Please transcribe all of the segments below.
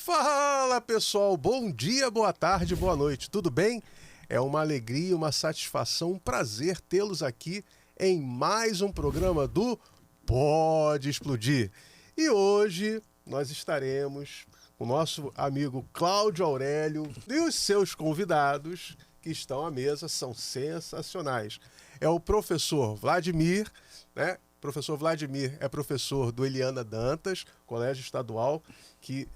Fala pessoal, bom dia, boa tarde, boa noite, tudo bem? É uma alegria, uma satisfação, um prazer tê-los aqui em mais um programa do Pode Explodir. E hoje nós estaremos com o nosso amigo Cláudio Aurélio e os seus convidados que estão à mesa, são sensacionais. É o professor Vladimir, né? Professor Vladimir é professor do Eliana Dantas, Colégio Estadual, que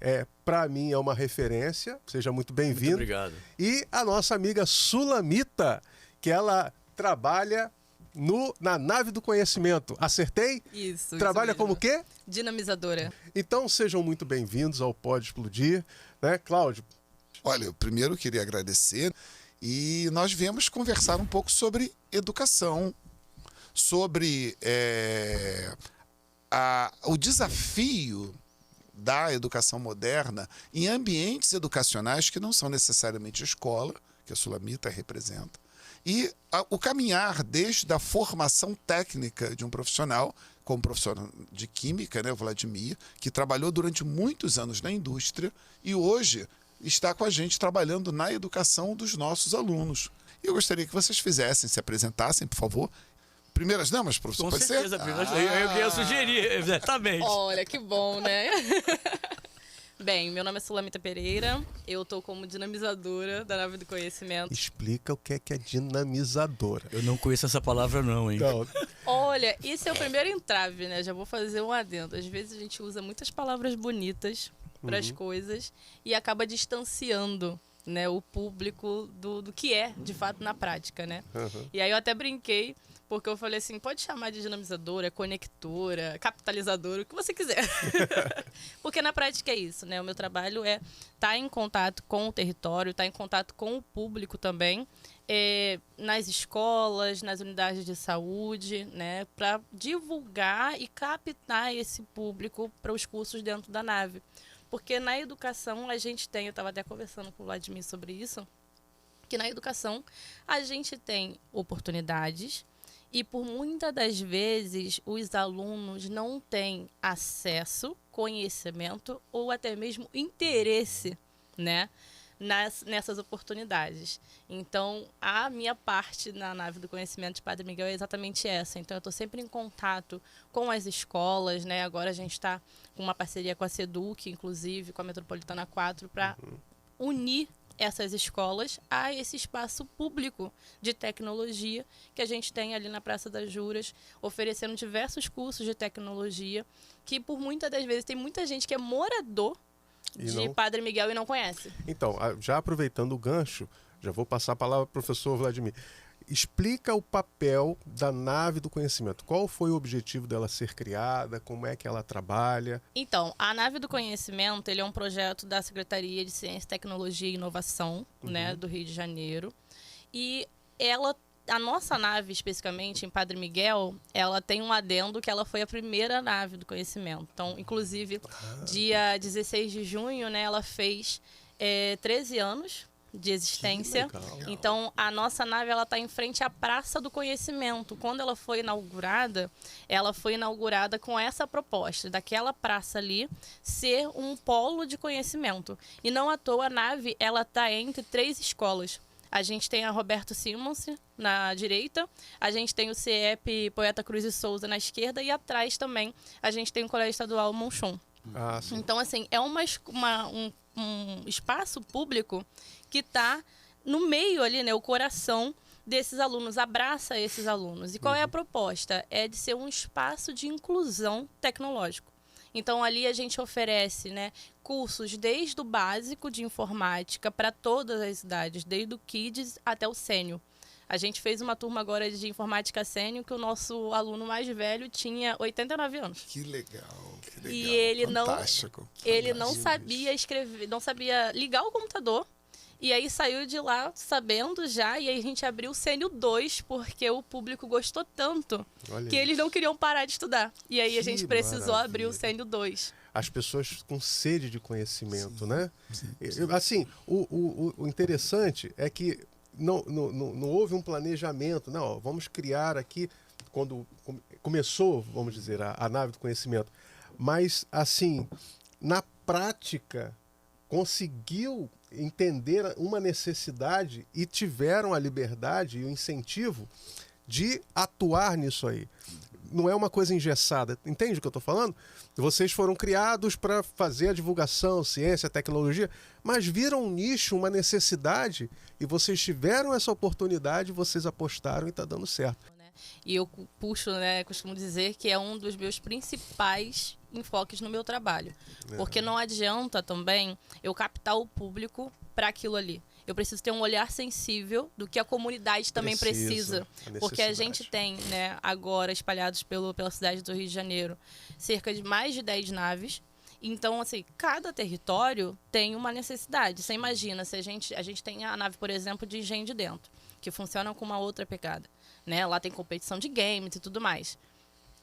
para mim é uma referência. Seja muito bem-vindo. Muito obrigado. E a nossa amiga Sulamita, que ela trabalha na nave do conhecimento. Acertei? Isso. Trabalha isso como o quê? Dinamizadora. Então sejam muito bem-vindos ao Pode Explodir, né, Cláudio? Olha, eu primeiro queria agradecer e nós viemos conversar um pouco sobre educação, sobre o desafio da educação moderna em ambientes educacionais que não são necessariamente a escola, que a Sulamita representa, e o caminhar desde a formação técnica de um profissional, como professor de química, né, o Vladimir, que trabalhou durante muitos anos na indústria e hoje está com a gente trabalhando na educação dos nossos alunos. E eu gostaria que vocês se apresentassem, por favor. Primeiras damas, professor? Com pode certeza, ser? eu ia sugerir, exatamente. Olha, que bom, né? Bem, meu nome é Sulamita Pereira, eu tô como dinamizadora da nave do conhecimento. Explica o que é dinamizadora. Eu não conheço essa palavra não, hein? Então, Olha, esse é o primeiro entrave, né? Já vou fazer um adendo. Às vezes a gente usa muitas palavras bonitas para as coisas e acaba distanciando, né, o público do que é, de fato, na prática, né? E aí eu até brinquei, porque eu falei assim, pode chamar de dinamizadora, conectora, capitalizadora, o que você quiser. Porque na prática é isso, né? O meu trabalho é estar em contato com o território, estar em contato com o público também, nas escolas, nas unidades de saúde, né? Para divulgar e captar esse público para os cursos dentro da nave. Porque na educação a gente tem, eu estava até conversando com o Vladimir sobre isso, que na educação a gente tem oportunidades e por muitas das vezes os alunos não têm acesso, conhecimento ou até mesmo interesse, né, nessas oportunidades. Então, a minha parte na nave do conhecimento de Padre Miguel é exatamente essa. Então, eu estou sempre em contato com as escolas, né? Agora a gente está com uma parceria com a SEDUC, inclusive, com a Metropolitana 4, para unir essas escolas a esse espaço público de tecnologia que a gente tem ali na Praça das Juras, oferecendo diversos cursos de tecnologia, que por muitas das vezes tem muita gente que é morador de Padre Miguel e não conhece. Então, já aproveitando o gancho, já vou passar a palavra para o professor Vladimir. Explica o papel da nave do conhecimento. Qual foi o objetivo dela ser criada? Como é que ela trabalha? Então, a nave do conhecimento, ele é um projeto da Secretaria de Ciência, Tecnologia e Inovação, né, do Rio de Janeiro. E a nossa nave, especificamente, em Padre Miguel, ela tem um adendo que ela foi a primeira nave do conhecimento. Então, inclusive, dia 16 de junho, né, ela fez 13 anos de existência. Então, a nossa nave ela está em frente à Praça do Conhecimento. Quando ela foi inaugurada com essa proposta, daquela praça ali ser um polo de conhecimento. E não à toa a nave ela está entre 3 escolas. A gente tem a Roberto Simons na direita, a gente tem o CIEP Poeta Cruz e Souza na esquerda e atrás também a gente tem o Colégio Estadual Monchon. Então, assim, é um espaço público que está no meio ali, né, o coração desses alunos, abraça esses alunos. E qual é a proposta? É de ser um espaço de inclusão tecnológico. Então, ali a gente oferece, né, cursos desde o básico de informática para todas as idades, desde o Kids até o sênior. A gente fez uma turma agora de informática sênior que o nosso aluno mais velho tinha 89 anos. Que legal, que legal. E ele Fantástico. não sabia escrever, não sabia ligar o computador. E aí saiu de lá sabendo já, e aí a gente abriu o Sênior 2, porque o público gostou tanto que eles não queriam parar de estudar. E aí a gente precisou abrir o Sênior 2. As pessoas com sede de conhecimento, né? Assim, o interessante é que não houve um planejamento. Não, vamos criar aqui, quando começou, vamos dizer, a nave do conhecimento. Mas, assim, na prática, conseguiu entender uma necessidade e tiveram a liberdade e o incentivo de atuar nisso aí. Não é uma coisa engessada. Entende o que eu estou falando? Vocês foram criados para fazer a divulgação, ciência, tecnologia, mas viram um nicho, uma necessidade, e vocês tiveram essa oportunidade, vocês apostaram e está dando certo. E eu puxo, né, costumo dizer que é um dos meus principais enfoques no meu trabalho. Porque não adianta também eu captar o público para aquilo ali. Eu preciso ter um olhar sensível do que a comunidade também precisa. Porque a gente tem, né, agora espalhados pela cidade do Rio de Janeiro, cerca de mais de 10 naves. Então, assim, cada território tem uma necessidade. Você imagina, se a gente tem a nave, por exemplo, de Engenho de Dentro, que funciona com uma outra pegada. Né? Lá tem competição de games e tudo mais.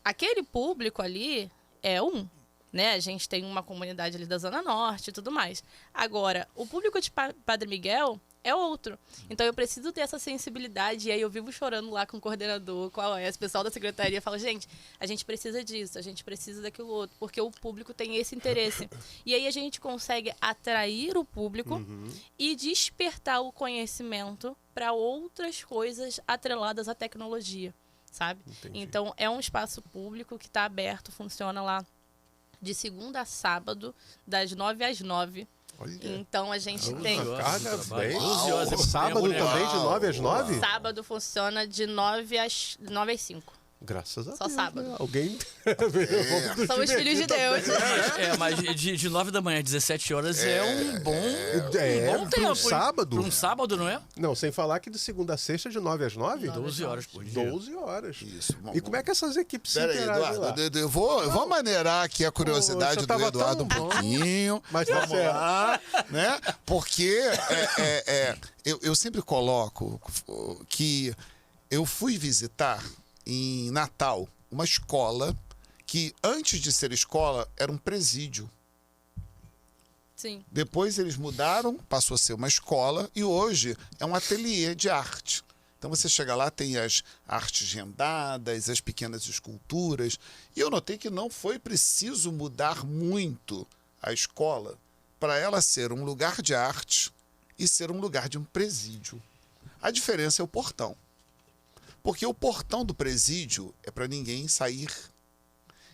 Aquele público ali é um. Né? A gente tem uma comunidade ali da Zona Norte e tudo mais. Agora, o público de Padre Miguel é outro. Então eu preciso ter essa sensibilidade. E aí eu vivo chorando lá com o coordenador, com a OES, o pessoal da secretaria fala, gente, a gente precisa disso, a gente precisa daquilo outro, porque o público tem esse interesse. E aí a gente consegue atrair o público e despertar o conhecimento para outras coisas atreladas à tecnologia, sabe? Entendi. Então é um espaço público que está aberto, funciona lá de segunda a sábado, das 9 às 9. Olha. Então a gente tem... Carga bem. 12 horas é Sábado tempo, né? também de 9 às 9? Sábado funciona de 9 às 5. Graças a Só Deus. sábado. Né? Alguém. Somos filhos de Deus. Mas de 9 da manhã às 17 horas é um bom, um bom para um tempo. sábado? Para um sábado, não é? Não, sem falar que de segunda a sexta, de 9 às 9? 12 horas por dia. 12 horas. Isso. E como é que essas equipes se Pera aí, interagem lá? Eduardo, eu vou maneirar aqui a curiosidade Poxa, do tava Eduardo um tão bom. pouquinho. Mas tá Vamos certo. lá, né? Porque eu sempre coloco que eu fui visitar em Natal uma escola que, antes de ser escola, era um presídio. Sim. Depois eles mudaram, passou a ser uma escola e hoje é um ateliê de arte. Então você chega lá, tem as artes rendadas, as pequenas esculturas. E eu notei que não foi preciso mudar muito a escola para ela ser um lugar de arte e ser um lugar de um presídio. A diferença é o portão. Porque o portão do presídio é para ninguém sair.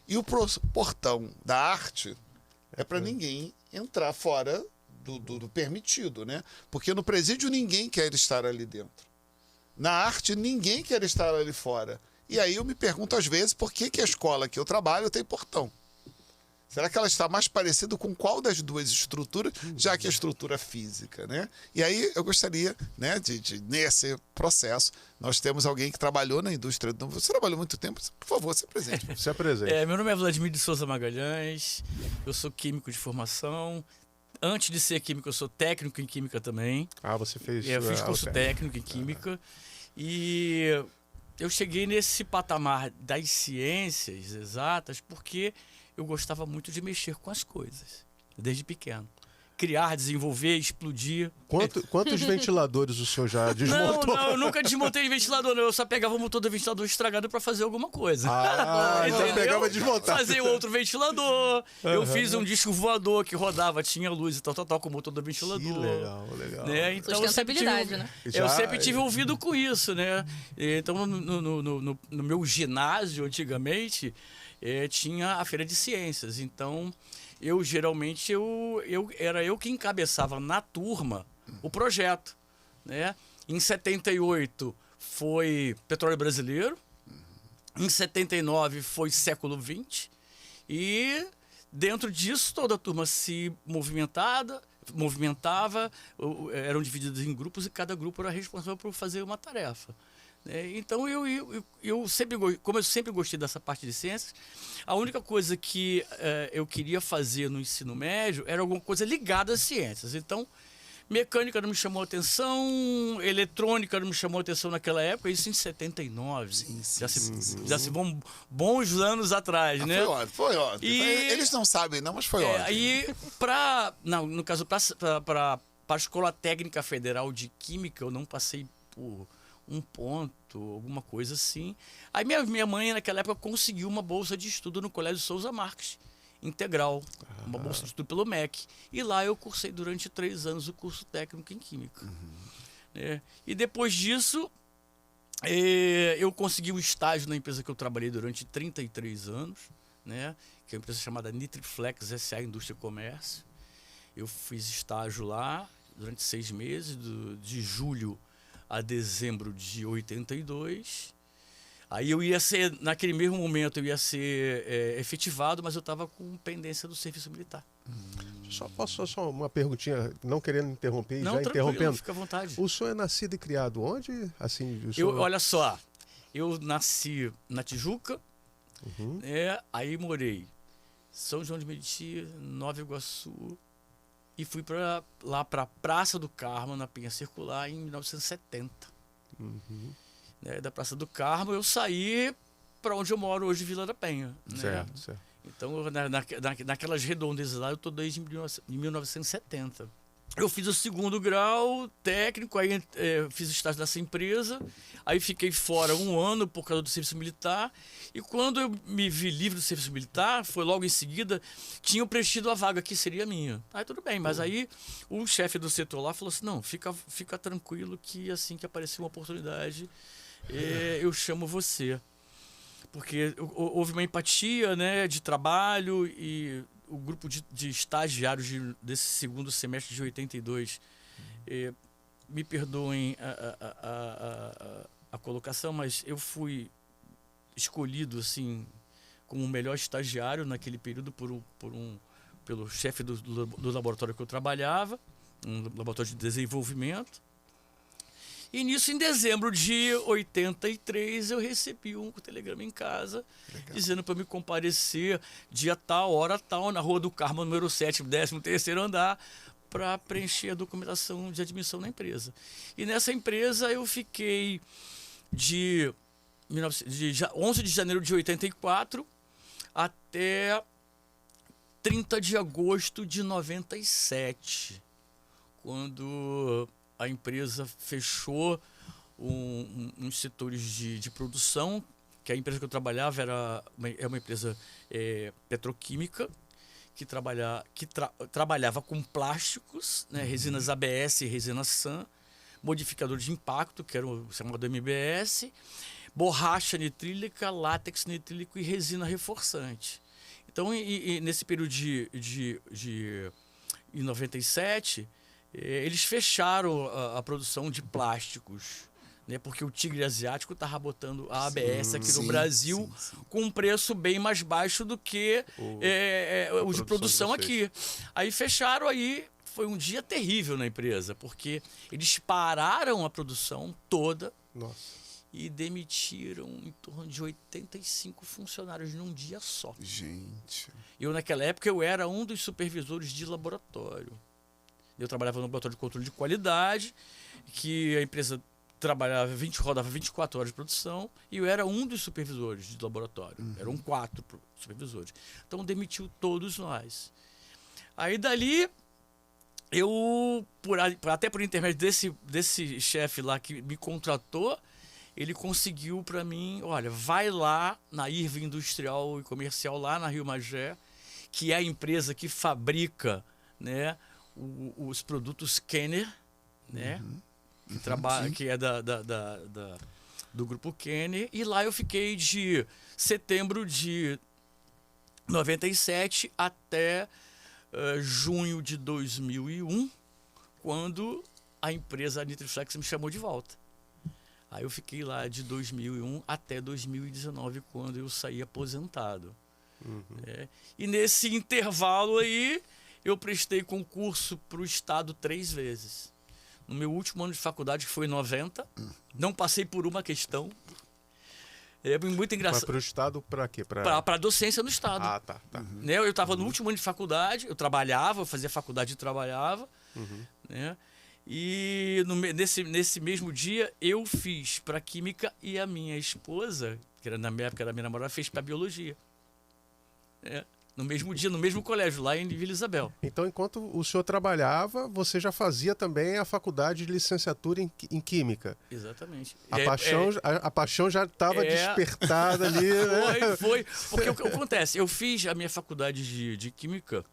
E o portão da arte é para ninguém entrar fora do permitido, né? Porque no presídio ninguém quer estar ali dentro. Na arte ninguém quer estar ali fora. E aí eu me pergunto às vezes por que a escola que eu trabalho tem portão. Será que ela está mais parecida com qual das duas estruturas, já que a estrutura física, né? E aí eu gostaria, né, nesse processo, nós temos alguém que trabalhou na indústria. Você trabalhou muito tempo, por favor, se apresente. Se apresente. Meu nome é Vladimir de Souza Magalhães, eu sou químico de formação. Antes de ser químico, eu sou técnico em química também. Ah, você fez... Eu fiz curso técnico em química. E eu cheguei nesse patamar das ciências exatas porque eu gostava muito de mexer com as coisas, desde pequeno. Criar, desenvolver, explodir. Quantos ventiladores o senhor já desmontou? Não, eu nunca desmontei ventilador, não. Eu só pegava o motor do ventilador estragado para fazer alguma coisa. Ah, então pegava desmontado. Fazia outro ventilador. Eu fiz um disco voador que rodava, tinha luz e tal, com o motor do ventilador. Que legal, legal. Né? Então, Sustentabilidade, né? Eu sempre tive ouvido com isso, né? Então, no meu ginásio, antigamente, tinha a feira de ciências. Então, geralmente era eu que encabeçava na turma o projeto, né? Em 78 foi Petróleo Brasileiro, em 79 foi Século XX, e dentro disso toda a turma se movimentava, eram divididos em grupos e cada grupo era responsável por fazer uma tarefa. Então eu sempre, como eu sempre gostei dessa parte de ciências, a única coisa que eu queria fazer no ensino médio era alguma coisa ligada às ciências. Então, mecânica não me chamou a atenção, eletrônica não me chamou a atenção naquela época, isso em 79. Já se vão bons anos atrás, né? Foi ótimo. Eles não sabem não, mas foi ótimo. Aí, no caso, para a Escola Técnica Federal de Química, eu não passei por um ponto, alguma coisa assim. Aí minha mãe, naquela época, conseguiu uma bolsa de estudo no Colégio Souza Marques, integral, uma bolsa de estudo pelo MEC. E lá eu cursei durante 3 anos o curso técnico em Química. Né? E depois disso, eu consegui um estágio na empresa que eu trabalhei durante 33 anos, né? Que é uma empresa chamada Nitriflex SA Indústria e Comércio. Eu fiz estágio lá durante 6 meses, de julho a dezembro de 82. Aí eu ia ser, naquele mesmo momento, eu ia ser efetivado, mas eu estava com pendência do serviço militar. Posso só uma perguntinha, não querendo interromper e Não, já tranquilo, interrompendo. fica à vontade. O senhor é nascido e criado onde? Assim, o senhor... Olha só, eu nasci na Tijuca, aí morei São João de Meriti, Nova Iguaçu, e fui lá para a Praça do Carmo, na Penha Circular, em 1970. Né, da Praça do Carmo eu saí para onde eu moro hoje, Vila da Penha. Né? Certo. Então, naquelas redondezas lá, eu estou desde 1970. Eu fiz o 2º grau técnico, aí fiz estágio nessa empresa, aí fiquei fora 1 ano por causa do serviço militar, e quando eu me vi livre do serviço militar, foi logo em seguida, tinham preenchido a vaga que seria minha. Aí tudo bem, mas aí o chefe do setor lá falou assim, não, fica tranquilo que assim que aparecer uma oportunidade, eu chamo você. Porque houve uma empatia, né, de trabalho, e o grupo de estagiários desse 2º semestre de 82, me perdoem a colocação, mas eu fui escolhido assim como o melhor estagiário naquele período pelo chefe do laboratório que eu trabalhava, um laboratório de desenvolvimento. E nisso, em dezembro de 83, eu recebi um telegrama em casa, dizendo para me comparecer dia tal, hora tal, na Rua do Carmo, número 7, 13º andar, para preencher a documentação de admissão na empresa. E nessa empresa eu fiquei de 11 de janeiro de 84 até 30 de agosto de 97, quando a empresa fechou uns setores de produção, que a empresa que eu trabalhava é uma empresa petroquímica, que trabalhava com plásticos, né, resinas ABS e resina SAN, modificador de impacto, que era o chamado MBS, borracha nitrílica, látex nitrílico e resina reforçante. Então, nesse período em 97, eles fecharam a produção de plásticos, né, porque o tigre asiático estava botando a ABS aqui no Brasil com um preço bem mais baixo do que o de produção aqui. Aí fecharam, aí foi um dia terrível na empresa, porque eles pararam a produção toda. Nossa. E demitiram em torno de 85 funcionários num dia só. Gente. Naquela época, eu era um dos supervisores de laboratório. Eu trabalhava no laboratório de controle de qualidade, que a empresa rodava 24 horas de produção, e eu era um dos supervisores de laboratório. Eram 4 supervisores. Então, demitiu todos nós. Aí, dali, até por intermédio desse chefe lá que me contratou, ele conseguiu para mim, olha, vai lá na Irving Industrial e Comercial, lá na Rio Magé, que é a empresa que fabrica, né, os produtos Kenner, né, que é do grupo Kenner. E lá eu fiquei de setembro de 97 até junho de 2001, quando a empresa Nitriflex me chamou de volta. Aí eu fiquei lá de 2001 até 2019, quando eu saí aposentado. E nesse intervalo aí, eu prestei concurso para o Estado 3 vezes. No meu último ano de faculdade, que foi em 90, não passei por uma questão. É muito engraçado. Mas para o Estado, para quê? Para a docência no Estado. Ah, tá. Né? Eu estava no último ano de faculdade, eu trabalhava, eu fazia faculdade e trabalhava. Né? E nesse mesmo dia, eu fiz para Química e a minha esposa, que na minha época era minha namorada, fez para Biologia. No mesmo dia, no mesmo colégio, lá em Vila Isabel. Então, enquanto o senhor trabalhava, você já fazia também a faculdade de licenciatura em Química. Exatamente. A paixão já estava despertada ali, né? Foi. Porque o que acontece? Eu fiz a minha faculdade de Química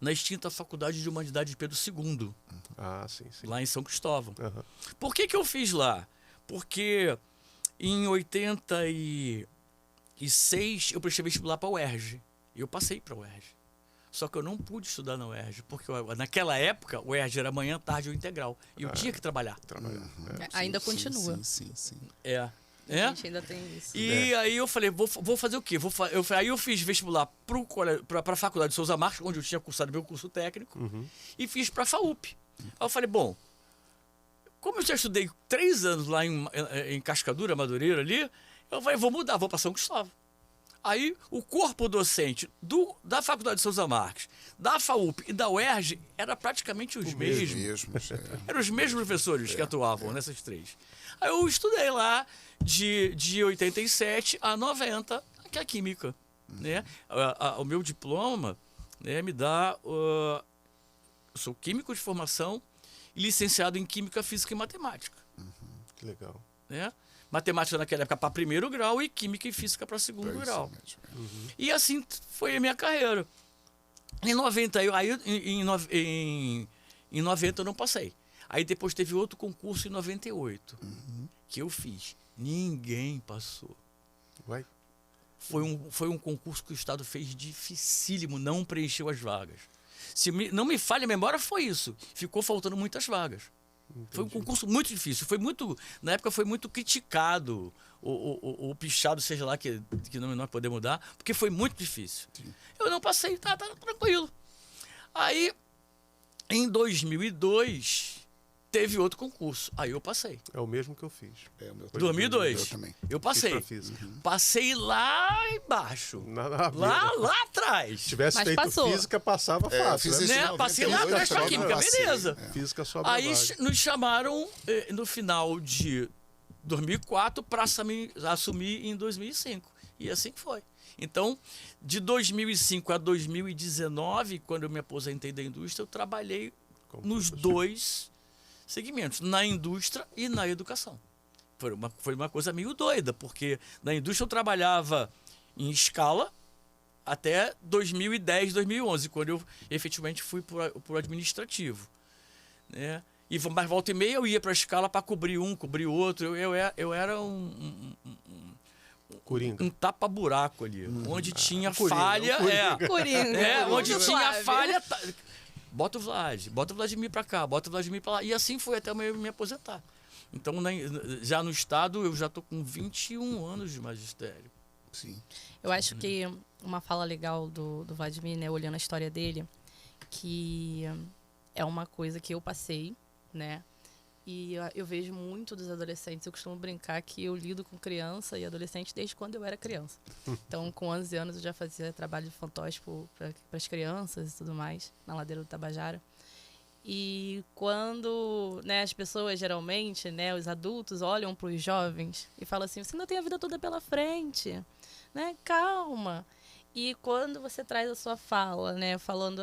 na extinta Faculdade de Humanidade de Pedro II, Ah, sim. lá em São Cristóvão. Aham. Por que eu fiz lá? Porque em 86 eu prestei vestibular para a UERJ. E eu passei para a UERJ. Só que eu não pude estudar na UERJ, porque naquela época o UERJ era manhã, tarde ou integral. E eu tinha que trabalhar. Ainda continua. Sim. É. A gente ainda tem isso. E aí eu falei, vou fazer o quê? Aí eu fiz vestibular para a Faculdade de Souza Marques, onde eu tinha cursado meu curso técnico, e fiz para a FAUP. Aí eu falei, bom, como eu já estudei 3 anos lá em Cascadura, Madureira ali, eu falei, vou mudar, vou para São Cristóvão. Aí o corpo docente da Faculdade de Souza Marques, da FAUP e da UERJ era praticamente os mesmos. Eram os mesmos professores que atuavam nessas 3. Aí eu estudei lá de 87 a 90, que é a Química. Né? O meu diploma, né, me dá... eu sou químico de formação e licenciado em Química, Física e Matemática. Que legal. Né? Matemática naquela época para primeiro grau e Química e Física para segundo grau. E assim foi a minha carreira. Em 90, em 90 eu não passei. Aí depois teve outro concurso em 98, que eu fiz. Ninguém passou. Vai. Foi um concurso que o Estado fez dificílimo, não preencheu as vagas. Não me falha a memória, foi isso. Ficou faltando muitas vagas. Entendi. Foi um concurso muito difícil. Na época foi muito criticado, o pichado, seja lá que nome nós podemos mudar, porque foi muito difícil. Sim. Eu não passei, tá tranquilo. Aí, em 2002, teve outro concurso. Aí eu passei. É o mesmo que eu fiz. 2002. Eu também. Eu passei. Passei lá embaixo. Lá atrás. Se tivesse feito passou. Física, passava fácil. Né? Passei lá atrás pra Química, beleza. Física só aí nos chamaram no final de 2004 para assumir em 2005. E assim foi. Então, de 2005 a 2019, quando eu me aposentei da indústria, eu trabalhei nos 2 segmentos, na indústria e na educação. Foi uma coisa meio doida, porque na indústria eu trabalhava em escala até 2010, 2011, quando eu efetivamente fui para o administrativo. Né? Mas volta e meia eu ia para a escala para cobrir um, cobrir outro. Eu era um tapa-buraco ali, onde tinha falha. Coringa. Onde tinha falha. Bota o Vladimir pra cá, bota o Vladimir pra lá. E assim foi até eu me aposentar. Então, já no Estado, eu já tô com 21 anos de magistério. Sim. Eu acho que uma fala legal do Vladimir, né, olhando a história dele, que é uma coisa que eu passei, né? E eu vejo muito dos adolescentes. Eu costumo brincar que eu lido com criança e adolescente desde quando eu era criança. Então, com 11 anos, eu já fazia trabalho de fantótipo para as crianças e tudo mais, na ladeira do Tabajara. E quando, né, as pessoas, geralmente, né, os adultos, olham para os jovens e falam assim, você ainda tem a vida toda pela frente, né? Calma. E quando você traz a sua fala, né, falando,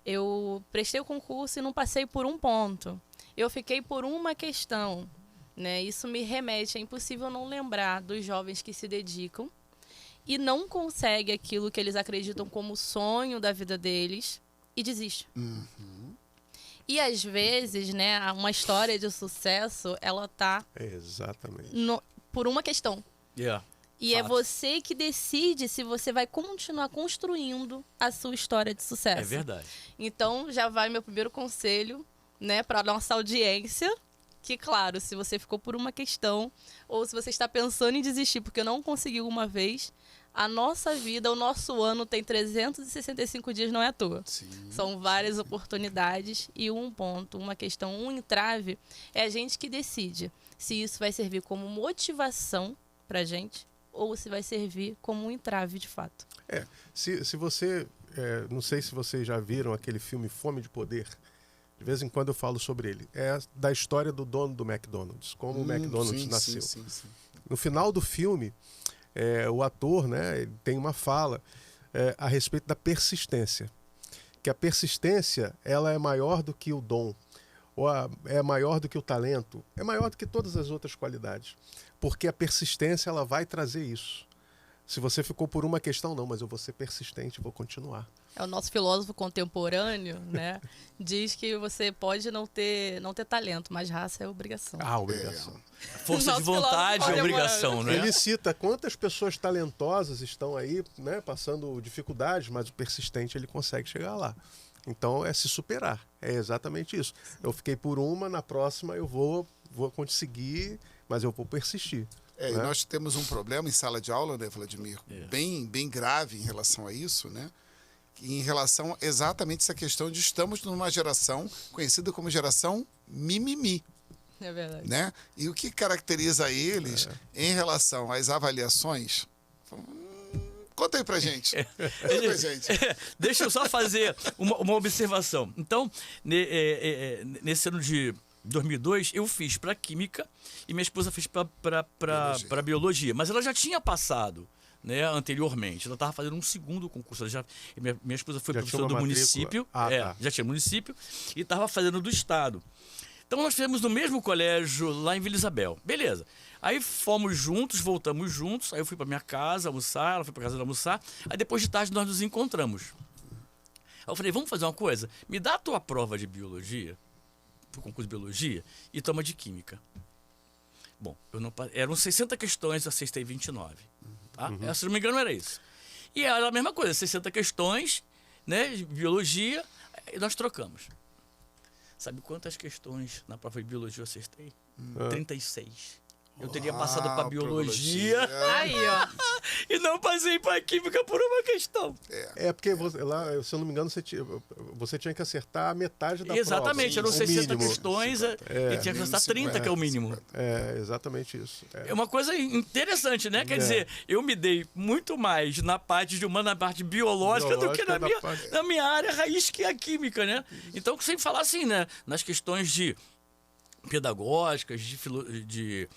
eu prestei o concurso e não passei por um ponto. Eu fiquei por uma questão, né? Isso me remete, é impossível não lembrar dos jovens que se dedicam e não conseguem aquilo que eles acreditam como sonho da vida deles e desistem. E às vezes, né, uma história de sucesso, ela tá exatamente por uma questão. E é você que decide se você vai continuar construindo a sua história de sucesso. É verdade. Então, já vai meu primeiro conselho, né, para nossa audiência, que, claro, se você ficou por uma questão ou se você está pensando em desistir porque não conseguiu uma vez, a nossa vida, o nosso ano tem 365 dias, não é à toa. Sim. São várias oportunidades e um ponto, uma questão, um entrave, é a gente que decide se isso vai servir como motivação pra gente ou se vai servir como um entrave de fato. Se você, não sei se vocês já viram aquele filme Fome de Poder. De vez em quando eu falo sobre ele. É da história do dono do McDonald's, como o McDonald's nasceu. Sim. No final do filme, o ator, né, ele tem uma fala a respeito da persistência. Que a persistência, ela é maior do que o dom, é maior do que o talento, é maior do que todas as outras qualidades. Porque a persistência, ela vai trazer isso. Se você ficou por uma questão, não, mas eu vou ser persistente, vou continuar. O nosso filósofo contemporâneo, né, diz que você pode não ter talento, mas raça é obrigação. Obrigação. Força de Nosso vontade filósofo é obrigação, né? Ele cita quantas pessoas talentosas estão aí, né, passando dificuldades, mas o persistente ele consegue chegar lá. Então é se superar, é exatamente isso. Eu fiquei por uma, na próxima eu vou conseguir, mas eu vou persistir. E nós temos um problema em sala de aula, né, Vladimir? Bem grave em relação a isso, né? Em relação exatamente a essa questão de estamos numa geração conhecida como geração mimimi. É verdade. Né? E o que caracteriza eles em relação às avaliações? Conta aí pra gente. Conta pra gente. Deixa eu só fazer uma observação. Então, nesse ano de 2002, eu fiz para Química e minha esposa fez para Biologia. Mas ela já tinha passado, né, anteriormente. Ela estava fazendo um segundo concurso. Minha esposa foi professora do município. Já tinha município. E estava fazendo do estado. Então nós fizemos no mesmo colégio lá em Vila Isabel. Beleza. Aí fomos juntos, voltamos juntos. Aí eu fui para minha casa almoçar, ela foi para casa dela almoçar. Aí depois de tarde nós nos encontramos. Aí eu falei, vamos fazer uma coisa? Me dá a tua prova de biologia, pro concurso de biologia, e toma de química. Bom, eram 60 questões, eu acertei 29. Tá? Se não me engano era isso. E era a mesma coisa, 60 questões, né, de biologia, e nós trocamos. Sabe quantas questões na prova de biologia eu acertei? 36. Eu teria passado para biologia. Aí, ó. E não passei para química por uma questão. Porque lá, se eu não me engano, você tinha que acertar a metade da Exatamente, prova. eram 60 mínimo. questões e tinha que acertar 30, que é o mínimo. É, exatamente isso. É uma coisa interessante, né? Quer dizer, eu me dei muito mais na parte de humana, na parte biológica do que na minha área raiz, que é a química, né? Então, sem falar assim, né? Nas questões de pedagógicas, de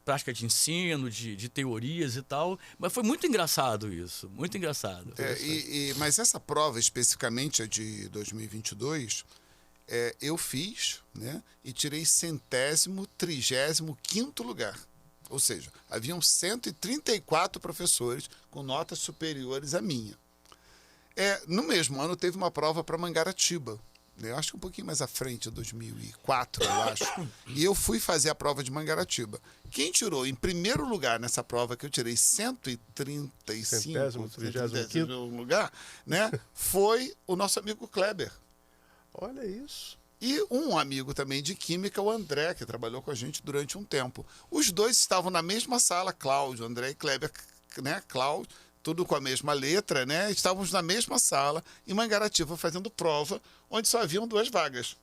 prática de ensino, de teorias e tal. Mas foi muito engraçado isso, muito engraçado. Mas essa prova, especificamente a de 2022, eu fiz, né, e tirei 135º lugar. Ou seja, haviam 134 professores com notas superiores à minha. No mesmo ano, teve uma prova para Mangaratiba. Eu acho que um pouquinho mais à frente, 2004, eu acho. E eu fui fazer a prova de Mangaratiba. Quem tirou em primeiro lugar nessa prova, que eu tirei 135º lugar, né, foi o nosso amigo Kleber. Olha isso. E um amigo também de química, o André, que trabalhou com a gente durante um tempo. Os dois estavam na mesma sala, Cláudio, André e Kleber, né, Cláudio, tudo com a mesma letra, né? Estávamos na mesma sala, em Mangaratiba, fazendo prova, onde só haviam 2 vagas.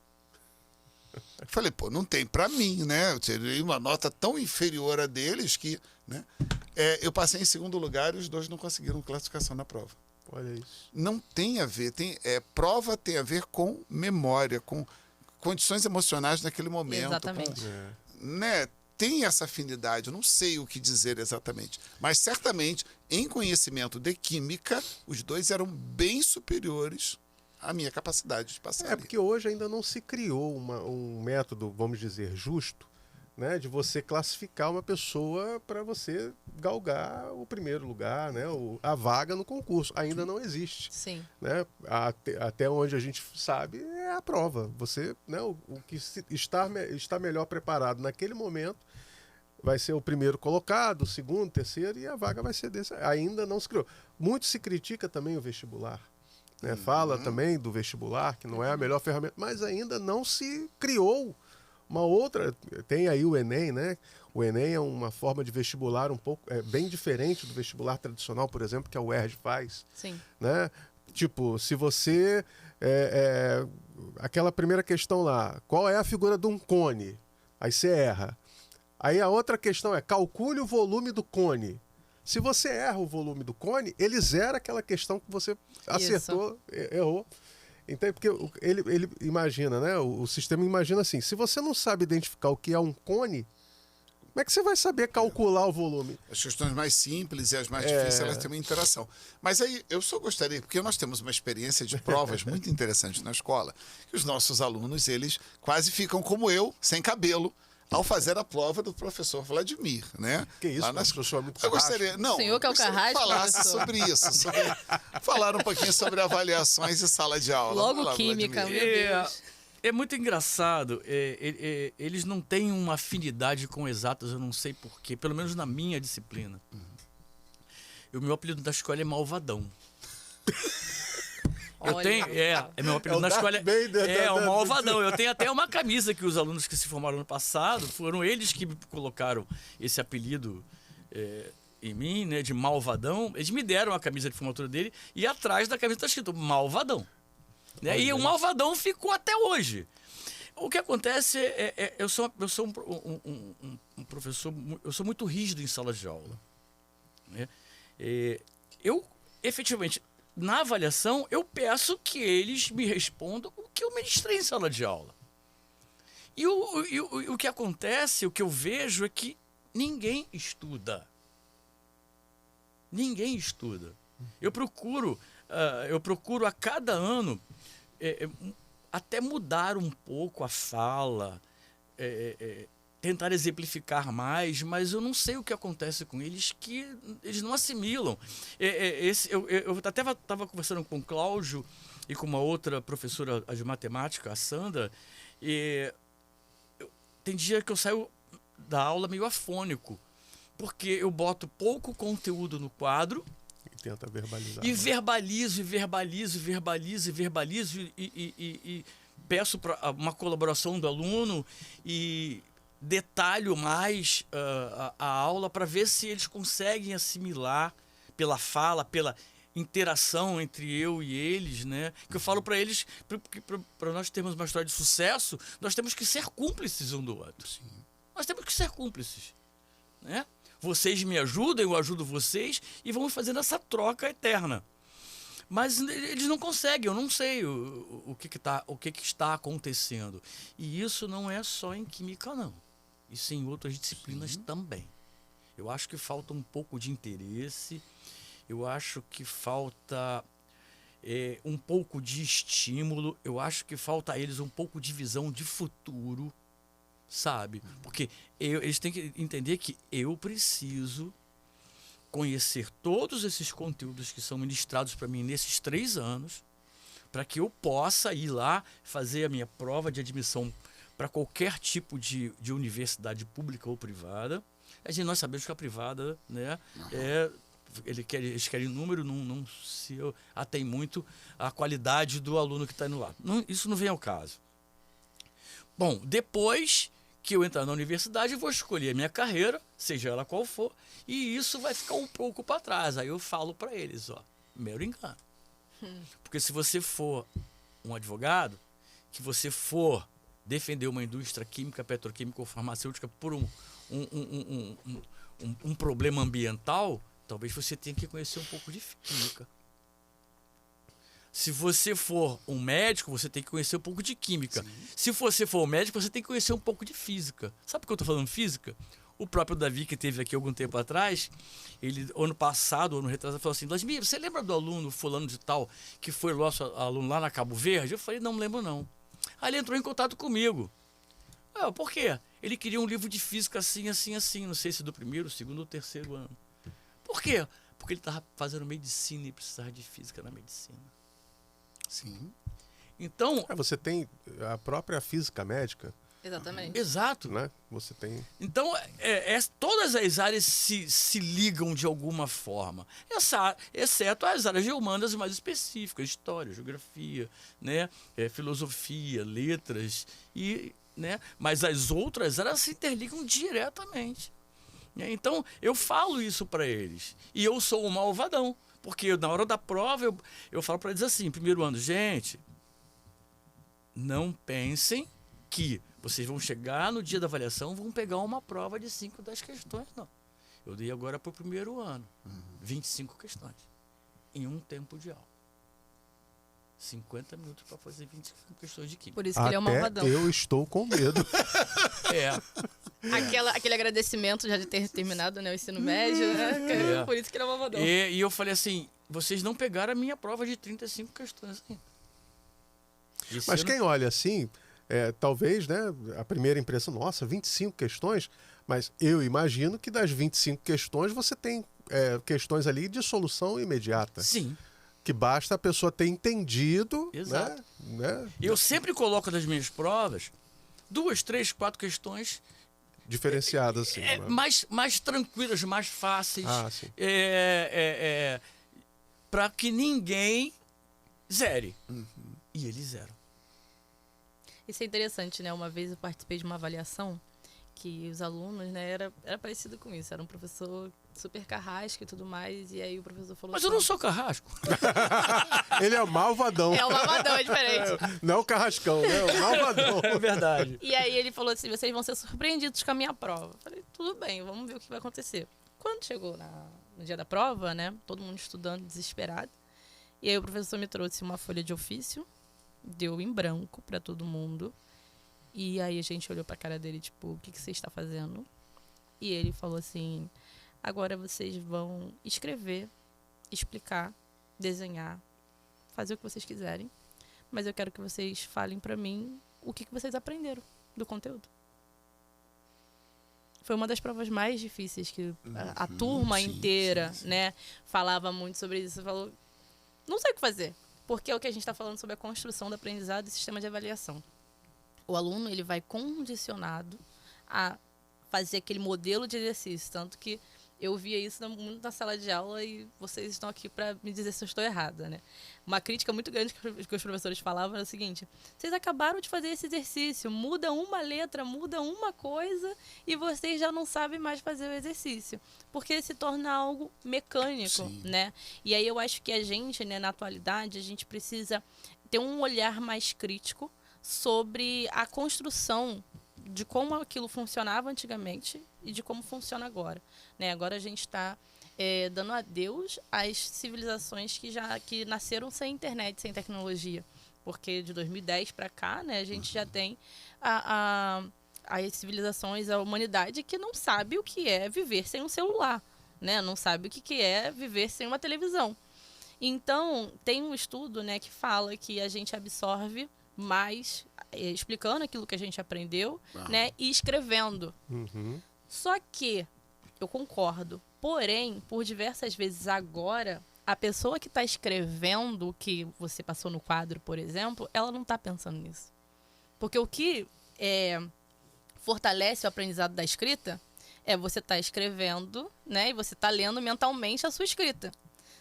Falei, não tem para mim, né? Eu tirei uma nota tão inferior a deles que, né? Eu passei em segundo lugar e os 2 não conseguiram classificação na prova. Olha isso. Não tem a ver, prova tem a ver com memória, com condições emocionais naquele momento. Exatamente. Né? Tem essa afinidade, eu não sei o que dizer exatamente, mas certamente em conhecimento de química, os 2 eram bem superiores à minha capacidade de passar. Porque hoje ainda não se criou um método, vamos dizer, justo, né, de você classificar uma pessoa para você galgar o primeiro lugar, né, a vaga no concurso. Ainda não existe. Sim. Né? Até onde a gente sabe é a prova. Você, né, o que está melhor preparado naquele momento vai ser o primeiro colocado, o segundo, terceiro, e a vaga vai ser desse. Ainda não se criou. Muito se critica também o vestibular. Né? Fala também do vestibular, que não é a melhor ferramenta, mas ainda não se criou uma outra. Tem aí o Enem, né? O Enem é uma forma de vestibular um pouco bem diferente do vestibular tradicional, por exemplo, que a UERJ faz. Sim. Né? Tipo, se você... aquela primeira questão lá, qual é a figura de um cone? Aí você erra. Aí a outra questão é, calcule o volume do cone. Se você erra o volume do cone, ele zera aquela questão que você acertou, errou. Então, porque ele imagina, né? O sistema imagina assim, se você não sabe identificar o que é um cone, Como é que você vai saber calcular o volume? As questões mais simples e as mais difíceis, elas têm uma interação. Mas aí, eu só gostaria, porque nós temos uma experiência de provas muito interessante na escola, que os nossos alunos, eles quase ficam como eu, sem cabelo, ao fazer a prova do professor Vladimir, né? Que isso, Lá nas... professor, é muito Eu gostaria, não, O senhor que é o gostaria carrasco, falasse professor. sobre isso, falar um pouquinho sobre avaliações e sala de aula. Logo Vai lá, química, Vladimir. meu Deus. É muito engraçado. Eles não têm uma afinidade com exatas, eu não sei porquê. Pelo menos na minha disciplina. O meu apelido da escola é Malvadão. Eu Olha. tenho, meu apelido o na Darth escola Vader é o da- Malvadão. Eu tenho até uma camisa que os alunos que se formaram no passado, foram eles que me colocaram esse apelido em mim, né, de Malvadão. Eles me deram a camisa de formatura dele e atrás da camisa está escrito Malvadão. Né? E o Malvadão ficou até hoje. O que acontece eu sou um professor, eu sou muito rígido em sala de aula. Né? Eu, efetivamente, na avaliação, eu peço que eles me respondam o que eu ministrei em sala de aula. E o que acontece, o que eu vejo é que ninguém estuda. Ninguém estuda. Eu procuro a cada ano até mudar um pouco a fala, tentar exemplificar mais, mas eu não sei o que acontece com eles, que eles não assimilam. Eu até estava conversando com o Cláudio e com uma outra professora de matemática, a Sandra, tem dia que eu saio da aula meio afônico, porque eu boto pouco conteúdo no quadro, E tenta verbalizar. e verbalizo e peço uma colaboração do aluno e detalho mais a aula para ver se eles conseguem assimilar pela fala, pela interação entre eu e eles, né? Que eu falo para eles, para nós termos uma história de sucesso, nós temos que ser cúmplices um do outro. Sim. Nós temos que ser cúmplices, né? Vocês me ajudam, eu ajudo vocês e vamos fazendo essa troca eterna. Mas eles não conseguem, eu não sei o que está acontecendo. E isso não é só em química, não. Isso em outras disciplinas também. Eu acho que falta um pouco de interesse, eu acho que falta um pouco de estímulo, eu acho que falta a eles um pouco de visão de futuro, sabe? Porque eles têm que entender que eu preciso conhecer todos esses conteúdos que são ministrados para mim nesses 3 anos, para que eu possa ir lá fazer a minha prova de admissão para qualquer tipo de universidade pública ou privada. Nós sabemos que a privada, né, eles querem número, não se atém muito à qualidade do aluno que está indo lá. Isso não vem ao caso. Bom, depois que eu entrar na universidade, eu vou escolher a minha carreira, seja ela qual for, e isso vai ficar um pouco para trás. Aí eu falo para eles, mero engano. Porque se você for um advogado, que você for defender uma indústria química, petroquímica ou farmacêutica por um problema ambiental, talvez você tenha que conhecer um pouco de química. Se você for um médico, você tem que conhecer um pouco de química. Sim. Se você for um médico, você tem que conhecer um pouco de física. Sabe por que eu estou falando física? O próprio Davi, que esteve aqui algum tempo atrás, ele, ano passado, ano retrasado, falou assim: Vladimir, você lembra do aluno fulano de tal, que foi nosso aluno lá na Cabo Verde? Eu falei: não me lembro não. Aí ele entrou em contato comigo. Por quê? Ele queria um livro de física assim, assim, assim. Não sei se do primeiro, segundo ou terceiro ano. Por quê? Porque ele estava fazendo medicina e precisava de física na medicina. Sim. Então, você tem a própria física médica, Exatamente. exato. né? Você tem. Então, todas as áreas se ligam de alguma forma, exceto as áreas de humanas mais específicas, história, geografia, né? Filosofia, letras, né? Mas as outras áreas se interligam diretamente. Então, eu falo isso para eles. E eu sou um malvadão. Porque na hora da prova eu falo para eles assim, primeiro ano, gente, não pensem que vocês vão chegar no dia da avaliação, vão pegar uma prova de 5, 10 questões, não. Eu dei agora para o primeiro ano, 25 questões, em um tempo de aula. 50 minutos para fazer 25 questões de química. Por isso que ele é um Até malvadão. eu estou com medo. É. Aquele agradecimento já de ter terminado, né, o ensino médio, né? É. Por isso que ele é um malvadão. E eu falei assim, vocês não pegaram a minha prova de 35 questões ainda. Esse Mas ano- quem olha assim, talvez, né, a primeira impressão, nossa, 25 questões, mas eu imagino que das 25 questões você tem questões ali de solução imediata. Sim. Que basta a pessoa ter entendido, Exato. né, Eu sempre coloco nas minhas provas 2, 3, 4 questões diferenciadas assim. né? mais tranquilas, mais fáceis. Ah, sim. Para que ninguém zere. E eles zeram. Isso é interessante, né? Uma vez eu participei de uma avaliação que os alunos, né, era parecido com isso. Era um professor super carrasco e tudo mais. E aí o professor falou Mas eu não sou carrasco. Ele é o malvadão. É um malvadão, é diferente. Não é o carrascão, né? O malvadão. É verdade. E aí ele falou assim, vocês vão ser surpreendidos com a minha prova. Eu falei, tudo bem, vamos ver o que vai acontecer. Quando chegou no dia da prova, né, todo mundo estudando, desesperado. E aí o professor me trouxe uma folha de ofício, deu em branco para todo mundo. E aí a gente olhou pra cara dele, tipo, o que você está fazendo? E ele falou assim, agora vocês vão escrever, explicar, desenhar, fazer o que vocês quiserem. Mas eu quero que vocês falem pra mim o que vocês aprenderam do conteúdo. Foi uma das provas mais difíceis que a turma sim, inteira, sim. né, falava muito sobre isso. Falou, não sei o que fazer, porque é o que a gente está falando sobre a construção do aprendizado e sistema de avaliação. O aluno ele vai condicionado a fazer aquele modelo de exercício, tanto que eu via isso muito na sala de aula e vocês estão aqui para me dizer se eu estou errada, né? Uma crítica muito grande que os professores falavam era o seguinte: vocês acabaram de fazer esse exercício, muda uma letra, muda uma coisa e vocês já não sabem mais fazer o exercício, porque se torna algo mecânico, Sim. né? E aí eu acho que a gente, né, na atualidade, a gente precisa ter um olhar mais crítico sobre a construção de como aquilo funcionava antigamente e de como funciona agora, né? Agora a gente está dando adeus às civilizações que nasceram sem internet, sem tecnologia, porque de 2010 para cá, né, a gente já tem as civilizações, a humanidade que não sabe o que é viver sem um celular, né? Não sabe o que é viver sem uma televisão. Então tem um estudo, né, que fala que a gente absorve mais explicando aquilo que a gente aprendeu, né, e escrevendo. Uhum. Só que eu concordo, porém, por diversas vezes agora, a pessoa que está escrevendo o que você passou no quadro, por exemplo, ela não está pensando nisso. Porque o que fortalece o aprendizado da escrita é você estar escrevendo, né, e você está lendo mentalmente a sua escrita.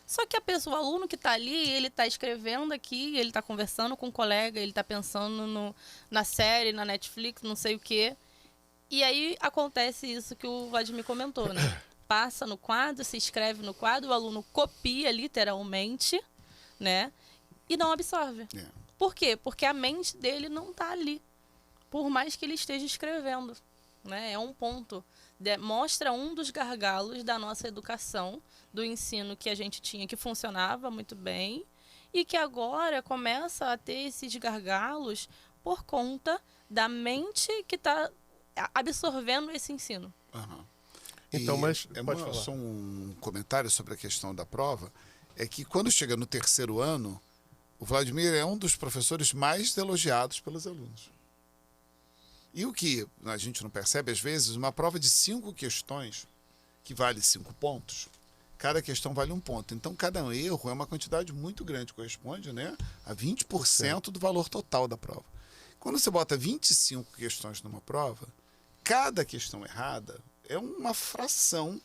Só que o aluno que está ali, ele está escrevendo aqui, ele está conversando com um colega, ele está pensando na série, na Netflix, não sei o quê. E aí acontece isso que o Vladimir comentou, né? Passa no quadro, se escreve no quadro, o aluno copia literalmente, né? E não absorve. É. Por quê? Porque a mente dele não está ali, por mais que ele esteja escrevendo, né? É um ponto. Mostra um dos gargalos da nossa educação, do ensino que a gente tinha, que funcionava muito bem, e que agora começa a ter esses gargalos por conta da mente que está absorvendo esse ensino. Aham. Então, E mas pode falar. só um comentário sobre a questão da prova, é que quando chega no terceiro ano, o Vladimir é um dos professores mais elogiados pelos alunos. E o que a gente não percebe, às vezes, uma prova de 5 questões, que vale 5 pontos, cada questão vale 1 ponto. Então, cada erro é uma quantidade muito grande, corresponde, né, a 20% do valor total da prova. Quando você bota 25 questões numa prova, cada questão errada é uma fração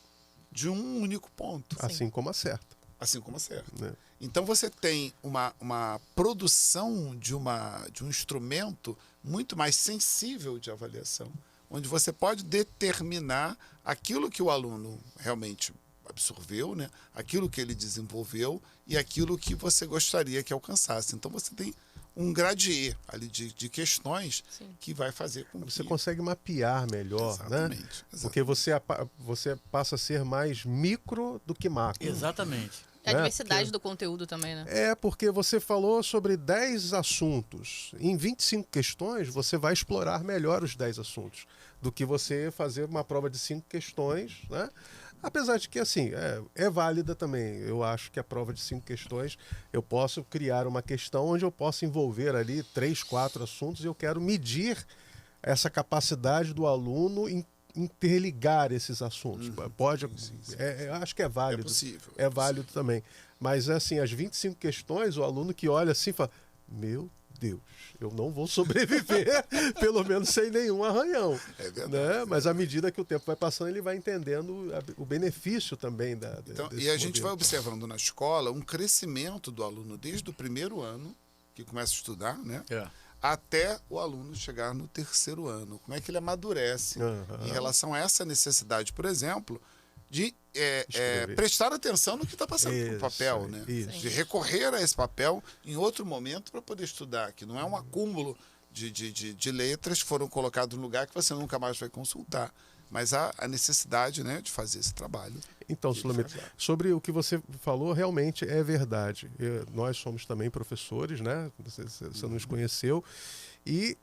de um único ponto. Assim como acerta. Assim como acerta. Né? Então você tem uma produção de um instrumento muito mais sensível de avaliação, onde você pode determinar aquilo que o aluno realmente absorveu, né? Aquilo que ele desenvolveu e aquilo que você gostaria que alcançasse. Então você tem um gradier ali de questões Sim. que vai fazer com Você que... consegue mapear melhor, né? Exatamente. Porque você passa a ser mais micro do que macro. Exatamente. A né? diversidade Porque- do conteúdo também, né? É, porque você falou sobre 10 assuntos. Em 25 questões, você vai explorar melhor os 10 assuntos do que você fazer uma prova de 5 questões, né? Apesar de que, assim, é válida também. Eu acho que a prova de 5 questões, eu posso criar uma questão onde eu posso envolver ali 3, 4 assuntos e eu quero medir essa capacidade do aluno em interligar esses assuntos. Pode, eu acho que é É válido. possível. É válido também. Mas, assim, as 25 questões, o aluno que olha assim fala: Meu Deus, eu não vou sobreviver, pelo menos sem nenhum arranhão. É verdade. Né? Mas à medida que o tempo vai passando, ele vai entendendo o benefício também Então, desse e a gente modelo. vai observando na escola um crescimento do aluno desde o primeiro ano, que começa a estudar, né? É. Até o aluno chegar no terceiro ano. Como é que ele amadurece Aham. em relação a essa necessidade, por exemplo, de Escrever. prestar atenção no que está passando Isso, no papel, né? isso. De recorrer a esse papel em outro momento para poder estudar, que não é um acúmulo de letras que foram colocadas no lugar que você nunca mais vai consultar. Mas há a necessidade, né, de fazer esse trabalho. Então, Ele Sulamita, faz lá. sobre o que você falou, realmente é verdade. Nós somos também professores, né? Você nos conheceu. E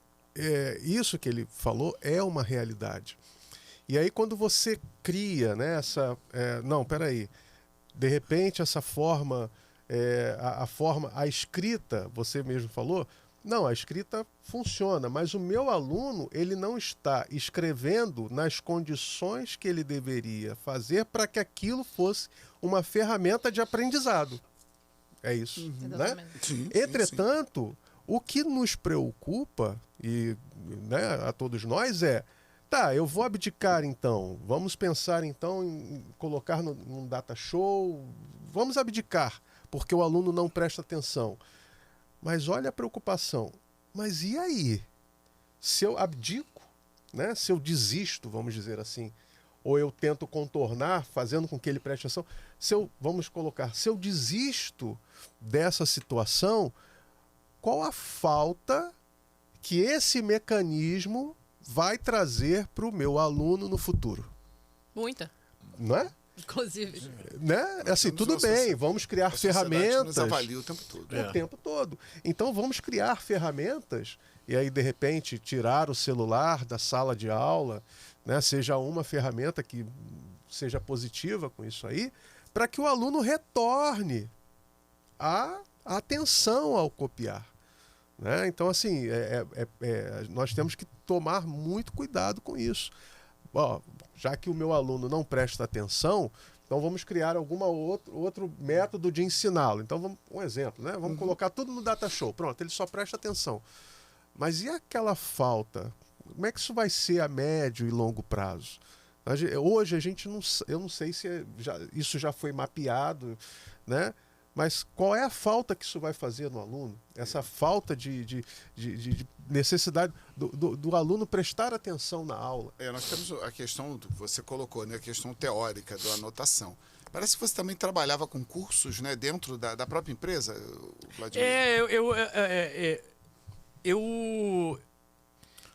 isso que ele falou é uma realidade. E aí, quando você cria, né, não, peraí. De repente, essa forma, a escrita, você mesmo falou, não, a escrita funciona, mas o meu aluno, ele não está escrevendo nas condições que ele deveria fazer para que aquilo fosse uma ferramenta de aprendizado. É isso, né? Exatamente. Sim, Entretanto, o que nos preocupa, e né, a todos nós, tá, eu vou abdicar então, vamos pensar então em colocar num data show, vamos abdicar, porque o aluno não presta atenção. Mas olha a preocupação. Mas e aí? Se eu abdico, né? Se eu desisto, vamos dizer assim, ou eu tento contornar, fazendo com que ele preste atenção, se eu desisto dessa situação, qual a falta que esse mecanismo vai trazer para o meu aluno no futuro? Muita, Não é? inclusive. Né? Assim, temos tudo uma bem, sociedade- vamos criar A sociedade nos ferramentas. avalia o tempo todo. É. O tempo todo. Então vamos criar ferramentas e aí de repente tirar o celular da sala de aula, né, seja uma ferramenta que seja positiva com isso aí, para que o aluno retorne a atenção ao copiar. Né? Então assim, nós temos que tomar muito cuidado com isso. Ó, já que o meu aluno não presta atenção, então vamos criar outro método de ensiná-lo. Então, um exemplo, né? Vamos colocar tudo no data show. Pronto, ele só presta atenção. Mas e aquela falta? Como é que isso vai ser a médio e longo prazo? Hoje a gente não, eu não sei se isso já foi mapeado, né? Mas qual é a falta que isso vai fazer no aluno? Essa falta de necessidade do aluno prestar atenção na aula. Nós temos a questão que você colocou, né? A questão teórica da anotação. Parece que você também trabalhava com cursos, né? Dentro da própria empresa, Vladimir. Eu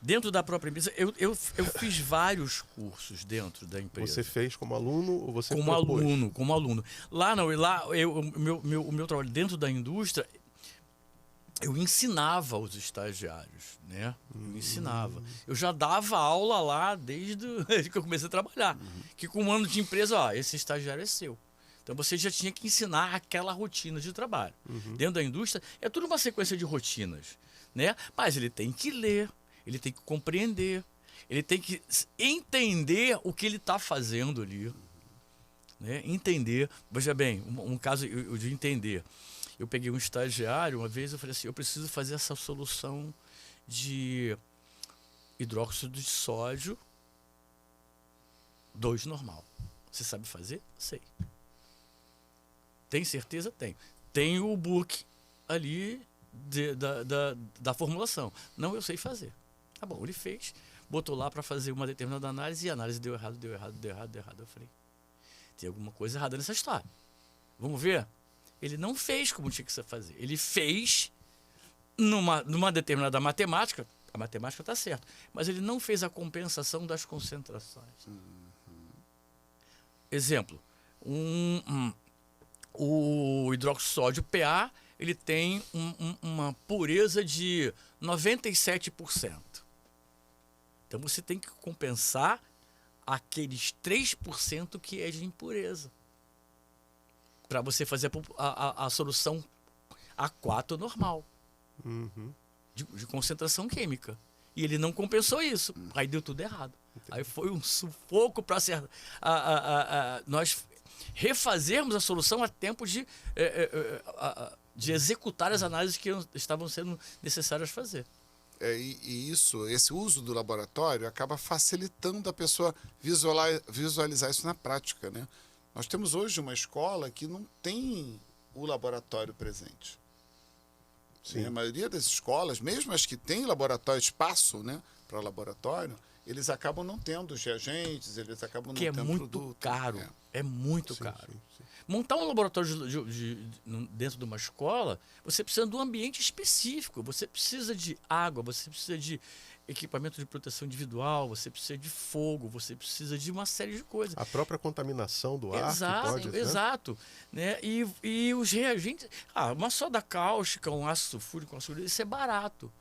dentro da própria empresa, eu fiz vários cursos dentro da empresa. Você fez como aluno ou você Como propôs? como aluno. Lá não, o meu trabalho dentro da indústria, eu ensinava os estagiários, né? Eu ensinava. Eu já dava aula lá desde que eu comecei a trabalhar. Que com um ano de empresa, ó, esse estagiário é seu. Então você já tinha que ensinar aquela rotina de trabalho. Dentro da indústria, é tudo uma sequência de rotinas, né? Mas ele tem que ler, ele tem que compreender, ele tem que entender o que ele está fazendo ali. Né? Entender. Veja bem, um caso de entender. Eu peguei um estagiário, uma vez eu falei assim, eu preciso fazer essa solução de hidróxido de sódio 2 normal. Você sabe fazer? Sei. Tem certeza? Tenho. Tem o book ali da formulação. Não, eu sei fazer. Tá bom, ele fez, botou lá para fazer uma determinada análise e a análise deu errado. Eu falei, tem alguma coisa errada nessa história. Vamos ver? Ele não fez como tinha que fazer. Ele fez numa determinada matemática, a matemática está certa, mas ele não fez a compensação das concentrações. Exemplo, o hidroxódio PA, ele tem uma pureza de 97%. Então você tem que compensar aqueles 3% que é de impureza, para você fazer a solução A4 normal, de concentração química. E ele não compensou isso. Aí deu tudo errado. Aí foi um sufoco para nós refazermos a solução a tempo de executar as análises que estavam sendo necessárias fazer. E esse uso do laboratório acaba facilitando a pessoa visualizar isso na prática, né? Nós temos hoje uma escola que não tem o laboratório presente. Sim. A maioria das escolas, mesmo as que têm laboratório, espaço, né, para laboratório, eles acabam não tendo os reagentes, eles acabam não Que é tendo muito produto. caro. É muito Sim, caro. sim. Montar um laboratório dentro de uma escola, você precisa de um ambiente específico. Você precisa de água, você precisa de equipamento de proteção individual, você precisa de fogo, você precisa de uma série de coisas. A própria contaminação do ar Exato, que pode, né? exato. Né? E os reagentes... uma soda cáustica, um ácido sulfúrico, isso é barato.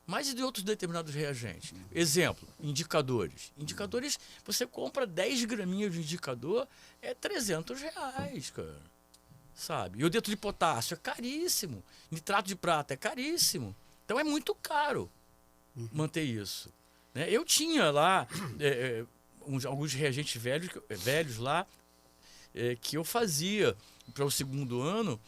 Mas e de outros determinados reagentes? Exemplo, indicadores. Indicadores, você compra 10 graminhas de indicador, é R$300, cara. Sabe? E o dentro de potássio é caríssimo. Nitrato de prata é caríssimo. Então é muito caro manter isso. Né? Eu tinha lá alguns reagentes velhos lá, que eu fazia para o segundo ano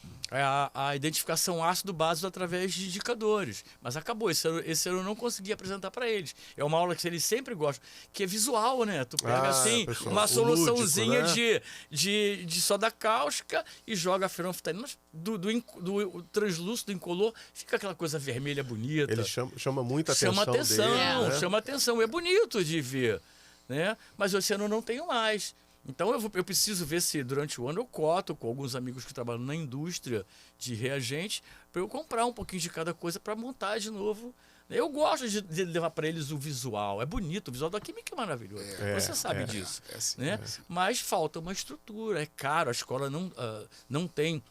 a identificação ácido-básico através de indicadores. Mas acabou, esse ano eu não consegui apresentar para eles. É uma aula que eles sempre gostam, que é visual, né? Tu pega pessoal, uma o soluçãozinha lúdico, né? de soda cáustica e joga a feranfetanina, mas do translúcido incolor fica aquela coisa vermelha bonita. Ele chama muita Chama atenção atenção, dele, né? chama atenção. É bonito de ver, né? Mas esse ano eu não tenho mais. Então eu preciso ver se durante o ano eu coto com alguns amigos que trabalham na indústria de reagentes para eu comprar um pouquinho de cada coisa para montar de novo. Eu gosto de levar para eles o visual. É bonito, o visual da química é maravilhoso. Você sabe disso. Assim, né? Mas falta uma estrutura, é caro, a escola não tem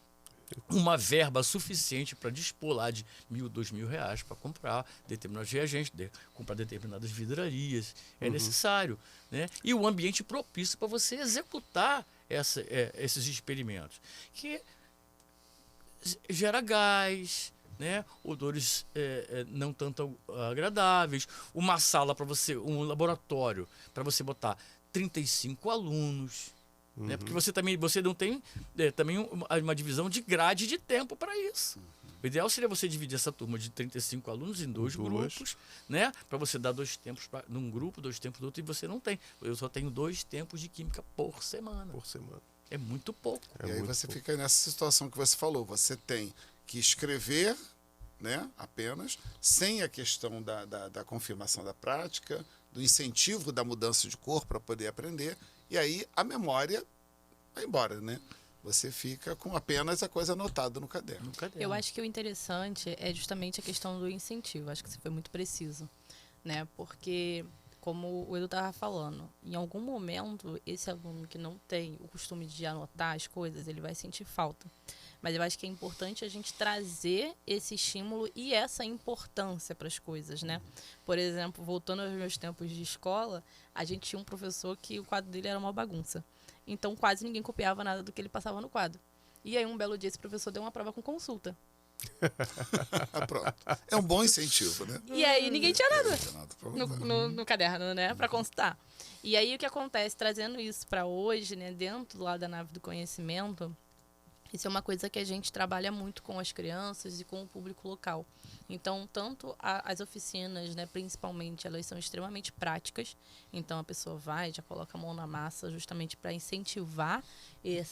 uma verba suficiente para dispor lá de R$1.000, R$2.000 para comprar determinados reagentes, comprar determinadas vidrarias. É necessário. Né? E o ambiente propício para você executar esses experimentos. Que gera gás, né? Odores não tanto agradáveis. Uma sala para você, um laboratório para você botar 35 alunos. Né? Porque você não tem também uma divisão de grade de tempo para isso. O ideal seria você dividir essa turma de 35 alunos em dois grupos, né? Para você dar 2 tempos num grupo, 2 tempos no outro, e você não tem. Eu só tenho 2 tempos de química por semana. É muito pouco. E aí você fica nessa situação que você falou. Você tem que escrever, né, apenas, sem a questão da confirmação da prática, do incentivo da mudança de cor para poder aprender. E aí a memória vai embora, né? Você fica com apenas a coisa anotada no caderno. Eu acho que o interessante é justamente a questão do incentivo. Acho que você foi muito preciso, né? Porque, como o Edu estava falando, em algum momento, esse aluno que não tem o costume de anotar as coisas, ele vai sentir falta. Mas eu acho que é importante a gente trazer esse estímulo e essa importância para as coisas, né? Por exemplo, voltando aos meus tempos de escola, a gente tinha um professor que o quadro dele era uma bagunça. Então, quase ninguém copiava nada do que ele passava no quadro. E aí, um belo dia, esse professor deu uma prova com consulta. Pronto. É um bom incentivo, né? E aí, ninguém tinha nada Nada no caderno, né? Para consultar. E aí, o que acontece? Trazendo isso para hoje, né? Dentro lá da nave do conhecimento, isso é uma coisa que a gente trabalha muito com as crianças e com o público local. Então, tanto as oficinas, né, principalmente, elas são extremamente práticas. Então, a pessoa vai, já coloca a mão na massa justamente para incentivar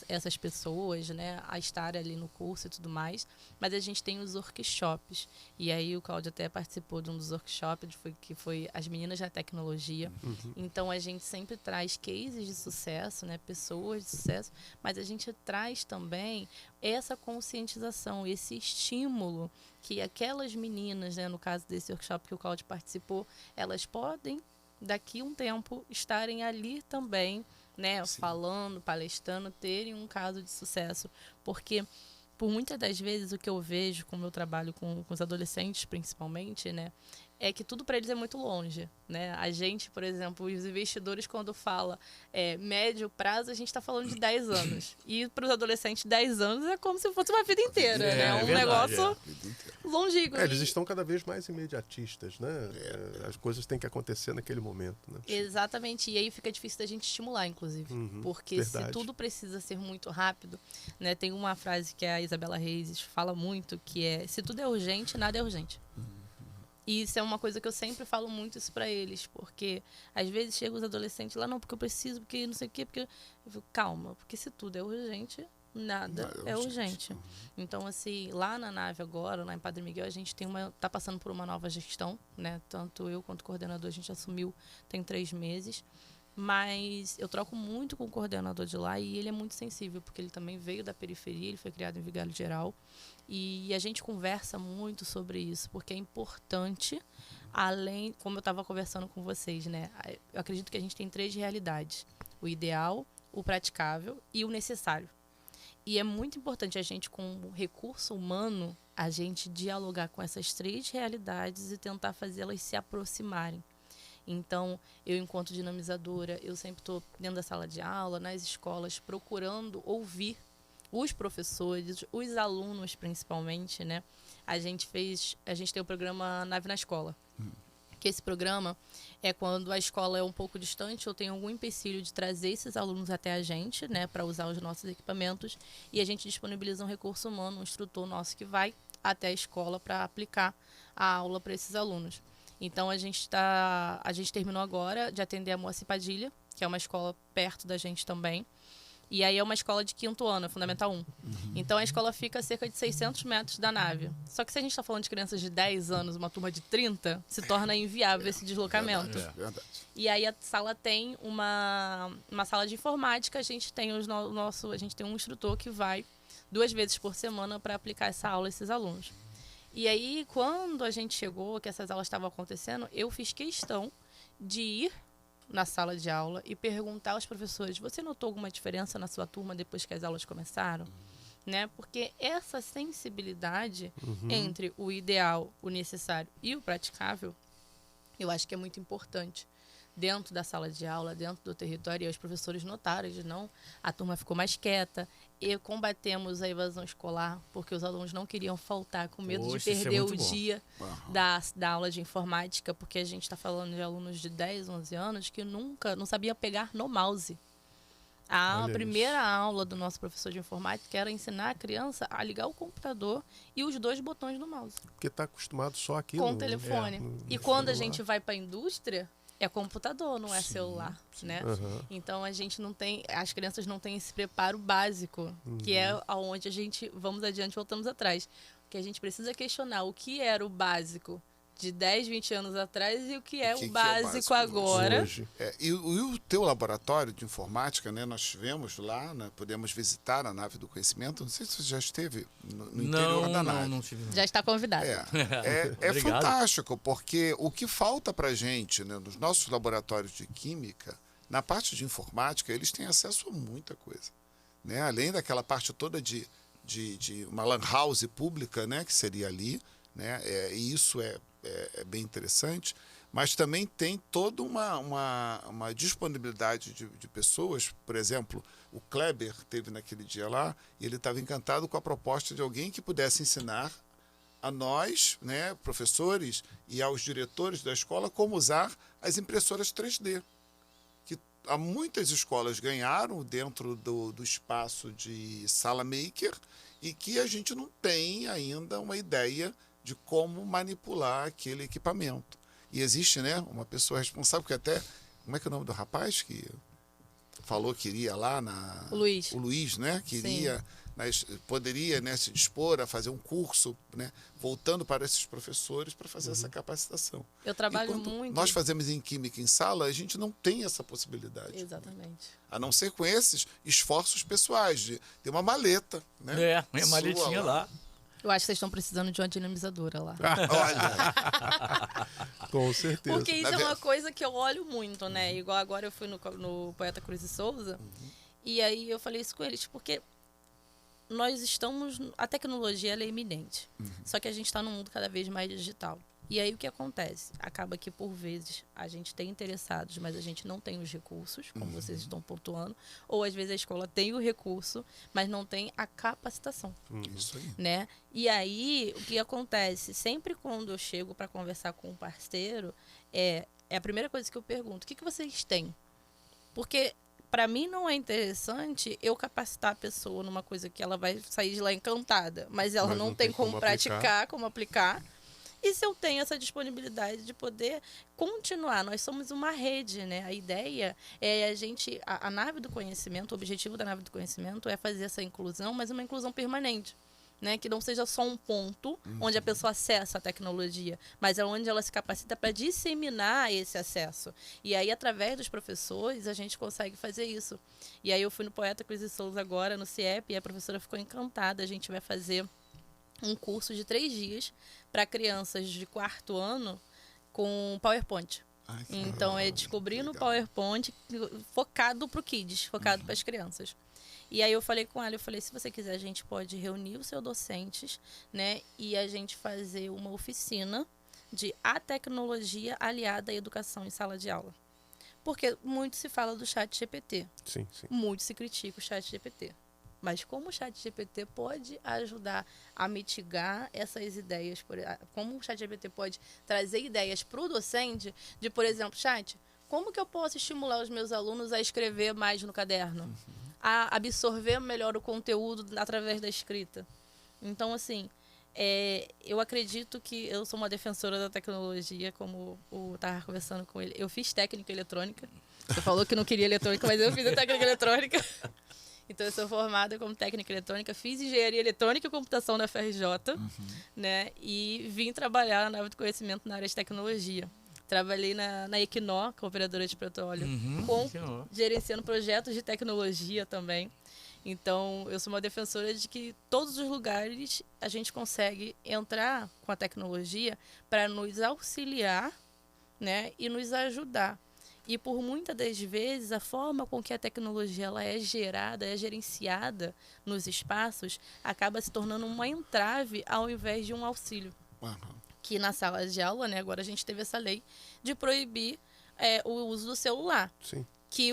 essas pessoas, né, a estar ali no curso e tudo mais. Mas a gente tem os workshops. E aí o Cláudio até participou de um dos workshops, que foi as meninas da tecnologia. Então, a gente sempre traz cases de sucesso, né, pessoas de sucesso, mas a gente traz também essa conscientização, esse estímulo que aquelas meninas, né, no caso desse workshop que o Cláudio participou, elas podem, daqui a um tempo, estarem ali também, né, falando, palestrando, terem um caso de sucesso. Porque, por muitas das vezes, o que eu vejo com o meu trabalho com os adolescentes, principalmente, né, é que tudo para eles é muito longe, né? A gente, por exemplo, os investidores, quando fala médio prazo, a gente está falando de 10 anos. E para os adolescentes, 10 anos é como se fosse uma vida inteira, né? É um verdade, negócio longínquo. Eles estão cada vez mais imediatistas, né? As coisas têm que acontecer naquele momento, né? Exatamente. E aí fica difícil da gente estimular, inclusive. Porque verdade. se tudo precisa ser muito rápido, né? Tem uma frase que a Isabela Reis fala muito, que é: se tudo é urgente, nada é urgente. E isso é uma coisa que eu sempre falo muito isso pra eles, porque às vezes chegam os adolescentes lá, não, porque eu preciso, porque não sei o quê, porque... Eu fico, calma, porque se tudo é urgente, nada é urgente. Então, assim, lá na nave agora, lá em Padre Miguel, a gente tá passando por uma nova gestão, né? Tanto eu quanto o coordenador, a gente assumiu tem 3 meses. Mas eu troco muito com o coordenador de lá e ele é muito sensível, porque ele também veio da periferia, ele foi criado em Vigário Geral. E a gente conversa muito sobre isso, porque é importante, além, como eu estava conversando com vocês, né? Eu acredito que a gente tem 3 realidades: o ideal, o praticável e o necessário. E é muito importante a gente, com o recurso humano, a gente dialogar com essas 3 realidades e tentar fazê-las se aproximarem. Então, eu, enquanto dinamizadora, eu sempre estou dentro da sala de aula, nas escolas, procurando ouvir os professores, os alunos principalmente, né? A gente tem o programa Nave na Escola. Que esse programa é quando a escola é um pouco distante ou tem algum empecilho de trazer esses alunos até a gente, né, para usar os nossos equipamentos, e a gente disponibiliza um recurso humano, um instrutor nosso que vai até a escola para aplicar a aula para esses alunos. Então, a gente terminou agora de atender a Moacir Padilha, que é uma escola perto da gente também. E aí é uma escola de 5º ano, é Fundamental 1. Então, a escola fica a cerca de 600 metros da nave. Só que se a gente está falando de crianças de 10 anos, uma turma de 30, se torna inviável esse deslocamento. Verdade. E aí a sala tem uma sala de informática, a gente tem a gente tem um instrutor que vai 2 vezes por semana para aplicar essa aula a esses alunos. E aí, quando a gente chegou, que essas aulas estavam acontecendo, eu fiz questão de ir na sala de aula e perguntar aos professores: você notou alguma diferença na sua turma depois que as aulas começaram? Né? Porque essa sensibilidade entre o ideal, o necessário e o praticável, eu acho que é muito importante. Dentro da sala de aula, dentro do território, e os professores notaram, não, a turma ficou mais quieta, e combatemos a evasão escolar, porque os alunos não queriam faltar, com medo de perder o dia da aula de informática, porque a gente está falando de alunos de 10, 11 anos que não sabia pegar no mouse. A primeira aula do nosso professor de informática era ensinar a criança a ligar o computador e os 2 botões do mouse. Porque está acostumado só aqui com o telefone. E quando a celular. gente vai para a indústria, é computador, não é celular, né? Então a gente não tem, as crianças não têm esse preparo básico, que é aonde a gente, vamos adiante, voltamos atrás. Que a gente precisa questionar o que era o básico de 10, 20 anos atrás e o que é o básico agora. Hoje. E o teu laboratório de informática, né? Nós tivemos lá, né, podemos visitar a nave do conhecimento. Não sei se você já esteve no interior da nave. Não tive. Já está convidado. É Obrigado. fantástico, porque o que falta para a gente, né, nos nossos laboratórios de química, na parte de informática, eles têm acesso a muita coisa. Né? Além daquela parte toda de uma lan house pública, né, que seria ali, né? E isso é bem interessante, mas também tem toda uma disponibilidade de pessoas. Por exemplo, o Kleber esteve naquele dia lá e ele estava encantado com a proposta de alguém que pudesse ensinar a nós, né, professores, e aos diretores da escola como usar as impressoras 3D. Que muitas escolas ganharam dentro do espaço de sala maker e que a gente não tem ainda uma ideia de como manipular aquele equipamento. E existe, né, uma pessoa responsável, que até... Como é que é o nome do rapaz que falou que iria lá? O Luiz. O Luiz, né? Que iria poderia, né, se dispor a fazer um curso, né, voltando para esses professores para fazer essa capacitação. Eu trabalho Enquanto muito. nós fazemos em química em sala, a gente não tem essa possibilidade. Exatamente. A não ser com esses esforços pessoais, de ter uma maleta. Né, minha sua maletinha lá. Eu acho que vocês estão precisando de uma dinamizadora lá. Olha, Com certeza. Porque isso é uma coisa que eu olho muito, né? Igual agora eu fui no Poeta Cruz e Souza, e aí eu falei isso com eles, porque nós estamos... A tecnologia, ela é iminente. Só que a gente está num mundo cada vez mais digital. E aí o que acontece? Acaba que, por vezes, a gente tem interessados, mas a gente não tem os recursos, como vocês estão pontuando. Ou, às vezes, a escola tem o recurso, mas não tem a capacitação. isso aí. Né? E aí, o que acontece? Sempre quando eu chego para conversar com um parceiro, é a primeira coisa que eu pergunto: o que vocês têm? Porque... Para mim não é interessante eu capacitar a pessoa numa coisa que ela vai sair de lá encantada, mas ela não tem como praticar, como aplicar. E se eu tenho essa disponibilidade de poder continuar? Nós somos uma rede, né? A ideia é a nave do conhecimento, o objetivo da nave do conhecimento é fazer essa inclusão, mas uma inclusão permanente. Né, que não seja só um ponto onde a pessoa acessa a tecnologia, mas é onde ela se capacita para disseminar esse acesso. E aí, através dos professores, a gente consegue fazer isso. E aí eu fui no Poeta Cruz e Souza agora, no CIEP, e a professora ficou encantada. A gente vai fazer um curso de 3 dias para crianças de 4º ano com PowerPoint. Então, é descobrindo o PowerPoint focado para o Kids, focado para as crianças. E aí eu falei com ela, se você quiser, a gente pode reunir os seus docentes, né, e a gente fazer uma oficina de a tecnologia aliada à educação em sala de aula. Porque muito se fala do ChatGPT. Sim. Muito se critica o ChatGPT. Mas como o ChatGPT pode ajudar a mitigar essas ideias? Como o ChatGPT pode trazer ideias para o docente de, por exemplo, chat, como que eu posso estimular os meus alunos a escrever mais no caderno? A absorver melhor o conteúdo através da escrita. Então, assim, eu acredito que eu sou uma defensora da tecnologia, como eu estava conversando com ele. Eu fiz técnica eletrônica. Você falou que não queria eletrônica, mas eu fiz a técnica eletrônica. Então, eu sou formada como técnica eletrônica, fiz engenharia eletrônica e computação na FRJ, né? E vim trabalhar na área do conhecimento na área de tecnologia. Trabalhei na Equinor, com operadora de petróleo, gerenciando projetos de tecnologia também. Então, eu sou uma defensora de que todos os lugares a gente consegue entrar com a tecnologia para nos auxiliar, né, e nos ajudar. E por muitas das vezes, a forma com que a tecnologia ela é gerada, é gerenciada nos espaços, acaba se tornando uma entrave ao invés de um auxílio. Que na sala de aula, né, agora a gente teve essa lei de proibir o uso do celular. Sim. Que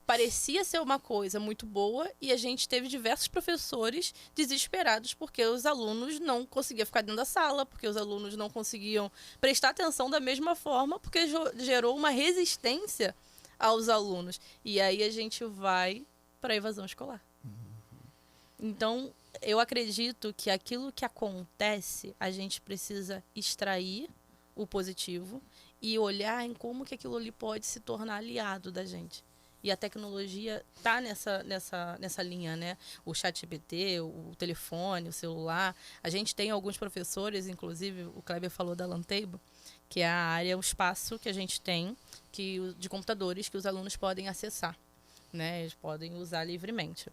parecia ser uma coisa muito boa e a gente teve diversos professores desesperados porque os alunos não conseguiam ficar dentro da sala, porque os alunos não conseguiam prestar atenção da mesma forma, porque gerou uma resistência aos alunos. E aí a gente vai para a evasão escolar. Então, eu acredito que aquilo que acontece, a gente precisa extrair o positivo e olhar em como que aquilo ali pode se tornar aliado da gente. E a tecnologia está nessa linha, né? O ChatGPT, o telefone, o celular. A gente tem alguns professores, inclusive o Kleber falou da Lantable, que é a área, o espaço que a gente tem de computadores que os alunos podem acessar. Né, eles podem usar livremente.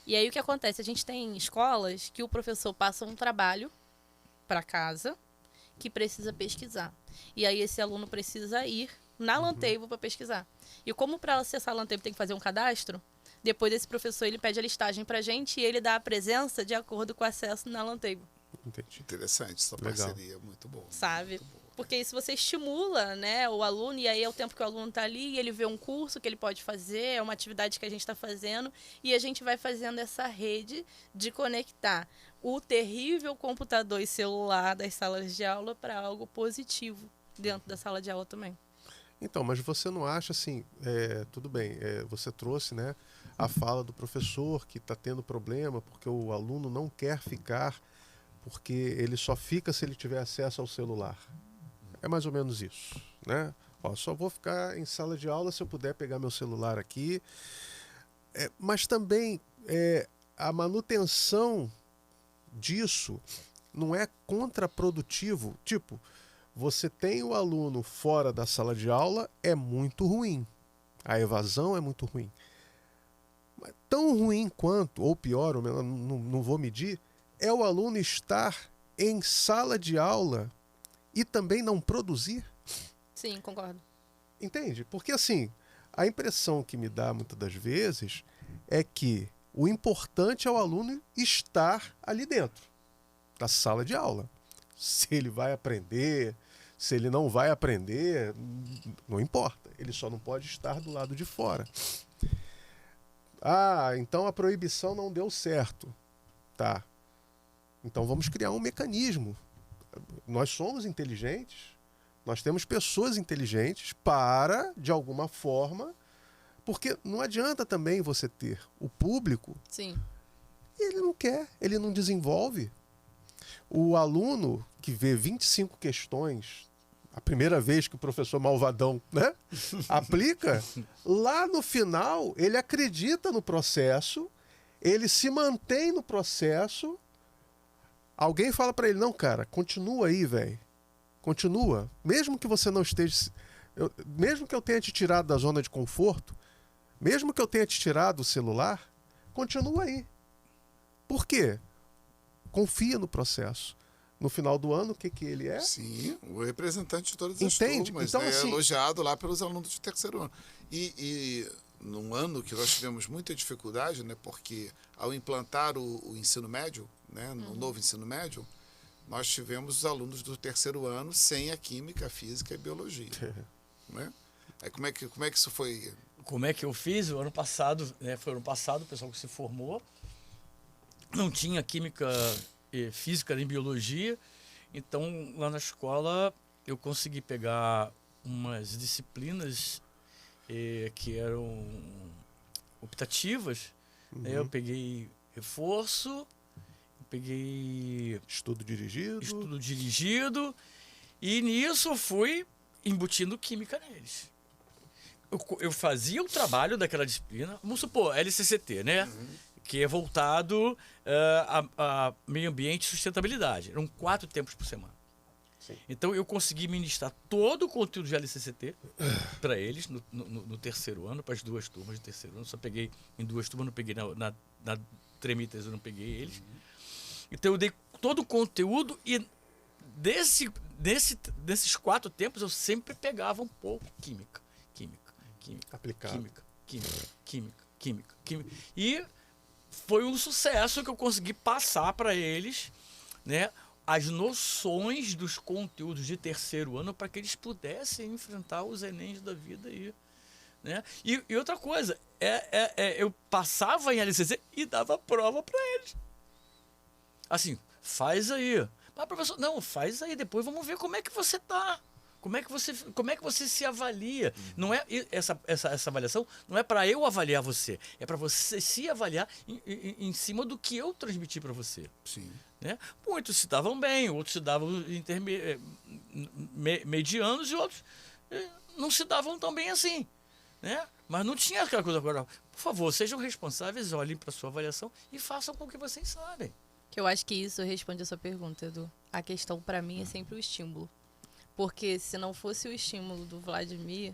E aí o que acontece? A gente tem escolas que o professor passa um trabalho para casa que precisa pesquisar. E aí esse aluno precisa ir na Lantable para pesquisar. E como para acessar a Lantable tem que fazer um cadastro, depois esse professor ele pede a listagem para a gente e ele dá a presença de acordo com o acesso na Lantable. Entendi. Interessante, essa parceria é muito boa. Sabe? Muito boa. Porque isso você estimula, né, o aluno, e aí é o tempo que o aluno está ali, e ele vê um curso que ele pode fazer, é uma atividade que a gente está fazendo, e a gente vai fazendo essa rede de conectar o terrível computador e celular das salas de aula para algo positivo dentro da sala de aula também. Então, mas você não acha assim, tudo bem, você trouxe, né, a fala do professor que está tendo problema porque o aluno não quer ficar, porque ele só fica se ele tiver acesso ao celular. É mais ou menos isso, né? Só vou ficar em sala de aula se eu puder pegar meu celular aqui. Mas também a manutenção disso não é contraprodutivo. Tipo, você tem o aluno fora da sala de aula, é muito ruim. A evasão é muito ruim. Mas tão ruim quanto, ou pior, ou melhor, não vou medir, é o aluno estar em sala de aula e também não produzir. Sim, concordo. Entende? Porque assim, a impressão que me dá muitas das vezes é que o importante é o aluno estar ali dentro da sala de aula. Se ele vai aprender, se ele não vai aprender, não importa. Ele só não pode estar do lado de fora. Ah, então a proibição não deu certo. Tá. Então vamos criar um mecanismo. Nós somos inteligentes, nós temos pessoas inteligentes para, de alguma forma, porque não adianta também você ter o público, Sim. ele não quer, ele não desenvolve. O aluno que vê 25 questões, a primeira vez que o professor malvadão, né, aplica, lá no final ele acredita no processo, ele se mantém no processo. Alguém fala para ele, não, cara, continua aí, velho. Continua. Mesmo que você não esteja... mesmo que eu tenha te tirado da zona de conforto, mesmo que eu tenha te tirado o celular, continua aí. Por quê? Confia no processo. No final do ano, o que ele é? Sim, o representante de todas as Entende? turmas, Então, né? assim, Elogiado lá pelos alunos de terceiro ano. E num ano que nós tivemos muita dificuldade, né? Porque ao implantar o ensino médio, né? No novo ensino médio, nós tivemos os alunos do terceiro ano sem a química, a física e a biologia. Né? Aí como é que isso foi? Como é que eu fiz? O ano passado, né, foi o ano passado, o pessoal que se formou, não tinha química, física nem biologia, então lá na escola eu consegui pegar umas disciplinas que eram optativas, né? Eu peguei reforço, eu peguei Estudo dirigido. E nisso eu fui embutindo química neles. Eu fazia o trabalho daquela disciplina, vamos supor, LCCT, né? Que é voltado a meio ambiente e sustentabilidade. Eram 4 tempos por semana. Sim. Então eu consegui ministrar todo o conteúdo de LCCT para eles no terceiro ano, para as 2 turmas de terceiro ano. Só peguei em 2 turmas, não peguei na Tremitas, eu não peguei eles. Então eu dei todo o conteúdo e desses 4 tempos eu sempre pegava um pouco química. Aplicado. Química. E foi um sucesso que eu consegui passar para eles, né, as noções dos conteúdos de terceiro ano para que eles pudessem enfrentar os Enems da vida aí, né? E outra coisa, eu passava em LCC e dava prova para eles. Assim, faz aí. Mas, professor, não, faz aí, depois vamos ver como é que você tá. Como é que você se avalia? Não é essa avaliação não é para eu avaliar você, é para você se avaliar em cima do que eu transmiti para você. Sim. Né? Muitos se davam bem, outros se davam medianos e outros não se davam tão bem assim. Né? Mas não tinha aquela coisa agora. Por favor, sejam responsáveis, olhem para a sua avaliação e façam com o que vocês sabem. Que eu acho que isso responde a sua pergunta, Edu. A questão para mim é sempre o estímulo. Porque se não fosse o estímulo do Vladimir,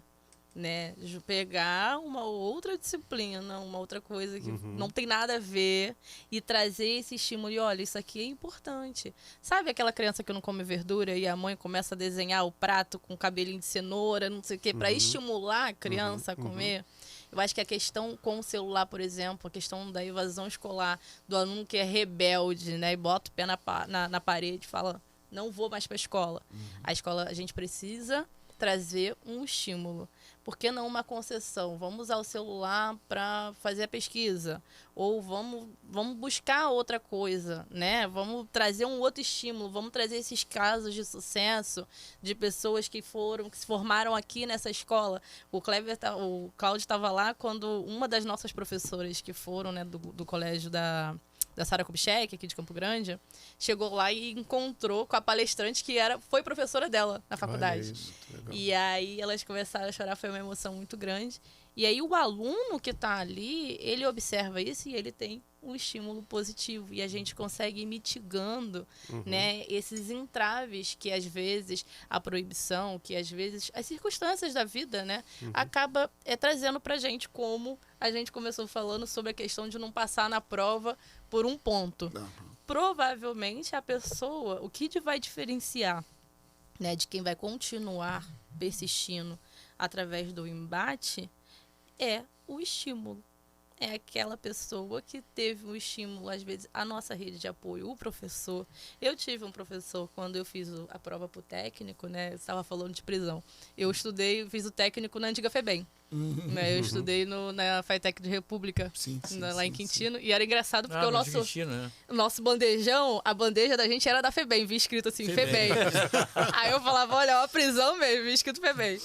né, de pegar uma outra disciplina, uma outra coisa que não tem nada a ver e trazer esse estímulo e olha, isso aqui é importante. Sabe aquela criança que não come verdura e a mãe começa a desenhar o prato com cabelinho de cenoura, não sei o quê, para estimular a criança a comer? Eu acho que a questão com o celular, por exemplo, a questão da evasão escolar, do aluno que é rebelde, né, e bota o pé na parede e fala, não vou mais para a escola. A escola, a gente precisa trazer um estímulo. Por que não uma concessão? Vamos usar o celular para fazer a pesquisa. Ou vamos buscar outra coisa, né? Vamos trazer um outro estímulo. Vamos trazer esses casos de sucesso de pessoas que se formaram aqui nessa escola. O Cláudio estava lá quando uma das nossas professoras que foram, né, do colégio da Sara Kubitschek, aqui de Campo Grande, chegou lá e encontrou com a palestrante que foi professora dela na faculdade. Isso, legal. E aí elas começaram a chorar, foi uma emoção muito grande. E aí o aluno que está ali, ele observa isso e ele tem um estímulo positivo e a gente consegue ir mitigando, né, esses entraves que às vezes a proibição, que às vezes as circunstâncias da vida, né, acaba trazendo pra gente, como a gente começou falando sobre a questão de não passar na prova por um ponto. Provavelmente a pessoa, o que vai diferenciar, né, de quem vai continuar persistindo através do embate é o estímulo. É aquela pessoa que teve um estímulo, às vezes, a nossa rede de apoio, o professor. Eu tive um professor, quando eu fiz a prova para o técnico, né? Eu estava falando de prisão. Eu fiz o técnico na antiga FEBEM. Né? Eu estudei na FATEC de República, lá em Quintino. E era engraçado porque o nosso bandejão, a bandeja da gente era da FEBEM, vi escrito assim, FEBEM. Aí eu falava, olha, é uma prisão mesmo, vi escrito FEBEM.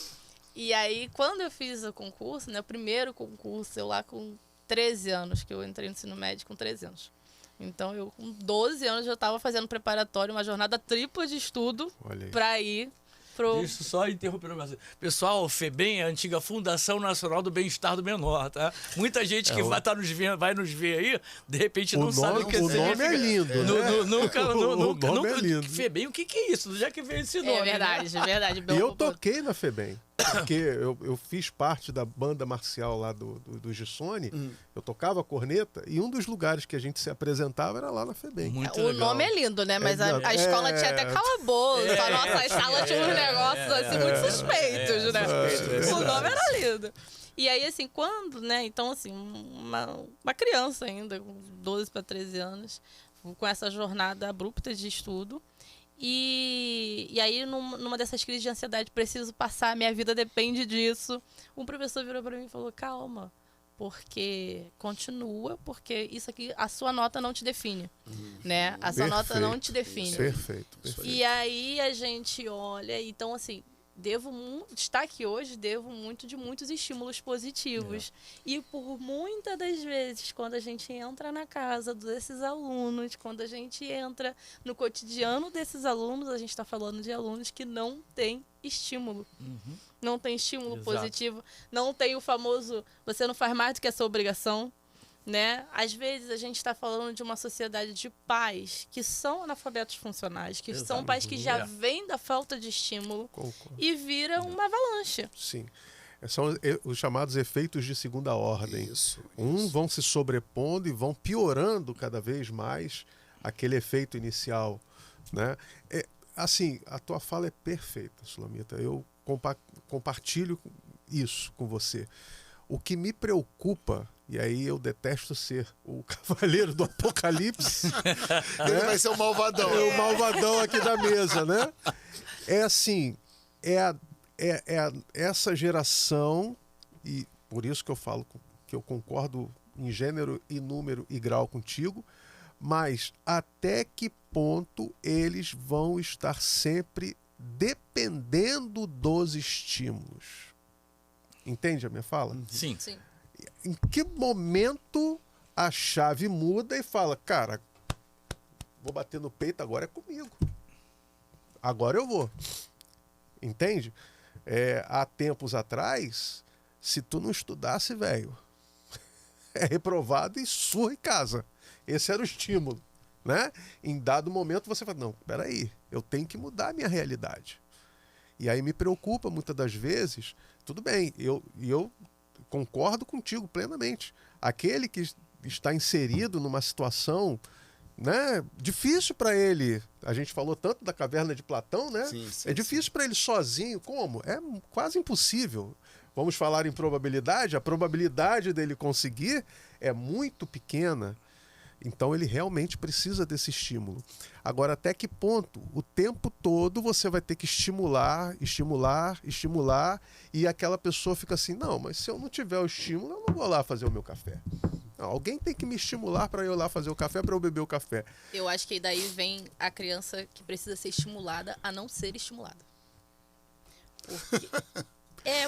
E aí, quando eu fiz o concurso, né, o primeiro concurso, eu lá com 13 anos, que eu entrei no ensino médio com 13 anos. Então, eu com 12 anos já estava fazendo preparatório, uma jornada tripla de estudo para ir pro... Deixa eu só interromper um negócio. Pessoal, FEBEM é a antiga Fundação Nacional do Bem-Estar do Menor, tá? Muita gente que vai nos ver aí, de repente não sabe o que o nome é lindo, né? Nunca, o nome é lindo. FEBEM, o que é isso? Já que veio esse nome? É verdade, né? é verdade. E eu toquei na FEBEM. Porque eu fiz parte da banda marcial lá do Gissone, eu tocava corneta, e um dos lugares que a gente se apresentava era lá na FEBEM. Muito o legal. nome é lindo, né? Mas a escola tinha até calabouço, a nossa sala tinha uns negócios assim muito suspeitos, né? O nome era lindo. E aí, assim, quando, né? Então, assim, uma criança ainda, com 12 para 13 anos, com essa jornada abrupta de estudo, e aí, numa dessas crises de ansiedade, preciso passar, minha vida depende disso. Um professor virou para mim e falou, calma, porque isso aqui, a sua nota não te define, né? A sua nota não te define. Perfeito. E aí a gente olha, então assim, estar aqui hoje, devo muitos estímulos positivos. E por muitas das vezes, quando a gente entra na casa desses alunos, quando a gente entra no cotidiano desses alunos, a gente está falando de alunos que não têm estímulo. Não tem estímulo positivo, não tem o famoso, você não faz mais do que a sua obrigação. Né? Às vezes a gente está falando de uma sociedade de pais que são analfabetos funcionais, que são pais que já vêm da falta de estímulo. Concordo. E vira uma avalanche. Sim. São os chamados efeitos de segunda ordem. Isso. Vão se sobrepondo e vão piorando cada vez mais aquele efeito inicial. Né? Assim, a tua fala é perfeita, Sulamita. Eu compartilho isso com você. O que me preocupa, e aí eu detesto ser o cavaleiro do apocalipse. Ele vai ser o malvadão. É o malvadão aqui da mesa, né? É assim, essa geração, e por isso que eu falo que eu concordo em gênero e número e grau contigo, mas até que ponto eles vão estar sempre dependendo dos estímulos? Entende a minha fala? Sim. Em que momento a chave muda e fala, cara, vou bater no peito, agora é comigo. Agora eu vou. Entende? Há tempos atrás, se tu não estudasse, velho, é reprovado e surra em casa. Esse era o estímulo, né? Em dado momento você fala, não, peraí, eu tenho que mudar a minha realidade. E aí me preocupa muitas das vezes, tudo bem, eu concordo contigo plenamente. Aquele que está inserido numa situação, né, difícil para ele, a gente falou tanto da caverna de Platão, né? Sim, é difícil para ele sozinho, como? É quase impossível. Vamos falar em probabilidade, a probabilidade dele conseguir é muito pequena. Então ele realmente precisa desse estímulo. Agora, até que ponto? O tempo todo você vai ter que estimular, e aquela pessoa fica assim, não, mas se eu não tiver o estímulo, eu não vou lá fazer o meu café. Não, alguém tem que me estimular para eu ir lá fazer o café, para eu beber o café. Eu acho que daí vem a criança que precisa ser estimulada a não ser estimulada.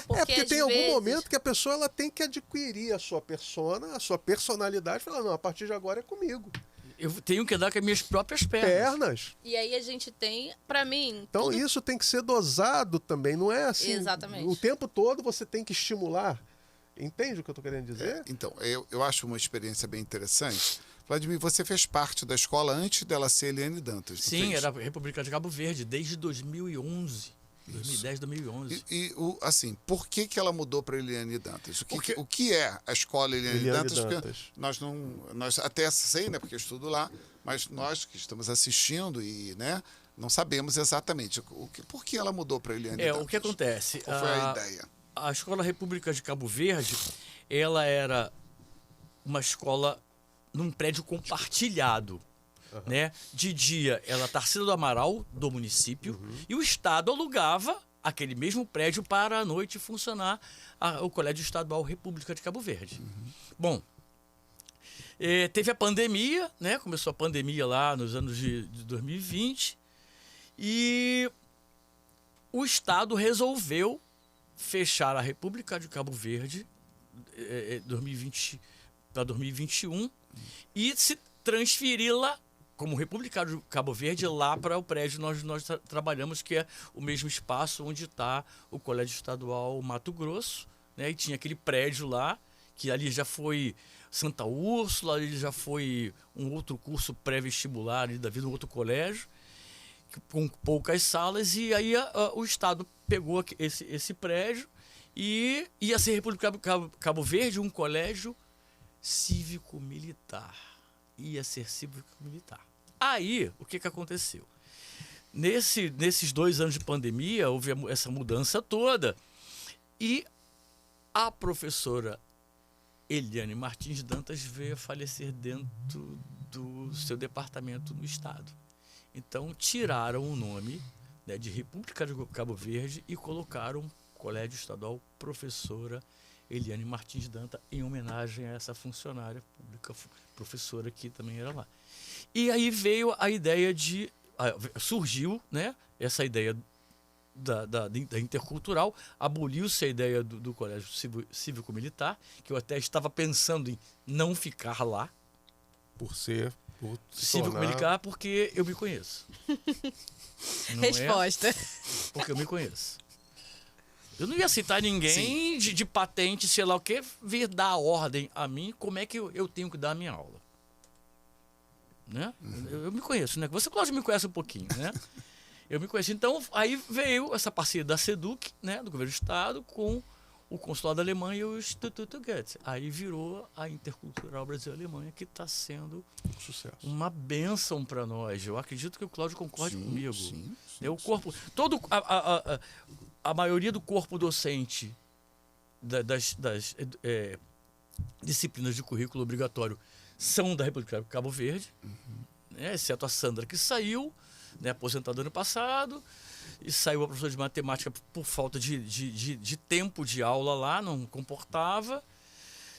Porque tem algum momento que a pessoa ela tem que adquirir a sua persona, a sua personalidade, e falar, não, a partir de agora é comigo. Eu tenho que dar com as minhas próprias pernas. E aí a gente tem, pra mim... Então isso tem que ser dosado também, não é assim... Exatamente. O tempo todo você tem que estimular. Entende o que eu estou querendo dizer? Então, eu acho uma experiência bem interessante. Vladimir, você fez parte da escola antes dela ser Eliane Dantas, não Sim, fez? era a República de Cabo Verde, desde 2011. 2010, 2011. Assim, por que ela mudou para Eliane Dantas? Porque- O que é a escola Eliane, Eliane Dantas? Porque Dantas. nós até sei, né, porque eu estudo lá, mas nós que estamos assistindo e, né, não sabemos exatamente por que ela mudou para Eliane Dantas. O que acontece? Qual foi a ideia? A Escola República de Cabo Verde, ela era uma escola num prédio compartilhado. Né? De dia, ela Tarsila do Amaral, do município, e o Estado alugava aquele mesmo prédio para à noite funcionar o Colégio Estadual República de Cabo Verde. Bom, teve a pandemia, né? Começou a pandemia lá nos anos de 2020, e o Estado resolveu fechar a República de Cabo Verde 2020 para 2021 e se transferi-la como República de Cabo Verde lá para o prédio onde nós trabalhamos, que é o mesmo espaço onde está o Colégio Estadual Mato Grosso, né? E tinha aquele prédio lá, que ali já foi Santa Úrsula, ali já foi um outro curso pré-vestibular ali da vida, um outro colégio, com poucas salas, e aí o Estado pegou esse prédio e ia ser República de Cabo Verde um colégio cívico-militar. Ia ser cívico-militar. Aí, o que aconteceu? Nesses 2 anos de pandemia, houve essa mudança toda, e a professora Eliane Martins Dantas veio a falecer dentro do seu departamento no Estado. Então, tiraram o nome, né, de República de Cabo Verde e colocaram Colégio Estadual Professora Eliane Martins Dantas, em homenagem a essa funcionária pública, professora que também era lá. E aí veio a ideia surgiu, né, essa ideia da intercultural, aboliu-se a ideia do colégio cívico-militar, que eu até estava pensando em não ficar lá, Por se tornar- cívico-militar, porque eu me conheço. Não Resposta. porque eu me conheço. Eu não ia citar ninguém de patente, sei lá o que, vir dar ordem a mim como é que eu tenho que dar a minha aula. Né? Eu me conheço, né? Você, Cláudio, me conhece um pouquinho, né? Eu me conheço. Então, aí veio essa parceria da SEDUC, né, do governo do Estado, com o Consulado da Alemanha e o Instituto Goethe. Aí virou a Intercultural Brasil-Alemanha, que está sendo Sucesso. uma bênção para nós. Eu acredito que o Cláudio concorde comigo. Sim, O corpo, a maioria do corpo docente das disciplinas de currículo obrigatório são da República de Cabo Verde, né, exceto a Sandra, que saiu, né, aposentada ano passado, e saiu a professora de matemática por falta de tempo de aula lá, não comportava.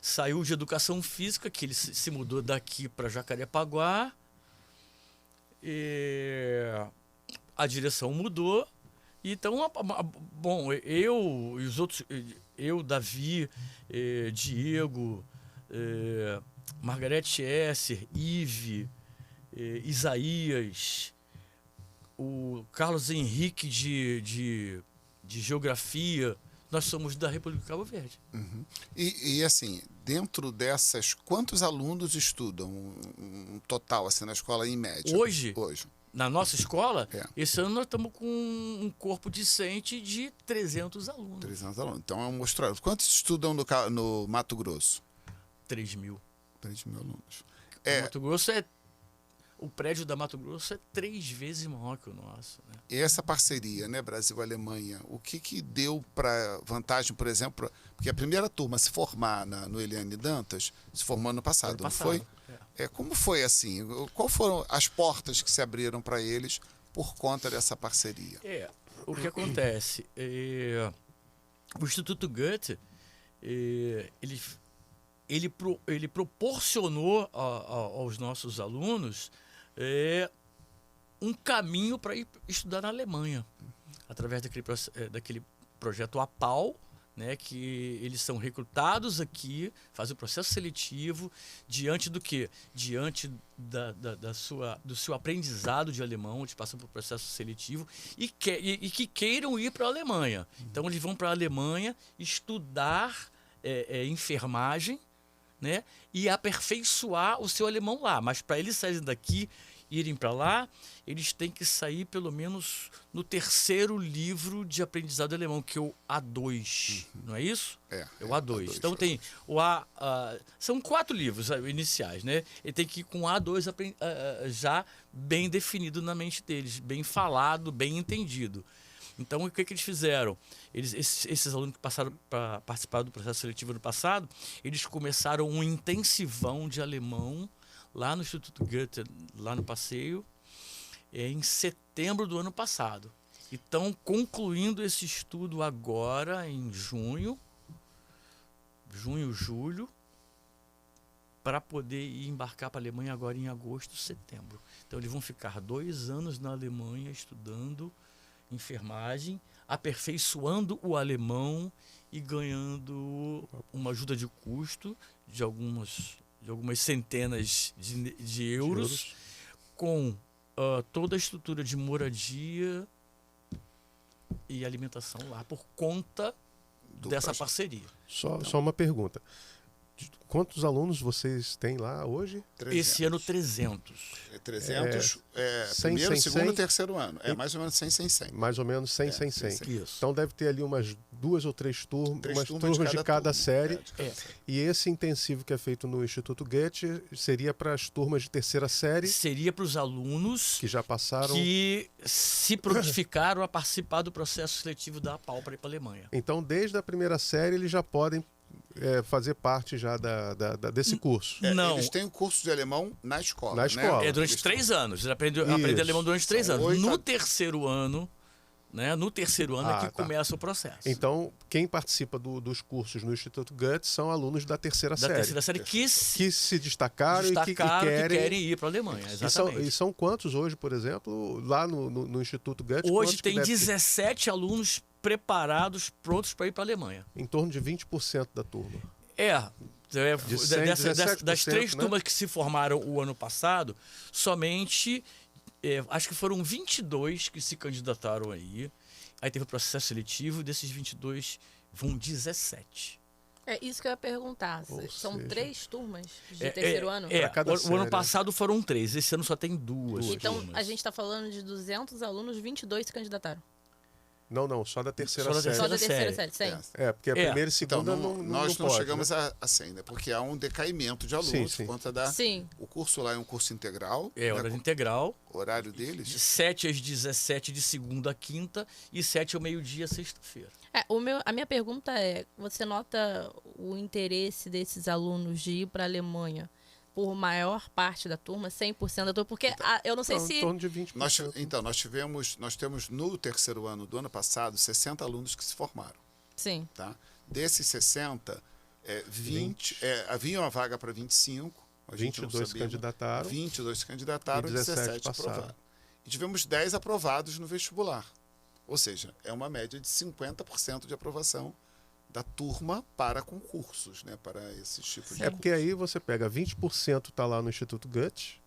Saiu de educação física, que ele se mudou daqui para Jacarepaguá. A direção mudou. Então, bom, eu e os outros, Davi, Diego, Margarete Esser, Ive, Isaías, o Carlos Henrique de Geografia, nós somos da República de Cabo Verde. E assim, dentro dessas, quantos alunos estudam um total assim na escola em média? Hoje? Hoje. Na nossa escola, É. esse ano nós estamos com um corpo discente de 300 alunos. 300 alunos. Então é um mostrado. Quantos estudam no Mato Grosso? 3 mil. 3 mil alunos. Mato Grosso o prédio da Mato Grosso é 3 vezes maior que o nosso. Né? E essa parceria, né, Brasil-Alemanha, o que deu para vantagem, por exemplo, porque a primeira turma a se formar no Eliane Dantas se formou ano passado, Ano não passado, foi? Como foi assim? Qual foram as portas que se abriram para eles por conta dessa parceria? O que acontece? O Instituto Goethe, ele proporcionou aos nossos alunos um caminho para ir estudar na Alemanha, através daquele projeto APAL, né, que eles são recrutados aqui, fazem o processo seletivo, diante do quê? Diante do seu aprendizado de alemão, eles passam por processo seletivo e que queiram ir para a Alemanha. Então eles vão para a Alemanha estudar enfermagem, né? E aperfeiçoar o seu alemão lá. Mas para eles saírem daqui e irem para lá, eles têm que sair pelo menos no 3º livro de aprendizado alemão, que é o A2, não é isso? É o A2. A2. Então tem o são 4 livros iniciais, né? Ele tem que ir com o A2 já bem definido na mente deles, bem falado, bem entendido. Então, o que eles fizeram? Esses alunos que passaram para participar do processo seletivo no passado, eles começaram um intensivão de alemão lá no Instituto Goethe, lá no Passeio, em setembro do ano passado. E estão concluindo esse estudo agora, em junho, julho, para poder embarcar para a Alemanha agora em agosto, setembro. Então, eles vão ficar 2 anos na Alemanha estudando enfermagem, aperfeiçoando o alemão e ganhando uma ajuda de custo de algumas centenas de euros, com toda a estrutura de moradia e alimentação lá por conta dessa parceria. Só uma pergunta. Quantos alunos vocês têm lá hoje? 300. Esse ano 300. 300, 100, primeiro, 100, segundo 100. e terceiro ano. É mais ou menos 100. Mais ou menos 100, 100, 100. 100. Isso. Então deve ter ali umas 2 ou 3 turmas, Três turmas de cada turma. série. De cada É. série. E esse intensivo que é feito no Instituto Goethe seria para as turmas de 3ª série Seria para os alunos que já passaram. que se prontificaram a participar do processo seletivo da APAL para ir para a Alemanha. Então, desde a 1ª série, eles já podem fazer parte já desse curso. Não. Eles têm o curso de alemão na escola. Na né? escola. É durante Eles 3 anos. Ele aprende Isso. alemão durante 3 São anos. 8 No a- 3º ano, né? No 3º ano é que tá. começa o processo. Então, quem participa dos cursos no Instituto Goethe são alunos da 3ª Da série. 3ª série que se Que se destacaram, e que querem querem. ir para a Alemanha. E Exatamente. são quantos hoje, por exemplo, lá no Instituto Goethe? Hoje quantos que tem deve ter? 17 alunos preparados, prontos para ir para a Alemanha. Em torno de 20% da turma. De 100, das 3 17%, turmas que se formaram o ano passado, somente acho que foram 22 que se candidataram aí. Aí teve o processo seletivo, desses 22 vão 17. É isso que eu ia perguntar. Ou São seja, 3 turmas de terceiro ano? Pra cada o ano série. passado foram 3, esse ano só tem 2. Então, turmas. a gente está falando de 200 alunos, 22 se candidataram. Não, só da 3ª Só da série. Só da Terceira terceira série, 100. É, porque a primeira e Então, segunda nós não pode, chegamos né? a 100, né? Porque há um decaimento de alunos Sim. por conta da... Sim. O curso lá é um curso integral. É, né? hora integral, O horário de deles... 7 às 17 de segunda a quinta e 7 ao meio-dia, sexta-feira. A minha pergunta é, você nota o interesse desses alunos de ir para a Alemanha por maior parte da turma, 100% da turma? Porque eu não sei Não, se... em torno de 20%. Nós temos no 3º ano do ano passado 60 alunos que se formaram. Sim. Tá? Desses 60, 20, havia uma vaga para 25. A gente não 22 se sabia, candidataram. 22 se candidataram E e 17 17 passaram. aprovaram. E tivemos 10 aprovados no vestibular. Ou seja, é uma média de 50% de aprovação da turma para concursos, né? Para esses tipos de É porque aí você pega 20% está lá no Instituto Goethe,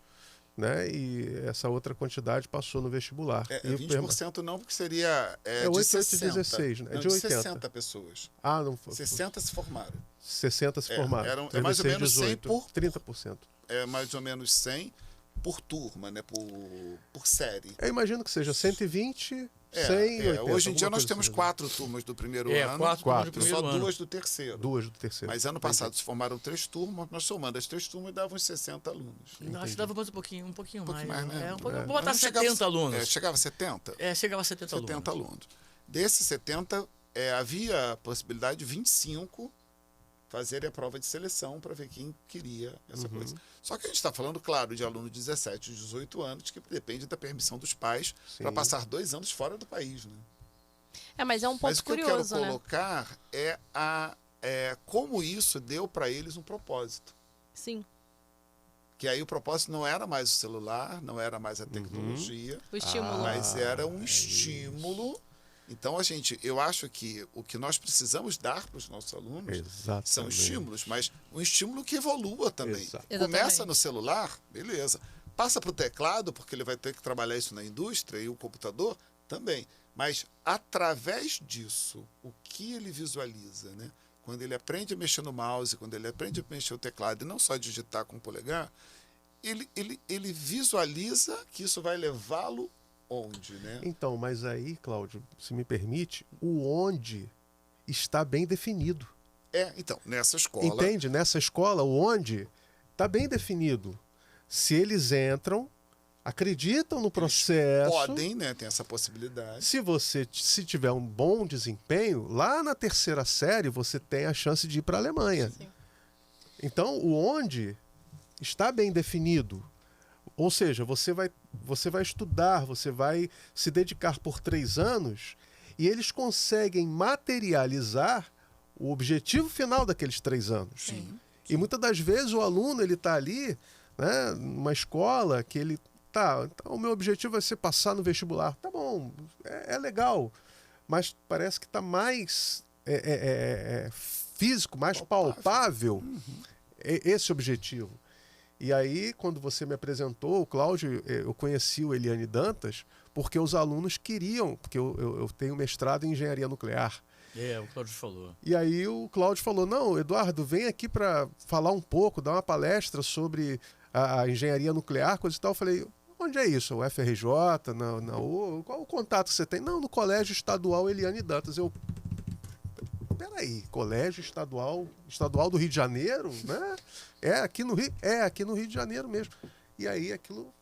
né? E essa outra quantidade passou no vestibular. E eu 20% não, porque seria É de 8, 60. 16, né? É Não, de de 80. 60 pessoas. não foi. 60 se formaram. 60 se formaram. é mais ou 16, menos 100 18, por- 30%. É mais ou menos 100 por turma, né? Por série. Eu imagino que seja 120, 100, 80. Hoje em dia alguma nós coisa temos assim. 4 turmas do primeiro ano. 4 turmas do Quatro. E primeiro só ano. 2 do terceiro. 2 do terceiro. Mas ano passado se formaram 3 turmas, nós somando as 3 turmas dava uns 60 alunos. Não, acho que dava mais um pouquinho mais. mais, né? Vou botar Não chegava- 70 alunos. chegava a 70? Chegava a 70 alunos. 70 alunos. Desses 70, havia a possibilidade de 25 fazerem a prova de seleção para ver quem queria essa coisa. Só que a gente está falando, claro, de aluno de 17, 18 anos, que depende da permissão dos pais para passar 2 anos fora do país. Né? Mas é um Mas ponto o que eu curioso, quero né? colocar é como isso deu para eles um propósito. Sim. Que aí o propósito não era mais o celular, não era mais a tecnologia, O estímulo. mas era um estímulo. Então, eu acho que o que nós precisamos dar para os nossos alunos Exatamente. são estímulos, mas um estímulo que evolua também. Exato. Começa Exatamente. no celular, beleza. Passa para o teclado, porque ele vai ter que trabalhar isso na indústria, e o computador também. Mas, através disso, o que ele visualiza, né? quando ele aprende a mexer no mouse, quando ele aprende a mexer o teclado e não só digitar com o polegar, ele visualiza que isso vai levá-lo onde, né? Então, mas aí, Cláudio, se me permite, o onde está bem definido. Então, nessa escola... Entende? Nessa escola, o onde está bem definido. Se eles entram, acreditam no processo... Podem, né? Tem essa possibilidade. Se tiver um bom desempenho, lá na 3ª série você tem a chance de ir para a Alemanha. Sim. Então, o onde está bem definido. Ou seja, você vai estudar, você vai se dedicar por 3 anos e eles conseguem materializar o objetivo final daqueles 3 anos. Sim. E muitas das vezes o aluno ele está ali, né, numa escola que ele então, o meu objetivo vai ser passar no vestibular. Tá bom, é legal, mas parece que está mais físico, mais palpável esse objetivo. E aí, quando você me apresentou, o Cláudio, eu conheci o Eliane Dantas porque os alunos queriam, porque eu tenho mestrado em engenharia nuclear. O Cláudio falou. E aí o Cláudio falou, não, Eduardo, vem aqui para falar um pouco, dar uma palestra sobre a engenharia nuclear, coisa e tal. Eu falei, onde é isso? O FRJ, na U? Qual o contato que você tem? Não, no Colégio Estadual Eliane Dantas. Peraí, Colégio Estadual do Rio de Janeiro, né? É aqui no Rio de Janeiro mesmo. E aí aquilo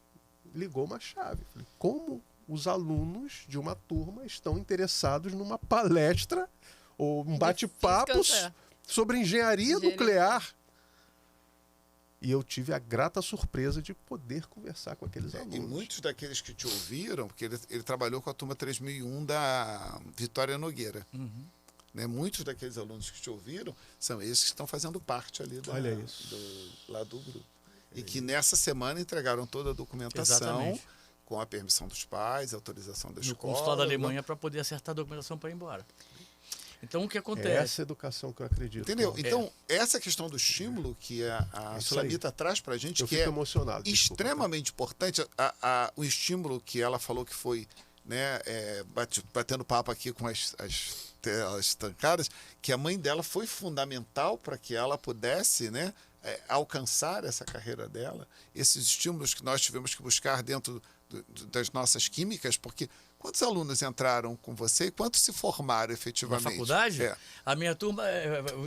ligou uma chave. Falei, como os alunos de uma turma estão interessados numa palestra ou um bate-papo sobre engenharia nuclear? E eu tive a grata surpresa de poder conversar com aqueles alunos. E muitos daqueles que te ouviram, porque ele trabalhou com a turma 3001 da Vitória Nogueira. Né? Muitos daqueles alunos que te ouviram são esses que estão fazendo parte ali lá do grupo. E que nessa semana entregaram toda a documentação com a permissão dos pais, a autorização da escola. No consulado da Alemanha para poder acertar a documentação para ir embora. Então, o que acontece? É essa educação que eu acredito. Entendeu? Então, essa questão do estímulo que a Sulamita traz para a gente, eu que fico emocionado, extremamente importante, o estímulo que ela falou que foi, né, batendo papo aqui com as tancadas, que a mãe dela foi fundamental para que ela pudesse, né, alcançar essa carreira dela, esses estímulos que nós tivemos que buscar dentro das nossas químicas, porque quantos alunos entraram com você e quantos se formaram efetivamente? Na faculdade? A minha turma,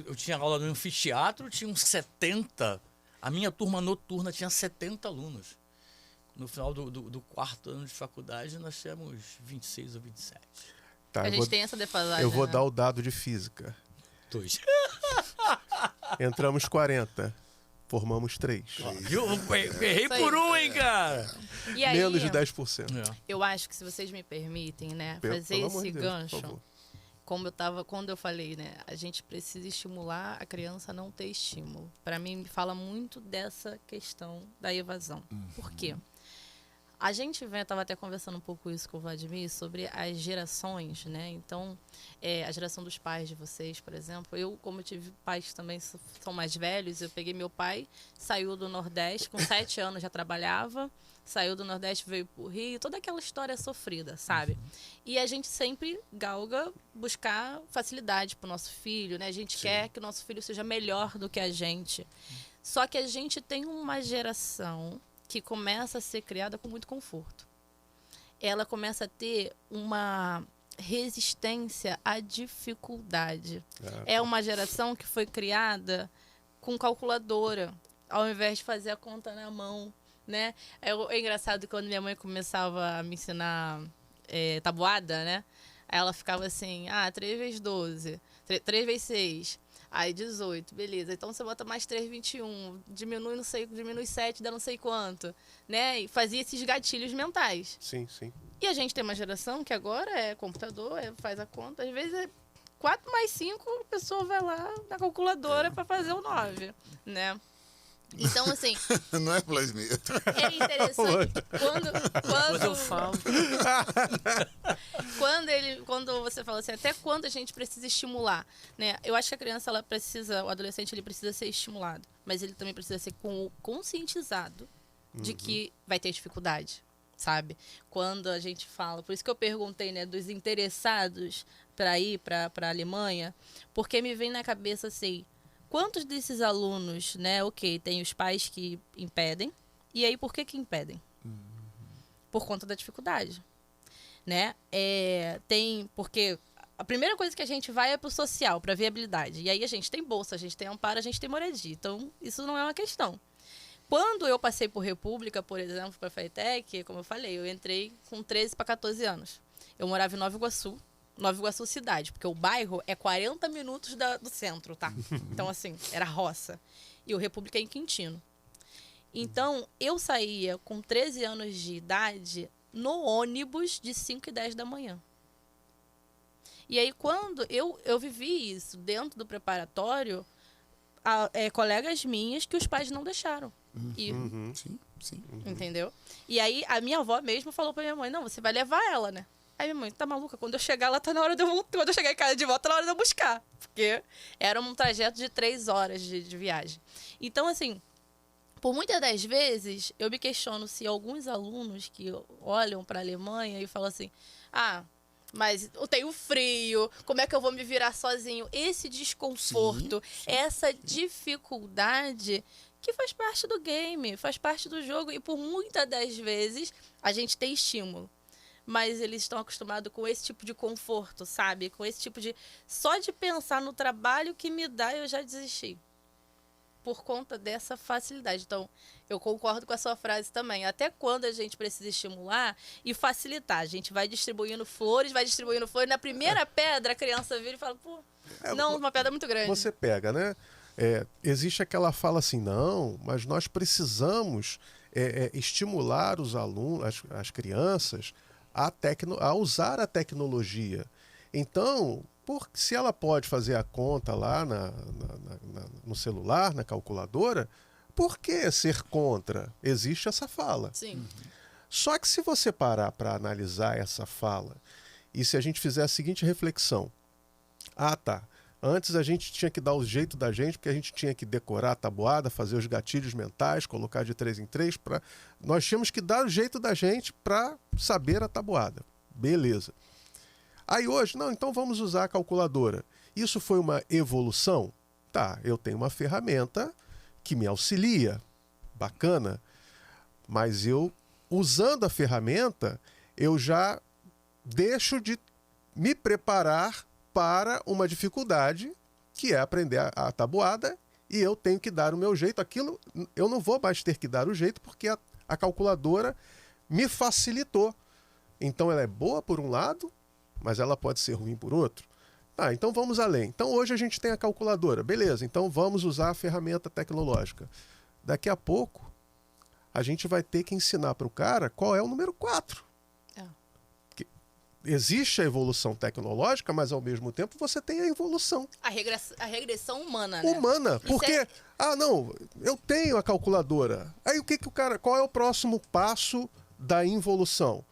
eu tinha aula no anfiteatro, tinha uns 70. A minha turma noturna tinha 70 alunos. No final do 4º ano de faculdade, nós tínhamos 26 ou 27. Tá, a gente tem essa defasagem. Eu vou dar o dado de física. 2. Entramos 40. Formamos 3. Viu? Errei por um, hein, cara? E aí, menos de 10%. Eu acho que, se vocês me permitem, né, fazer esse gancho, quando eu falei, né, a gente precisa estimular a criança a não ter estímulo. Para mim, me fala muito dessa questão da evasão. Por quê? A gente estava até conversando um pouco isso com o Vladimir sobre as gerações, né? Então, a geração dos pais de vocês, por exemplo. Eu, como eu tive pais que também são mais velhos, eu peguei meu pai, saiu do Nordeste, com 7 anos já trabalhava, saiu do Nordeste, veio para o Rio, toda aquela história sofrida, sabe? E a gente sempre galga buscar facilidade para o nosso filho, né? A gente quer que o nosso filho seja melhor do que a gente. Só que a gente tem uma geração que começa a ser criada com muito conforto. Ela começa a ter uma resistência à dificuldade. É uma geração que foi criada com calculadora, ao invés de fazer a conta na mão, né? É engraçado, quando minha mãe começava a me ensinar tabuada, né? Ela ficava assim, 3 vezes 12, 3 vezes 6... Aí 18, beleza. Então você bota mais 3, 21. Diminui 7, dá não sei quanto. Né? E fazia esses gatilhos mentais. Sim, sim. E a gente tem uma geração que agora é computador, faz a conta. Às vezes 4 mais 5, a pessoa vai lá na calculadora para fazer o 9. Né? Então, assim... Não é, Vladimir? É interessante. Quando eu falo. Quando você fala assim, até quando a gente precisa estimular, né? Eu acho que a criança, o adolescente, ele precisa ser estimulado, mas ele também precisa ser conscientizado de que vai ter dificuldade. sabe? Quando a gente fala, por isso que eu perguntei, né, dos interessados para ir para a Alemanha, porque me vem na cabeça assim, quantos desses alunos, né, ok, tem os pais que impedem, e aí por que impedem? Por conta da dificuldade, né? Porque a primeira coisa que a gente vai é pro social, pra viabilidade, e aí a gente tem bolsa, a gente tem amparo, a gente tem moradia, então isso não é uma questão. Quando eu passei por República, por exemplo, para a FATEC, como eu falei, eu entrei com 13 para 14 anos. Eu morava em Nova Iguaçu cidade, porque o bairro é 40 minutos do centro, tá? Então, assim, era roça. E o República é em Quintino. Então, eu saía com 13 anos de idade no ônibus de 5 e 10 da manhã. E aí, quando eu vivi isso dentro do preparatório, colegas minhas que os pais não deixaram. Sim, sim. Entendeu? E aí, a minha avó mesmo falou pra minha mãe, não, você vai levar ela, né? Aí minha mãe, tá maluca? Quando eu chegar lá, tá na hora de eu voltar. Quando eu chegar em casa de volta, tá na hora de eu buscar. Porque era um trajeto de 3 horas de viagem. Então, assim, por muitas das vezes, eu me questiono se alguns alunos que olham pra Alemanha e falam assim, mas eu tenho frio, como é que eu vou me virar sozinho? Esse desconforto, essa dificuldade que faz parte do game, faz parte do jogo. E por muitas das vezes, a gente tem estímulo. Mas eles estão acostumados com esse tipo de conforto, sabe? Com esse tipo de... Só de pensar no trabalho que me dá, eu já desisti. Por conta dessa facilidade. Então, eu concordo com a sua frase também. Até quando a gente precisa estimular e facilitar? A gente vai distribuindo flores. Na primeira pedra, a criança vira e fala, pô, não, uma pedra muito grande. Você pega, né? Existe aquela fala assim, não, mas nós precisamos estimular os alunos, as crianças, a usar a tecnologia. Então, se ela pode fazer a conta lá no celular, na calculadora, por que ser contra? Existe essa fala. Sim. Só que se você parar para analisar essa fala, e se a gente fizer a seguinte reflexão, antes a gente tinha que dar o jeito da gente, porque a gente tinha que decorar a tabuada, fazer os gatilhos mentais, colocar de 3 em 3. Nós tínhamos que dar o jeito da gente para saber a tabuada. Beleza. Aí hoje, não, então vamos usar a calculadora. Isso foi uma evolução? Tá, eu tenho uma ferramenta que me auxilia. Bacana. Mas eu, usando a ferramenta, eu já deixo de me preparar para uma dificuldade, que é aprender a tabuada, e eu tenho que dar o meu jeito. Aquilo, eu não vou mais ter que dar o jeito, porque a calculadora me facilitou. Então ela é boa por um lado, mas ela pode ser ruim por outro. Então vamos além. Então hoje a gente tem a calculadora. Beleza, então vamos usar a ferramenta tecnológica. Daqui a pouco, a gente vai ter que ensinar para o cara qual é o número 4. Existe a evolução tecnológica, mas ao mesmo tempo você tem a evolução. A regressão humana, né? Humana, porque, não, eu tenho a calculadora. Aí qual é o próximo passo da involução?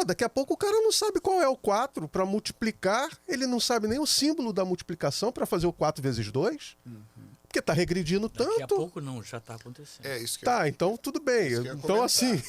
Daqui a pouco o cara não sabe qual é o 4 para multiplicar, ele não sabe nem o símbolo da multiplicação para fazer o 4 vezes 2. Porque está regredindo tanto. Daqui a pouco não, já está acontecendo. Isso que então tudo bem. Então assim...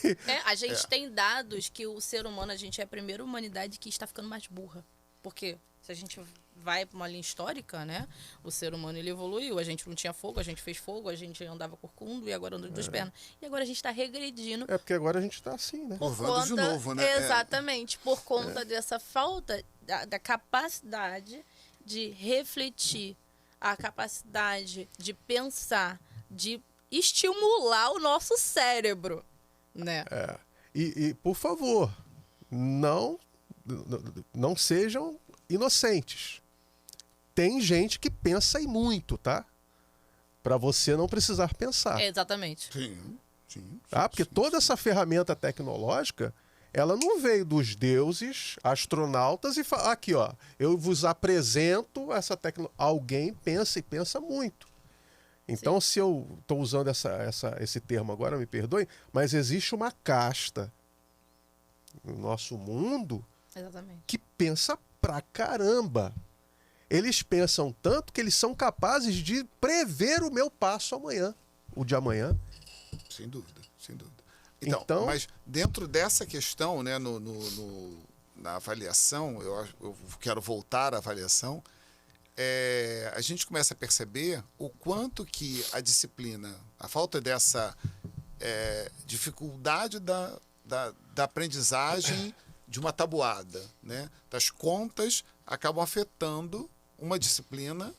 a gente tem dados que o ser humano, a gente é a primeira humanidade que está ficando mais burra. Porque se a gente vai para uma linha histórica, né? O ser humano, ele evoluiu. A gente não tinha fogo, a gente fez fogo, a gente andava corcunda e agora anda de 2 pernas. E agora a gente está regredindo. Porque agora a gente está assim, né? Curvando de novo, né? Exatamente. Por conta dessa falta da capacidade de refletir, a capacidade de pensar, de estimular o nosso cérebro, né? E por favor, não sejam inocentes. Tem gente que pensa e muito, tá? Para você não precisar pensar. Exatamente. Sim. Porque toda essa ferramenta tecnológica, ela não veio dos deuses, astronautas, e fala, aqui, ó, eu vos apresento essa tecnologia. Alguém pensa e pensa muito. Então, se eu estou usando esse termo agora, me perdoe, mas existe uma casta no nosso mundo que pensa pra caramba. Eles pensam tanto que eles são capazes de prever o meu passo amanhã, o de amanhã. Sem dúvida, sem dúvida. Então, mas dentro dessa questão, né, na avaliação, eu quero voltar à avaliação, a gente começa a perceber o quanto que a disciplina, a falta dessa dificuldade da aprendizagem de uma tabuada, né, das contas, acabam afetando uma disciplina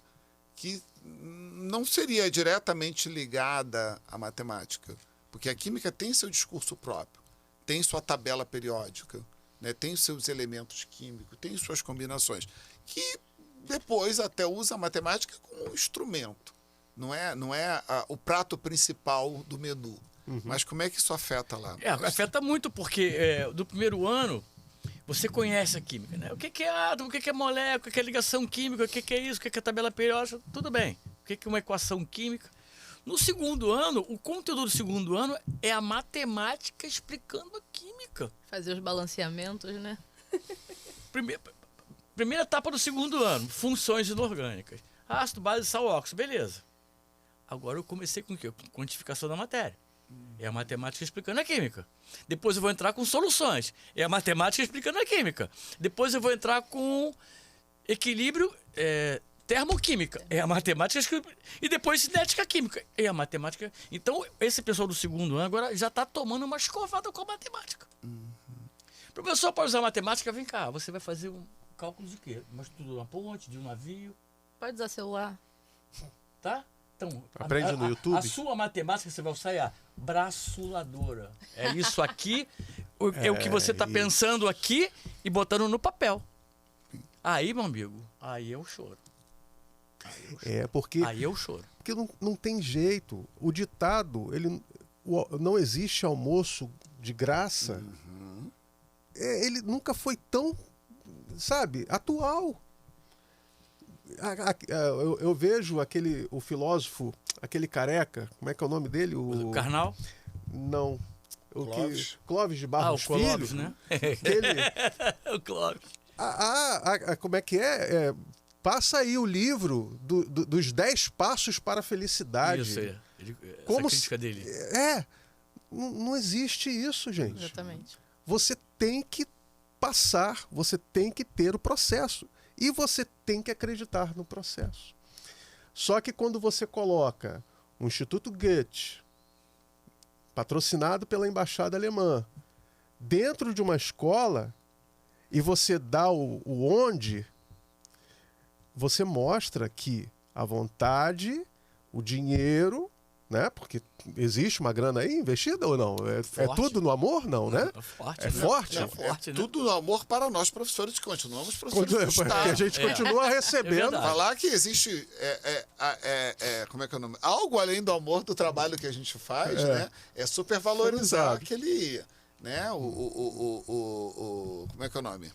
que não seria diretamente ligada à matemática, porque a química tem seu discurso próprio, tem sua tabela periódica, né, tem seus elementos químicos, tem suas combinações, que depois até usa a matemática como um instrumento, não é o prato principal do menu. Mas como é que isso afeta lá? Afeta muito, porque do primeiro ano você conhece a química, né? O que é átomo, o que é molécula, o que é ligação química, o que é isso, o que é tabela periódica, tudo bem. O que é uma equação química. No segundo ano, o conteúdo do segundo ano é a matemática explicando a química. Fazer os balanceamentos, né? Primeira etapa do segundo ano, funções inorgânicas. Ácido, base, sal, óxido, beleza. Agora eu comecei com o quê? Com quantificação da matéria. É a matemática explicando a química. Depois eu vou entrar com soluções. É a matemática explicando a química. Depois eu vou entrar com equilíbrio termoquímica. É a matemática e depois cinética química. É a matemática. Então, esse pessoal do segundo ano agora já está tomando uma escovada com a matemática. Professor, para usar matemática, vem cá. Você vai fazer um cálculo de quê? Uma estrutura de uma ponte, de um navio. Pode usar celular. Tá? Então, aprende no YouTube. A sua matemática você vai usar a braçuladora. É isso aqui, é o que você está pensando aqui e botando no papel. Aí, meu amigo, aí eu choro. Porque não tem jeito. O ditado, não existe almoço de graça. Ele nunca foi tão, atual. Eu vejo o filósofo, aquele careca, como é que é o nome dele? O Karnal? Não. Clóvis? Clóvis de Barros o Clóvis, Filho, né? Ele, o Clóvis. Como é que é? Passa aí o livro dos 10 passos para a felicidade. Isso aí. Como essa crítica dele. Não existe isso, gente. Exatamente. Você tem que passar, você tem que ter o processo. E você tem que acreditar no processo. Só que quando você coloca o Instituto Goethe, patrocinado pela Embaixada Alemã, dentro de uma escola, e você dá o onde, você mostra que a vontade, o dinheiro, né? Porque existe uma grana aí investida ou não? É tudo no amor? Não, né? É forte. É forte? É forte, né? Tudo no amor para nós, professores, que continuamos professores do Porque Estado. a gente continua recebendo. verdade. Falar que existe como é que é o nome? Algo além do amor do trabalho que a gente faz, né? É supervalorizar aquele, né? Como é que é o nome?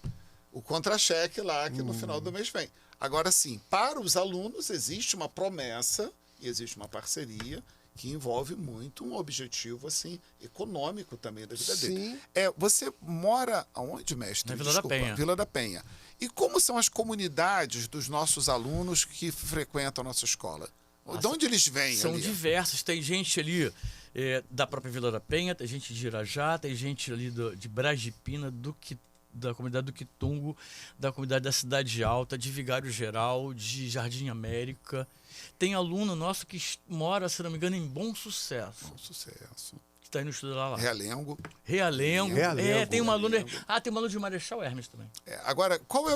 O contra-cheque lá que no final do mês vem. Agora sim, para os alunos existe uma promessa e existe uma parceria que envolve muito um objetivo assim econômico também da vida dele. Você mora aonde, mestre? Na Vila da Penha. Vila da Penha. E como são as comunidades dos nossos alunos que frequentam a nossa escola? De onde eles vêm? São ali? diversos. Tem gente ali da própria Vila da Penha, tem gente de Irajá, tem gente ali de Brasipina, da comunidade do Quitungo, da comunidade da Cidade Alta, de Vigário Geral, de Jardim América. Tem aluno nosso que mora, se não me engano, em Bom Sucesso. Bom Sucesso. Que está indo estudar lá. Realengo. Realengo. Tem uma aluna. Tem uma aluna de Marechal Hermes também. Agora, qual é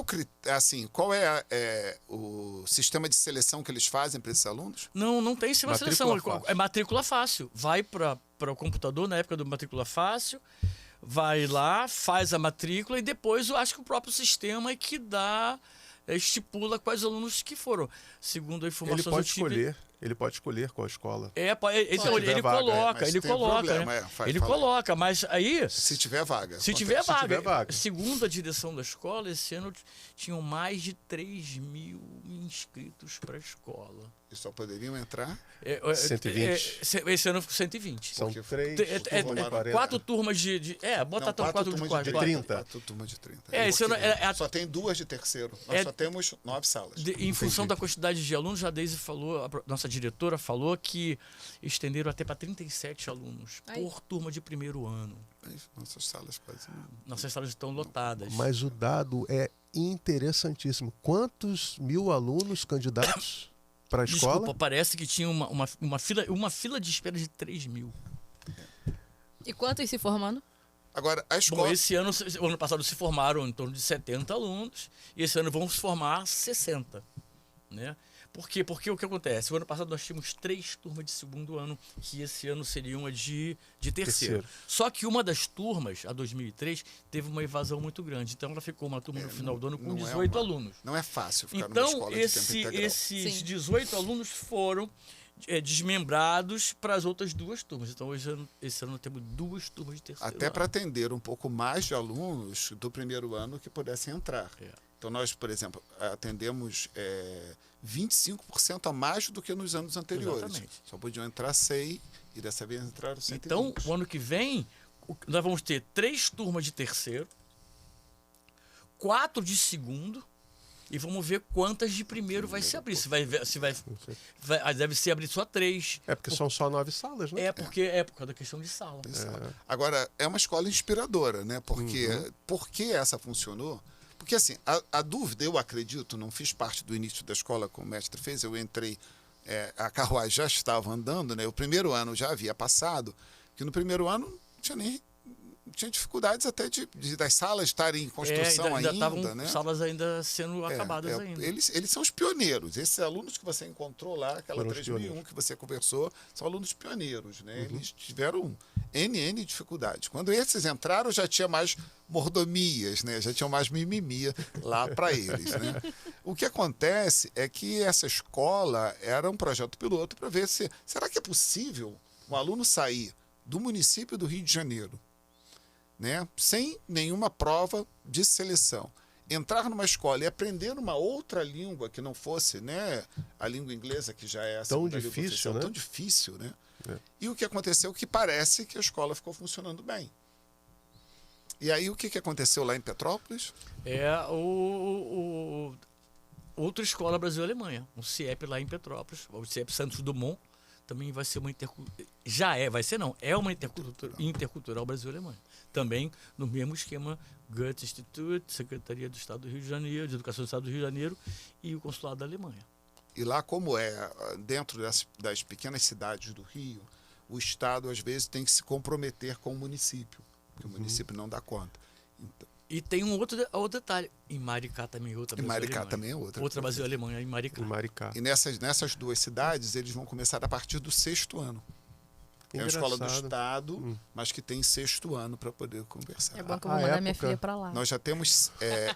o sistema de seleção que eles fazem para esses alunos? Não tem sistema de seleção. Fácil. É matrícula fácil. Vai para o computador na época do matrícula fácil, vai lá, faz a matrícula e depois eu acho que o próprio sistema é que estipula quais alunos que foram. Segundo a informação Ele pode escolher qual escola. Então ele coloca, ele coloca, mas aí se tiver vaga. Se tiver vaga. Segundo a direção da escola, esse ano tinham mais de 3.000 inscritos para a escola. E só poderiam entrar? 120. Esse ano 120. São Porque 3, É 4 turmas de. Bota Não, 4 turmas de 4. 30. 4 turmas de 30. Esse ano Só tem 2 de terceiro. Nós só temos 9 salas. Em função da quantidade de alunos, a Deise falou, nossa diretora falou que estenderam até para 37 alunos por turma de primeiro ano. Nossas salas quase não. Nossas salas estão lotadas. Mas o dado é interessantíssimo. Quantos mil alunos candidatos para a escola? Desculpa, parece que tinha uma fila de espera de 3 mil. E quantos se formando? Agora, a Bom, escola... o ano passado se formaram em torno de 70 alunos e esse ano vão se formar 60. Né? Por quê? Porque o que acontece? O ano passado nós tínhamos 3 turmas de segundo ano, que esse ano seriam a de terceiro. Só que uma das turmas, a 2003, teve uma evasão muito grande. Então ela ficou uma turma no final do ano com 18 alunos. Não é fácil ficar numa Então, escola de tempo integral. esses Sim. 18 alunos foram desmembrados para as outras 2 turmas. Então, esse ano temos 2 turmas de terceiro Até ano. para atender um pouco mais de alunos do primeiro ano que pudessem entrar. Então, nós, por exemplo, atendemos 25% a mais do que nos anos anteriores. Exatamente. Só podiam entrar 6 e dessa vez entraram 120. Então, o ano que vem, nós vamos ter 3 turmas de terceiro, 4 de segundo e vamos ver quantas de primeiro vai se abrir. Deve ser abrir só 3. É porque são só 9 salas, né? Porque é por causa da questão de sala. Agora, é uma escola inspiradora, né? Porque por que essa funcionou? Porque, assim, a dúvida, eu acredito, não fiz parte do início da escola como o mestre fez, eu entrei, a carruagem já estava andando, né? O primeiro ano já havia passado, que no primeiro ano tinha dificuldades até das salas estarem em construção ainda, né? Salas ainda sendo acabadas ainda. Eles são os pioneiros. Esses alunos que você encontrou lá, aquela Foram os 3001 que você conversou, são alunos pioneiros, né? Eles tiveram N dificuldades. Quando esses entraram, já tinha mais mordomias, né? Já tinha mais mimimi lá para eles, né? O que acontece é que essa escola era um projeto piloto para ver se... Será que é possível um aluno sair do município do Rio de Janeiro, né, sem nenhuma prova de seleção, entrar numa escola e aprender uma outra língua que não fosse, né, a língua inglesa, que já é a Tão segunda língua difícil, oficial, né? tão difícil, né? É. E o que aconteceu que parece que a escola ficou funcionando bem. E aí o que aconteceu lá em Petrópolis? Outra escola Brasil-Alemanha, um CIEP lá em Petrópolis, o CIEP Santos Dumont, também vai ser uma intercultural Brasil-Alemanha. Também no mesmo esquema, Goethe Institute, Secretaria do Estado do Rio de Janeiro, de Educação do Estado do Rio de Janeiro e o Consulado da Alemanha. E lá, como dentro das pequenas cidades do Rio, o Estado às vezes tem que se comprometer com o município, porque o município não dá conta. Então, E tem outro detalhe, em Maricá também é outra Brasil-Alemanha. Maricá também é outra. Outra Brasil-Alemanha em Maricá. Em Maricá. E nessas 2 cidades, eles vão começar a partir do 6º ano. É uma escola do Estado, mas que tem 6º ano para poder conversar. É bom que eu vou mandar minha filha para lá. Nós já temos...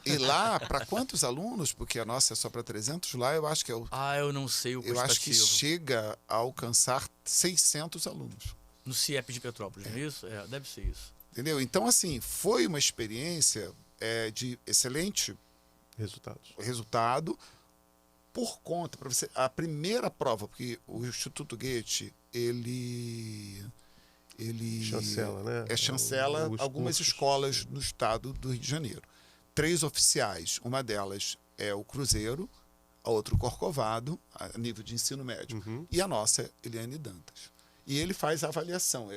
e lá, para quantos alunos? Porque a nossa é só para 300, lá eu acho que é o... eu não sei o Eu acho que quantitativo. chega a alcançar 600 alunos. No CIEP de Petrópolis, não é isso? Deve ser isso. Entendeu? Então, assim, foi uma experiência de excelente resultado por conta, para você, a primeira prova, porque o Instituto Goethe, ele chancela, né? Chancela algumas cursos. escolas no estado do Rio de Janeiro. 3 oficiais, uma delas é o Cruzeiro, a outra o Corcovado, a nível de ensino médio, e a nossa, Eliane Dantas. E ele faz a avaliação.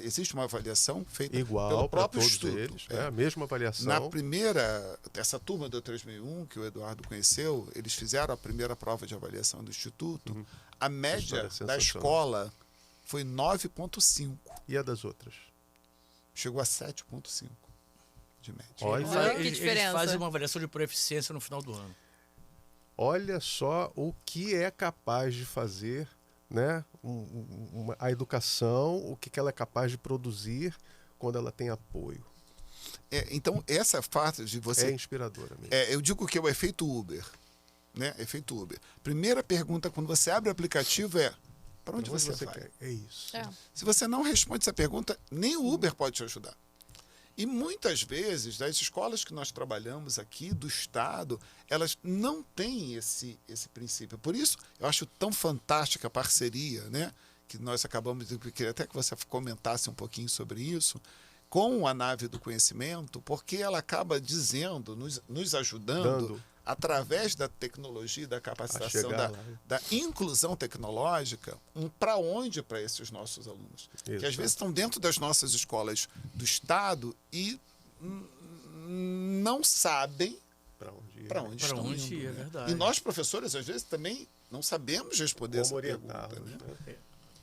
Existe uma avaliação feita igual pelo para próprio todos instituto. eles, a mesma avaliação. Na primeira, essa turma do 3001, que o Eduardo conheceu, eles fizeram a primeira prova de avaliação do instituto. A média da escola foi 9,5. E a das outras? Chegou a 7,5 de média. Olha, Olha que Eles diferença. fazem uma avaliação de proeficiência no final do ano. olha só o que é capaz de fazer, né? A educação, o que ela é capaz de produzir quando ela tem apoio. Então, essa parte de você... É inspiradora mesmo. eu digo que é o efeito Uber. Né? Efeito Uber. Primeira pergunta, quando você abre o aplicativo, para onde você vai? quer? É isso. Se você não responde essa pergunta, nem o Uber pode te ajudar. E muitas vezes, das escolas que nós trabalhamos aqui, do Estado, elas não têm esse princípio. Por isso, eu acho tão fantástica a parceria, né? Que nós acabamos de... Queria até que você comentasse um pouquinho sobre isso, com a Nave do Conhecimento, porque ela acaba dizendo, nos ajudando, através da tecnologia, da capacitação, da inclusão tecnológica, para onde para esses nossos alunos. Isso. Que às vezes estão dentro das nossas escolas do Estado e não sabem para onde estão indo. É né? verdade. E nós, professores, às vezes também não sabemos responder essa pergunta. Né?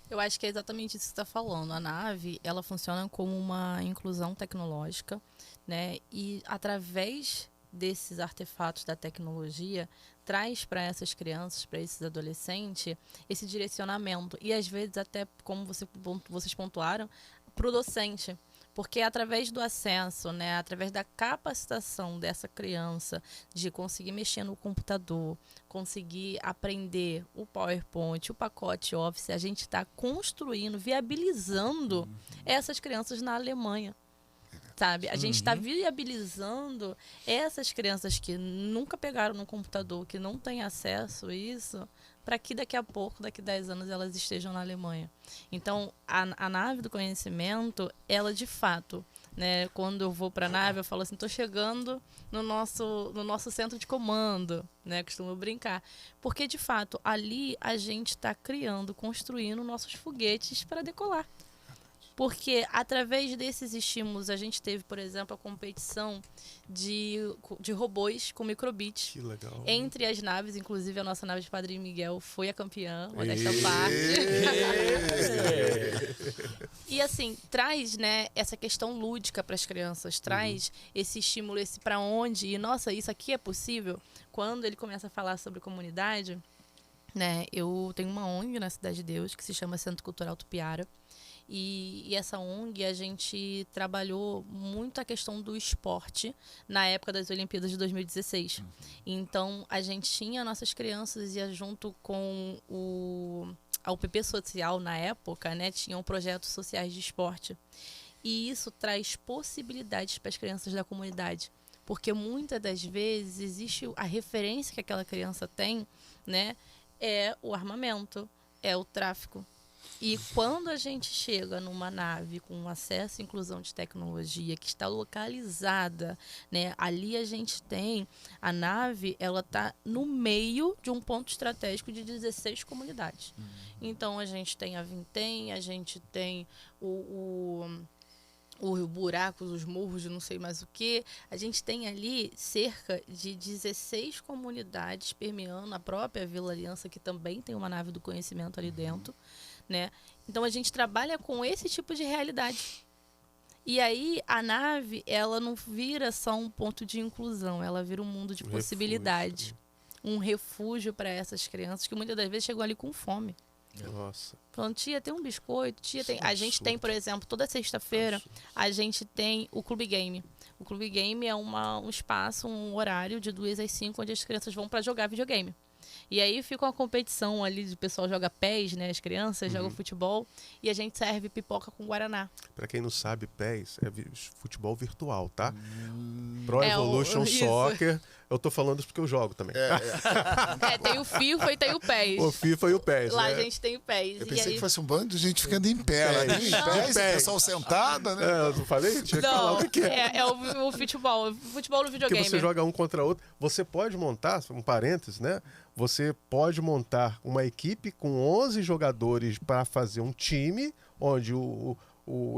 Eu acho que é exatamente isso que você está falando. A nave, ela funciona como uma inclusão tecnológica, né? E através desses artefatos da tecnologia, traz para essas crianças, para esses adolescentes, esse direcionamento. E às vezes até, como vocês pontuaram, para o docente. Porque através do acesso, né, através da capacitação dessa criança de conseguir mexer no computador, conseguir aprender o PowerPoint, o pacote Office, a gente está construindo, viabilizando essas crianças na Alemanha. Sabe? A gente está viabilizando essas crianças que nunca pegaram no computador, que não têm acesso a isso, para que daqui a pouco, daqui a 10 anos, elas estejam na Alemanha. Então, a nave do conhecimento, ela de fato, né, quando eu vou para a nave, eu falo assim, estou chegando no nosso centro de comando, né, costumo brincar. Porque, de fato, ali a gente está criando, construindo nossos foguetes para decolar. Porque através desses estímulos a gente teve, por exemplo, a competição de robôs com microbit. Que legal. Entre as naves, inclusive a nossa nave de Padrinho Miguel foi a campeã desta parte. E assim, traz, né, essa questão lúdica para as crianças, traz esse estímulo, esse para onde, e nossa, isso aqui é possível. Quando ele começa a falar sobre comunidade, né, eu tenho uma ONG na Cidade de Deus que se chama Centro Cultural Tupiara. E essa ONG, a gente trabalhou muito a questão do esporte na época das Olimpíadas de 2016. Então, a gente tinha nossas crianças, ia junto com a UPP Social na época, né, tinham projetos sociais de esporte. E isso traz possibilidades para as crianças da comunidade. Porque muitas das vezes existe a referência que aquela criança tem, né, é o armamento, é o tráfico. E quando a gente chega numa nave com acesso e inclusão de tecnologia que está localizada, né, ali a gente tem a nave, ela está no meio de um ponto estratégico de 16 comunidades. Então a gente tem a Vintém, a gente tem os buracos, os morros de não sei mais o que. A gente tem ali cerca de 16 comunidades permeando a própria Vila Aliança, que também tem uma nave do conhecimento ali dentro. Né? Então a gente trabalha com esse tipo de realidade. E aí a nave, ela não vira só um ponto de inclusão, ela vira um mundo de possibilidade. Um refúgio para essas crianças que muitas das vezes chegam ali com fome. Nossa. Falando, tia, tem um biscoito, tia, tem... A gente tem, por exemplo, toda sexta-feira, a gente tem o Clube Game. O Clube Game é um espaço, um horário de 2 às 5, onde as crianças vão para jogar videogame. E aí fica uma competição ali, o pessoal joga pés, né? As crianças jogam futebol e a gente serve pipoca com guaraná. Pra quem não sabe, PES é futebol virtual, tá? Pro Evolution isso. Soccer. Eu tô falando isso porque eu jogo também. Tem o FIFA e tem o PES. O FIFA e o PES. Lá né? a gente tem o PES. Eu e pensei aí... que fosse um bando de gente ficando em pé. Lá, PES. em Não. pé, PES. o pessoal sentada, né? Eu não falei? Tinha que falar o que é. É o futebol. O futebol no videogame. Porque você joga um contra outro. Você pode montar, um parênteses, né? Você pode montar uma equipe com 11 jogadores para fazer um time, onde o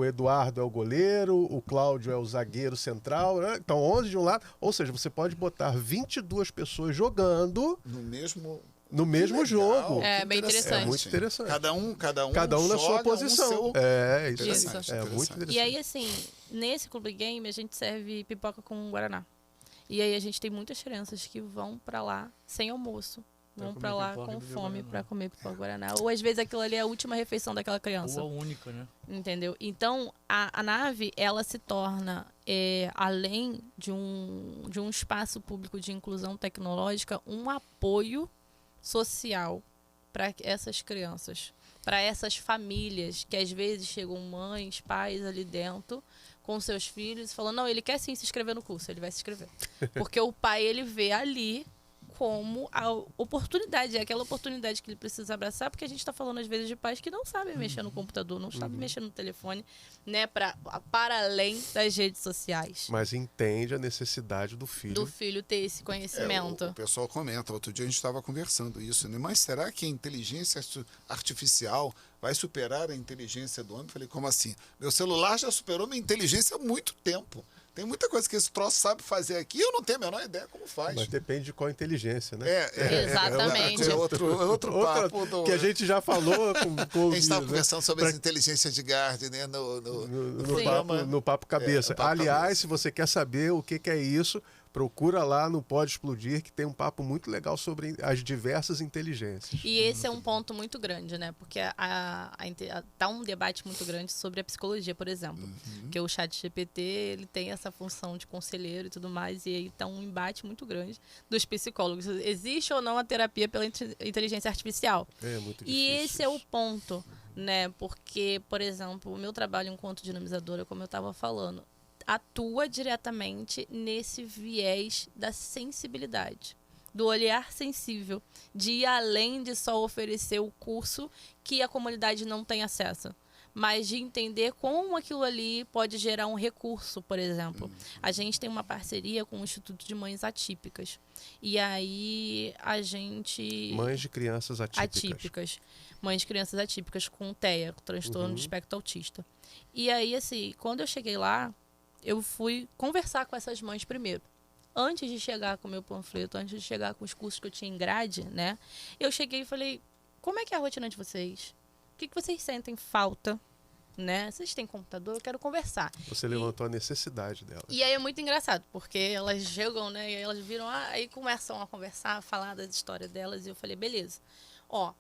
Eduardo é o goleiro, o Cláudio é o zagueiro central, né? Então 11 de um lado. Ou seja, você pode botar 22 pessoas jogando no mesmo jogo. É bem interessante. É muito interessante. Cada um na sua joga posição. seu... É, isso. Interessante. É muito interessante. E aí, assim, nesse Clube Game, a gente serve pipoca com guaraná. E aí a gente tem muitas crianças que vão pra lá sem almoço. Vão pra lá com fome pra comer pipoca guaraná. Ou às vezes aquilo ali é a última refeição daquela criança. Ou a única, né? Entendeu? Então, a nave, ela se torna, além de um espaço público de inclusão tecnológica, um apoio social para essas crianças, para essas famílias que às vezes chegam mães, pais ali dentro com seus filhos e falando, não, ele quer sim se inscrever no curso, ele vai se inscrever. Porque o pai, ele vê ali como a oportunidade, é aquela oportunidade que ele precisa abraçar, porque a gente está falando às vezes de pais que não sabem mexer no computador, não sabem mexer no telefone, né, para além das redes sociais. Mas entende a necessidade do filho. Do filho ter esse conhecimento. O pessoal comenta, outro dia a gente estava conversando isso, né? Mas será que a inteligência artificial vai superar a inteligência do homem? Falei, como assim? Meu celular já superou minha inteligência há muito tempo. Tem muita coisa que esse troço sabe fazer aqui, eu não tenho a menor ideia como faz. Mas depende de qual inteligência, né? Exatamente. É outro papo. Que a gente já falou com a gente estava conversando sobre as inteligências de Gardner, né? No Papo Cabeça. no Papo Aliás, Cabeça. se você quer saber o que é isso, procura lá no Pode Explodir, que tem um papo muito legal sobre as diversas inteligências. E esse é um ponto muito grande, né? Porque tá um debate muito grande sobre a psicologia, por exemplo. Porque o ChatGPT, ele tem essa função de conselheiro e tudo mais, e aí tá um embate muito grande dos psicólogos. Existe ou não a terapia pela inteligência artificial? É muito difícil. E esse é o ponto, né? Porque, por exemplo, o meu trabalho enquanto dinamizadora, como eu estava falando, atua diretamente nesse viés da sensibilidade, do olhar sensível, de ir além de só oferecer o curso que a comunidade não tem acesso, mas de entender como aquilo ali pode gerar um recurso, por exemplo. A gente tem uma parceria com o Instituto de Mães Atípicas. E aí a gente... Mães de crianças atípicas. Mães de crianças atípicas com TEA, transtorno de espectro autista. E aí, assim, quando eu cheguei lá, eu fui conversar com essas mães primeiro. Antes de chegar com o meu panfleto, antes de chegar com os cursos que eu tinha em grade, né? Eu cheguei e falei, como é que é a rotina de vocês? O que vocês sentem falta? Né? Vocês têm computador? Eu quero conversar. Você levantou a necessidade delas. E aí é muito engraçado, porque elas chegam, né? E aí elas viram, aí começam a conversar, a falar das histórias delas. E eu falei, beleza. Ó,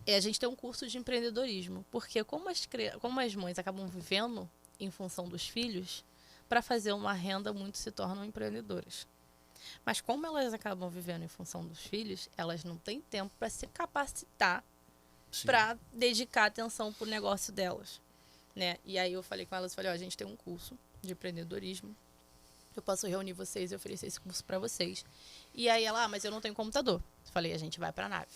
a gente tem um curso de empreendedorismo. Porque como as mães acabam vivendo em função dos filhos, para fazer uma renda, muitos se tornam empreendedoras. Mas como elas acabam vivendo em função dos filhos, elas não têm tempo para se capacitar para dedicar atenção para o negócio delas. Né? E aí eu falei com elas, a gente tem um curso de empreendedorismo, eu posso reunir vocês e oferecer esse curso para vocês. E aí ela, mas eu não tenho computador. Eu falei, a gente vai para a nave.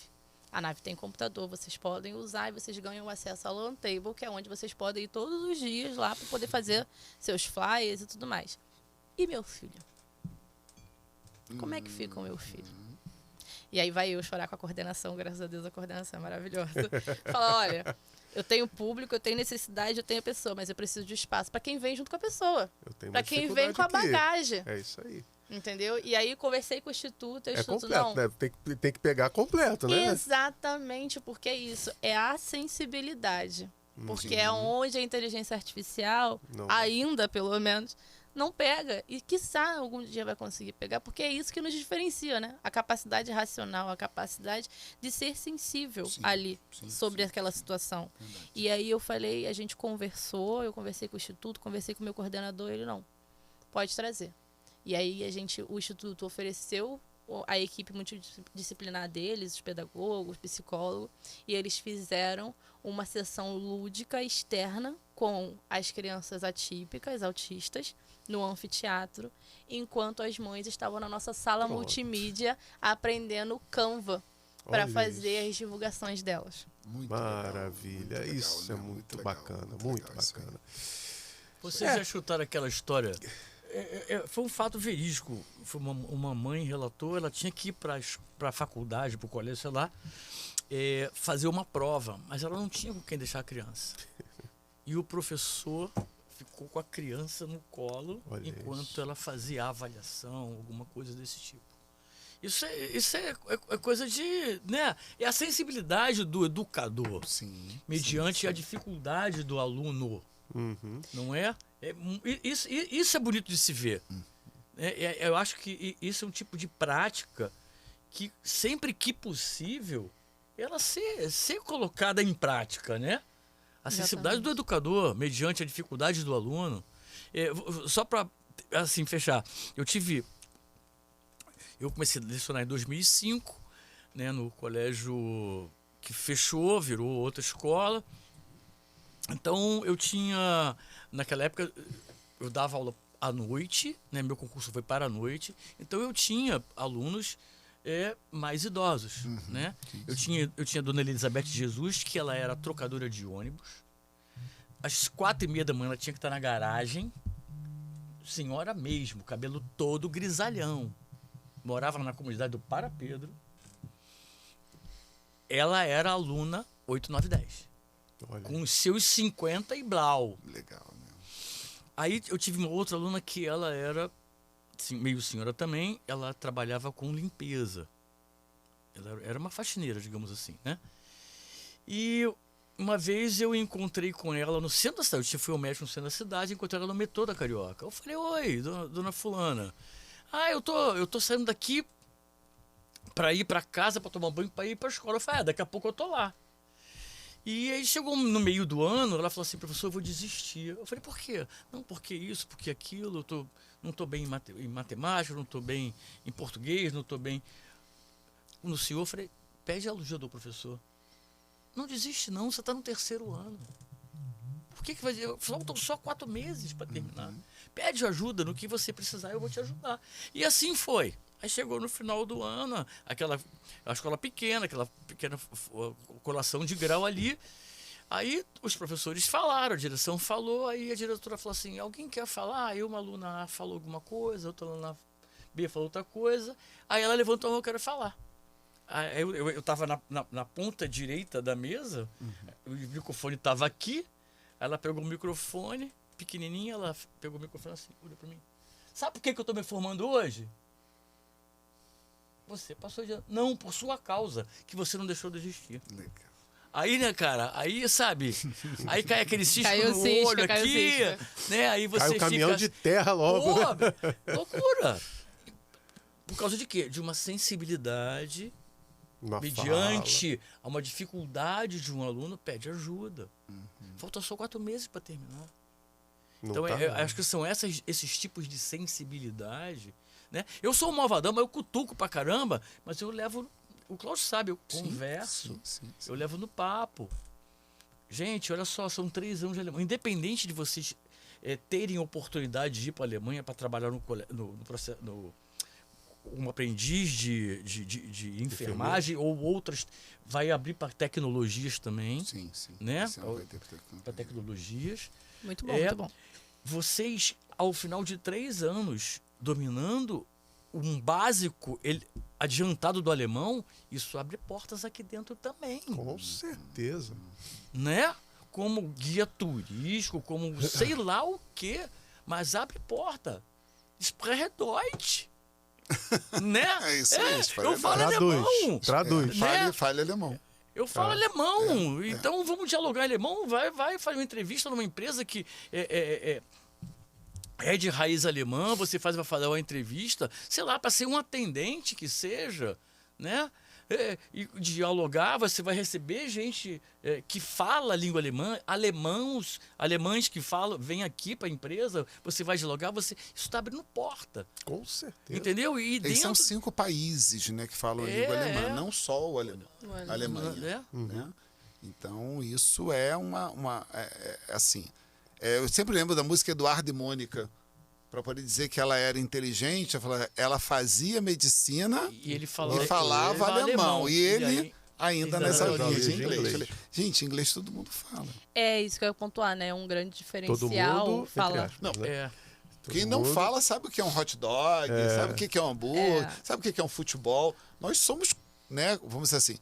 A nave tem computador, vocês podem usar e vocês ganham acesso ao Learn Table, que é onde vocês podem ir todos os dias lá para poder fazer seus flyers e tudo mais. E meu filho? Como é que fica o meu filho? E aí vai eu chorar com a coordenação, graças a Deus a coordenação é maravilhosa. Fala, olha, eu tenho público, eu tenho necessidade, eu tenho a pessoa, mas eu preciso de espaço para quem vem junto com a pessoa. Para quem vem com a bagagem. É isso aí. Entendeu? E aí conversei com o Instituto, completo, não. Né? Tem que pegar completo, né? Exatamente, porque é isso, é a sensibilidade. Porque é onde a inteligência artificial, ainda pelo menos, não pega. E quiçá algum dia vai conseguir pegar, porque é isso que nos diferencia, né? A capacidade racional, a capacidade de ser sensível sobre aquela situação. Verdade. E aí eu falei, a gente conversou, eu conversei com o Instituto, conversei com o meu coordenador, ele não, pode trazer. E aí o Instituto ofereceu a equipe multidisciplinar deles, os pedagogos, psicólogos, e eles fizeram uma sessão lúdica externa com as crianças atípicas, autistas, no anfiteatro, enquanto as mães estavam na nossa sala multimídia aprendendo Canva para fazer as divulgações delas. Muito maravilha, legal, isso legal, é muito bacana, muito bacana. Vocês já chutaram aquela história? Foi um fato verídico. Foi uma mãe relatou, ela tinha que ir para a faculdade, para o colégio, sei lá, fazer uma prova, mas ela não tinha com quem deixar a criança. E o professor ficou com a criança no colo enquanto ela fazia a avaliação, alguma coisa desse tipo. Isso é coisa de... né? É a sensibilidade do educador, mediante a dificuldade do aluno. Não é? Isso é bonito de se ver. Eu acho que isso é um tipo de prática que, sempre que possível, ela ser colocada em prática, né? A sensibilidade do educador, mediante a dificuldade do aluno. Só para, assim, fechar, eu comecei a lecionar em 2005, né, no colégio que fechou, virou outra escola. Então, eu tinha, naquela época, eu dava aula à noite, né? Meu concurso foi para a noite, então eu tinha alunos mais idosos, né? Eu tinha a dona Elizabeth Jesus, que ela era trocadora de ônibus. Às 4h30 da manhã ela tinha que estar na garagem, senhora mesmo, cabelo todo grisalhão. Morava na comunidade do Para Pedro. Ela era aluna 8, 9, 10. Olha. Com os seus 50 e blau. Legal, né? Aí eu tive uma outra aluna que ela era meio senhora também, ela trabalhava com limpeza. Ela era uma faxineira, digamos assim, né? E uma vez eu encontrei com ela no centro da cidade, eu fui ao médico no centro da cidade, encontrei ela no metrô da Carioca. Eu falei, oi, dona fulana. Eu tô saindo daqui pra ir pra casa, pra tomar banho, pra ir pra escola. Eu falei, daqui a pouco eu tô lá. E aí chegou no meio do ano, ela falou assim, professor, eu vou desistir. Eu falei, por quê? Não, porque isso, porque aquilo, não tô bem em matemática, não tô bem em português, não tô bem no senhor. Eu falei, pede a ajuda do professor. Não desiste não, você tá no 3º ano. Por que vai dizer? Faltam só 4 meses para terminar. Pede ajuda no que você precisar, eu vou te ajudar. E assim foi. Aí chegou no final do ano, a escola pequena, aquela pequena colação de grau ali. Aí os professores falaram, a direção falou, aí a diretora falou assim, alguém quer falar? Aí uma aluna A falou alguma coisa, outra aluna B falou outra coisa. Aí ela levantou a mão, eu quero falar. Aí eu estava na ponta direita da mesa, o microfone estava aqui, ela pegou o microfone, pequenininha, ela pegou o microfone assim, olha para mim. Sabe por que eu estou me formando hoje? Você passou de ano. Não, por sua causa, que você não deixou de existir. Legal. Aí, né, cara, aí, sabe, aí cai aquele cisco Caiu no cisco, olho caiu aqui, cisco. né, aí você Cai o caminhão fica... de terra logo. Pô, loucura. Por causa de quê? De uma sensibilidade, Uma mediante a uma dificuldade de um aluno, pede ajuda. Faltam só 4 meses para terminar. Não Então, tá eu bom. acho que são esses tipos de sensibilidade, né? Eu sou um malvadão, mas eu cutuco pra caramba, mas eu levo... O Cláudio sabe, eu converso, Sim. eu levo no papo. Gente, olha só, são 3 anos de Alemanha. Independente de vocês terem oportunidade de ir para a Alemanha para trabalhar um aprendiz de enfermagem ou outras, vai abrir para tecnologias também, Sim. né? Esse ano vai ter tecnologia. Para tecnologias. Muito bom, muito bom. Vocês, ao final de 3 anos, dominando um básico adiantado do alemão, isso abre portas aqui dentro também, Com certeza. né? Como guia turístico, como sei lá o quê, mas abre porta. Spreche Deutsch. Né? É isso aí, eu falo alemão. Traduz. Né? Fale alemão. Eu falo alemão. Então vamos dialogar em alemão. Vai fazer uma entrevista numa empresa que é de raiz alemã. Você vai fazer uma entrevista, sei lá, para ser um atendente que seja, né? E dialogar, você vai receber gente que fala a língua alemã, alemães que falam, vêm aqui para a empresa, você vai dialogar, isso está abrindo porta. Com certeza. Entendeu? E Eles são dentro... 5 países, né, que falam a língua alemã, não só o alemão. A Alemanha. Né? Então, isso é assim... eu sempre lembro da música Eduardo e Mônica, para poder dizer que ela era inteligente, ela fazia medicina E ele e falava alemão. E ele ainda nessa linha de inglês. Falei, gente, inglês todo mundo fala. É isso que eu ia pontuar, né? Um grande Todo diferencial. mundo, entre Fala. aspas, Não, né? Quem não mundo. fala sabe o que é um hot dog, sabe o que é um hambúrguer, sabe o que é um futebol. Nós somos, né, vamos dizer assim,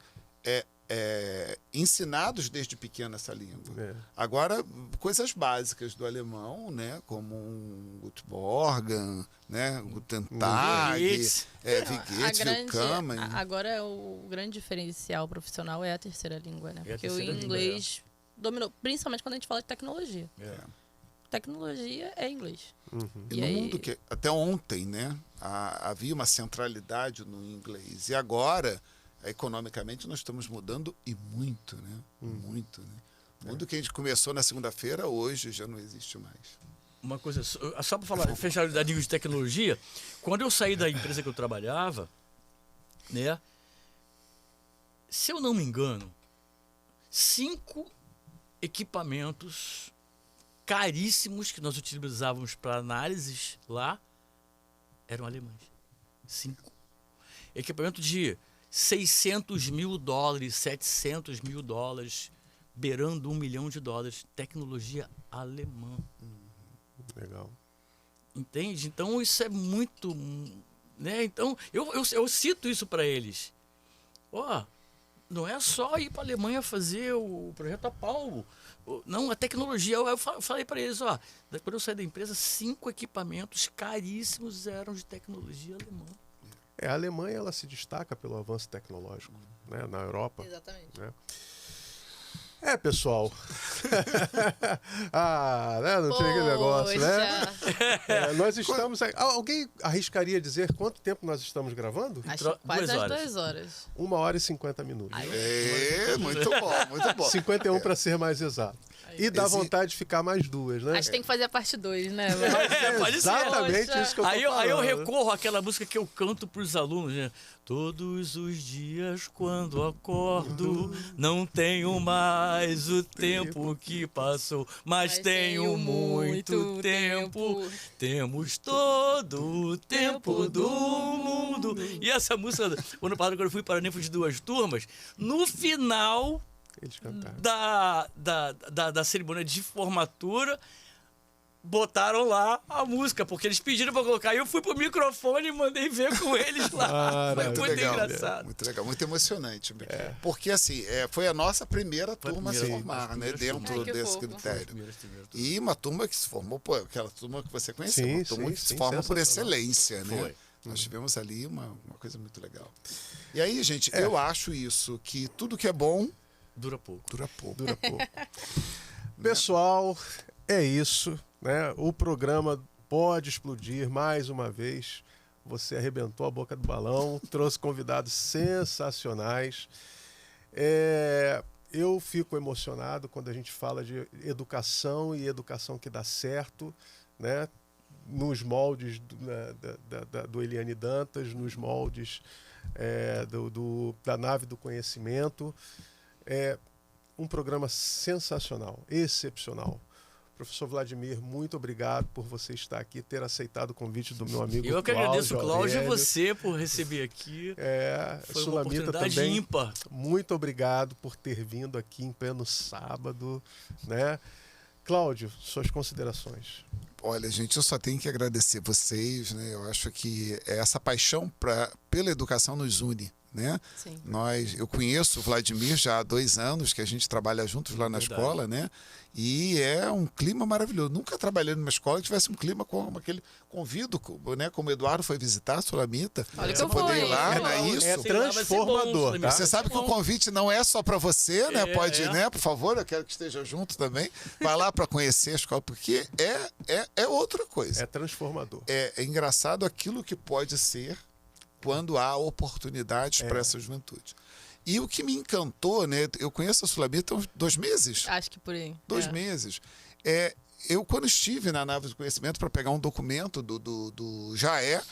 ensinados desde pequeno essa língua. Agora, coisas básicas do alemão, né, como um Guten Morgen, né, Guten Tag, Wie Willkommen. Agora o grande diferencial profissional é a terceira língua, né? É a Porque o terceira língua, inglês dominou, principalmente quando a gente fala de tecnologia. Tecnologia é inglês. E no mundo que até ontem, né, havia uma centralidade no inglês. E agora, economicamente, nós estamos mudando e muito, né? Muito, né? O mundo que a gente começou na segunda-feira, hoje já não existe mais. Uma coisa, só para falar, fechar da língua de tecnologia, quando eu saí da empresa que eu trabalhava, né, se eu não me engano, 5 equipamentos caríssimos que nós utilizávamos para análises lá eram alemães. 5. Equipamento de $600 mil, $700 mil, beirando $1 milhão. Tecnologia alemã. Legal. Entende? Então isso é muito, né? Então eu cito isso para eles. Ó, não é só ir para a Alemanha fazer o projeto Apollo. Não, a tecnologia. Eu falei para eles, ó, quando eu saí da empresa, 5 equipamentos caríssimos eram de tecnologia alemã. A Alemanha ela se destaca pelo avanço tecnológico, né, na Europa. Exatamente. Né? Pessoal. Né? Não tinha aquele negócio, né? Nós estamos. Alguém arriscaria dizer quanto tempo nós estamos gravando? Acho que quase 2 às horas. 2 horas. 1h50. Muito bom, muito bom. 51 para ser mais exato. E dá vontade de ficar mais 2, né? Acho que tem que fazer a parte 2, né? Pode ser. Exatamente Poxa. isso que eu tô Aí eu falando. recorro àquela música que eu canto para os alunos, né? Todos os dias quando acordo, não tenho mais o tempo que passou, mas tenho muito tempo. Temos todo o tempo do mundo. E essa música, ano passado, quando eu fui para a Ninfo de 2 turmas, no final Eles cantaram. da cerimônia de formatura, botaram lá a música, porque eles pediram pra colocar. E eu fui pro microfone e mandei ver com eles lá. Foi Maravilha. muito legal, engraçado. Muito legal, muito emocionante. Porque, assim, foi a nossa primeira turma a se primeira, formar, sim, né? primeira Dentro turma. Ai, que desse fofo. critério. E uma turma que se formou, aquela turma que você conheceu, Sim, uma turma sim, que se sim, forma por sensacional. excelência, né? Foi. Nós tivemos ali uma coisa muito legal. E aí, gente, eu acho isso, que tudo que é bom Dura pouco. dura pouco. Dura pouco. Pessoal, é isso, né? O programa pode explodir mais uma vez. Você arrebentou a boca do balão, trouxe convidados sensacionais. Eu fico emocionado quando a gente fala de educação e educação que dá certo, né? Nos moldes do Eliane Dantas, nos moldes da nave do conhecimento. Um programa sensacional, excepcional. Professor Vladimir, muito obrigado por você estar aqui, ter aceitado o convite do meu amigo Eu que agradeço, Cláudio, e Aurélio. você por receber aqui. Foi uma Sulamita oportunidade também. ímpar. Muito obrigado por ter vindo aqui em pleno sábado, né? Cláudio, suas considerações. Olha, gente, eu só tenho que agradecer vocês, né? Eu acho que essa paixão pela educação nos une, né? Sim. Eu conheço o Vladimir já há 2 anos, que a gente trabalha juntos lá na Verdade. escola, né? E é um clima maravilhoso. Nunca trabalhei numa escola que tivesse um clima como aquele. Convido, né? Como o Eduardo foi visitar a Sulamita, Olha que você eu poder ir fui. lá, É, não é isso? É transformador, tá? Você sabe que o convite não é só para você, né? Pode, É. né? Por favor, eu quero que esteja junto também. Vai lá para conhecer a escola, porque é outra coisa. É transformador. É engraçado aquilo que pode ser quando há oportunidades para essa juventude. E o que me encantou, né? Eu conheço a Sulamita há uns 2 meses. Acho que por aí. 2 meses. Eu, quando estive na nave do conhecimento para pegar um documento do Jaé,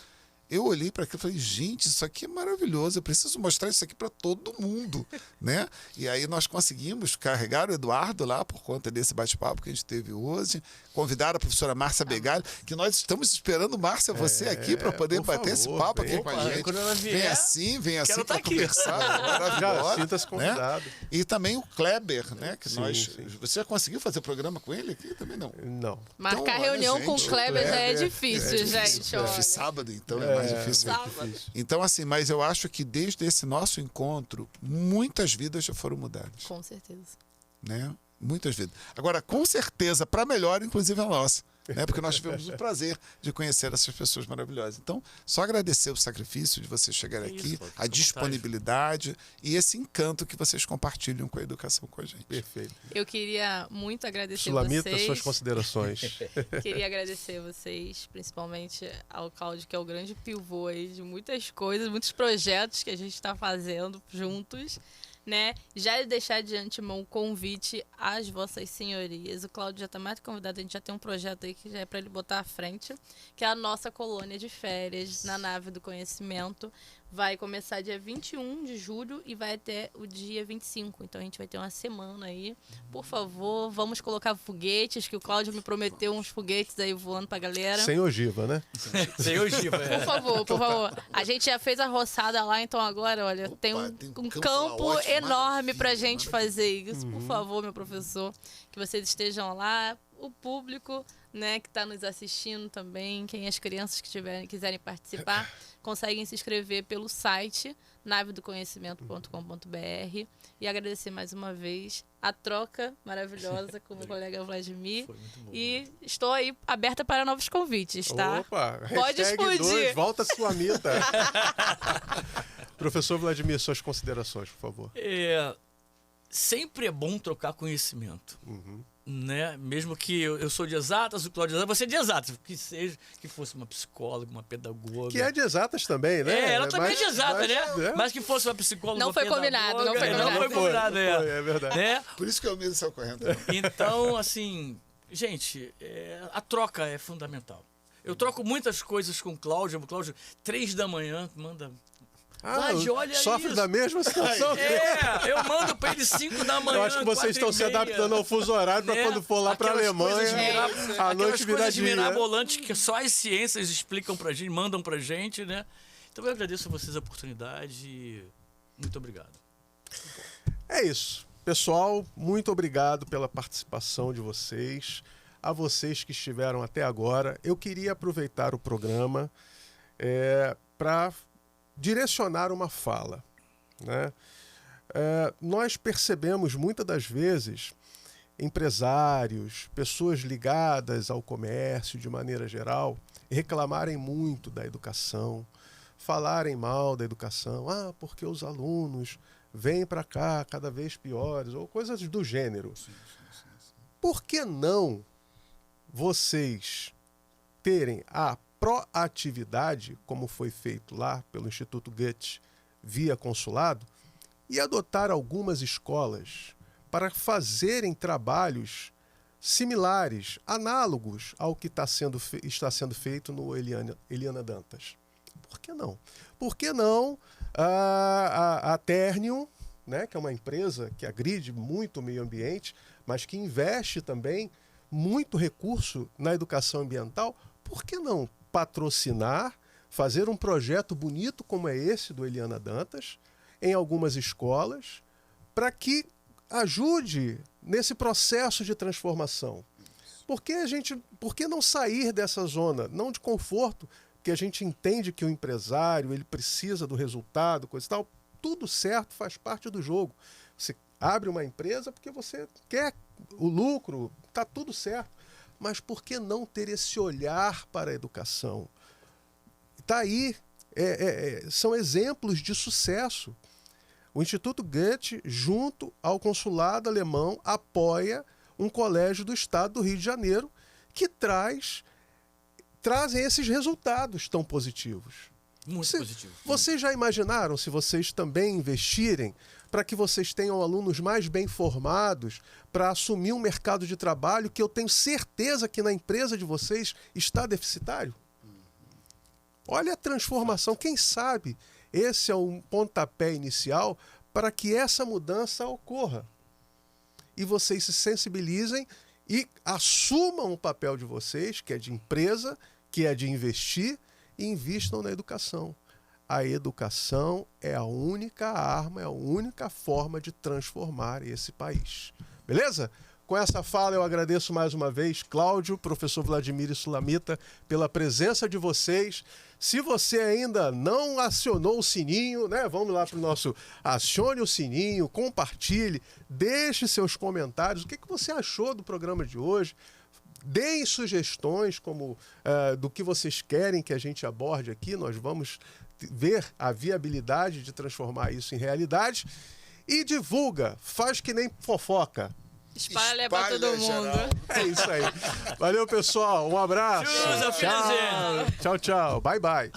eu olhei para aquilo e falei, gente, isso aqui é maravilhoso, eu preciso mostrar isso aqui para todo mundo, né? E aí nós conseguimos carregar o Eduardo lá por conta desse bate-papo que a gente teve hoje, convidar a professora Márcia Begali, que nós estamos esperando, Márcia, você aqui para poder por bater esse favor, papo vem. aqui com a Opa, gente. quando ela vier, Vem assim quero tá para aqui. conversar, Já maravilhosa. sinta-se convidado. Né? E também o Kleber, né? Que Sim, nós. sim. Você já conseguiu fazer programa com ele aqui? Também não. Não. Marcar Então, olha, reunião com o gente, Kleber já é Kleber difícil, gente. Olha. Sábado, então, é mais difícil. Sábado. Então, assim, mas eu acho que desde esse nosso encontro, muitas vidas já foram mudadas, Com certeza. né? Muitas vidas. Agora, com certeza, para melhor, inclusive a nossa, né? Porque nós tivemos o prazer de conhecer essas pessoas maravilhosas. Então, só agradecer o sacrifício de vocês chegarem É aqui, isso, pô, fica à a disponibilidade e esse encanto que vocês compartilham com a educação com a gente. Perfeito. Eu queria muito agradecer Sulamita, vocês. suas considerações. Queria agradecer vocês, principalmente ao Cláudio, que é o grande pivô aí de muitas coisas, muitos projetos que a gente está fazendo juntos, né? Já deixar de antemão o convite às vossas senhorias. O Cláudio já está mais que convidado, a gente já tem um projeto aí que já é para ele botar à frente, que é a nossa colônia de férias na nave do conhecimento. Vai começar dia 21 de julho e vai até o dia 25. Então a gente vai ter uma semana aí. Por favor, vamos colocar foguetes, que o Cláudio me prometeu uns foguetes aí voando pra galera. Sem ogiva, né? Sem ogiva, Por favor, por favor. A gente já fez a roçada lá, então agora, olha, tem um campo lá ótimo, enorme pra maravilha, gente fazer isso. Por favor, meu professor, que vocês estejam lá, o público, né, que está nos assistindo também, quem as crianças que quiserem participar, conseguem se inscrever pelo site navedoconhecimento.com.br e agradecer mais uma vez a troca maravilhosa com o meu colega Vladimir. Foi muito bom. E estou aí aberta para novos convites, tá? Opa, Pode explodir. 2, volta Sulamita. Professor Vladimir, suas considerações, por favor. Sempre é bom trocar conhecimento. Uhum. Né? Mesmo que eu sou de exatas, o Cláudio de exatas, você é de exatas, que fosse uma psicóloga, uma pedagoga. Que é de exatas também, né? Ela também é de exatas, né? Mas que fosse uma psicóloga, Não uma foi pedagoga, combinado, não foi Não foi combinado. combinado, é verdade. né? Por isso que eu mesmo sou correndo. Então, assim, gente, a troca é fundamental. Eu troco muitas coisas com o Cláudio. 3 da manhã, manda... Vlad, olha sofre isso. da mesma situação. Eu mando pra ele 5 da manhã. Eu acho que vocês estão se adaptando ao fuso horário para né? quando for lá para a Alemanha, a noite vira coisas dia. mirabolantes que só as ciências explicam pra gente, mandam pra gente, né? Então eu agradeço a vocês a oportunidade e muito obrigado. É isso. Pessoal, muito obrigado pela participação de vocês. A vocês que estiveram até agora, eu queria aproveitar o programa para direcionar uma fala, né? Nós percebemos muitas das vezes empresários, pessoas ligadas ao comércio de maneira geral, reclamarem muito da educação, falarem mal da educação, porque os alunos vêm para cá cada vez piores, ou coisas do gênero. Por que não vocês terem a proatividade, como foi feito lá pelo Instituto Goethe, via consulado, e adotar algumas escolas para fazerem trabalhos similares, análogos ao que está sendo feito no Eliana Dantas? Por que não? Por que não a Ternium, né, que é uma empresa que agride muito o meio ambiente, mas que investe também muito recurso na educação ambiental, por que não patrocinar, fazer um projeto bonito como é esse do Eliana Dantas, em algumas escolas, para que ajude nesse processo de transformação? Por que não sair dessa zona, não de conforto, porque a gente entende que o empresário ele precisa do resultado, coisa e tal, tudo certo, faz parte do jogo. Você abre uma empresa porque você quer o lucro, está tudo certo. Mas por que não ter esse olhar para a educação? Está aí, são exemplos de sucesso. O Instituto Goethe, junto ao consulado alemão, apoia um colégio do estado do Rio de Janeiro que trazem esses resultados tão positivos. Muito positivo. Vocês já imaginaram se vocês também investirem para que vocês tenham alunos mais bem formados para assumir um mercado de trabalho que eu tenho certeza que na empresa de vocês está deficitário? Olha a transformação. Quem sabe esse é um pontapé inicial para que essa mudança ocorra. E vocês se sensibilizem e assumam o papel de vocês, que é de empresa, que é de investir, e invistam na educação. A educação é a única arma, é a única forma de transformar esse país. Beleza? Com essa fala eu agradeço mais uma vez, Cláudio, professor Vladimir e Sulamita, pela presença de vocês. Se você ainda não acionou o sininho, né? Vamos lá para o nosso acione o sininho, compartilhe, deixe seus comentários. O que você achou do programa de hoje? Deem sugestões do que vocês querem que a gente aborde aqui. Nós vamos ver a viabilidade de transformar isso em realidade. E divulga, faz que nem fofoca. Espalha pra todo mundo. É isso aí. Valeu, pessoal. Um abraço. Tchau, tchau, tchau. Bye, bye.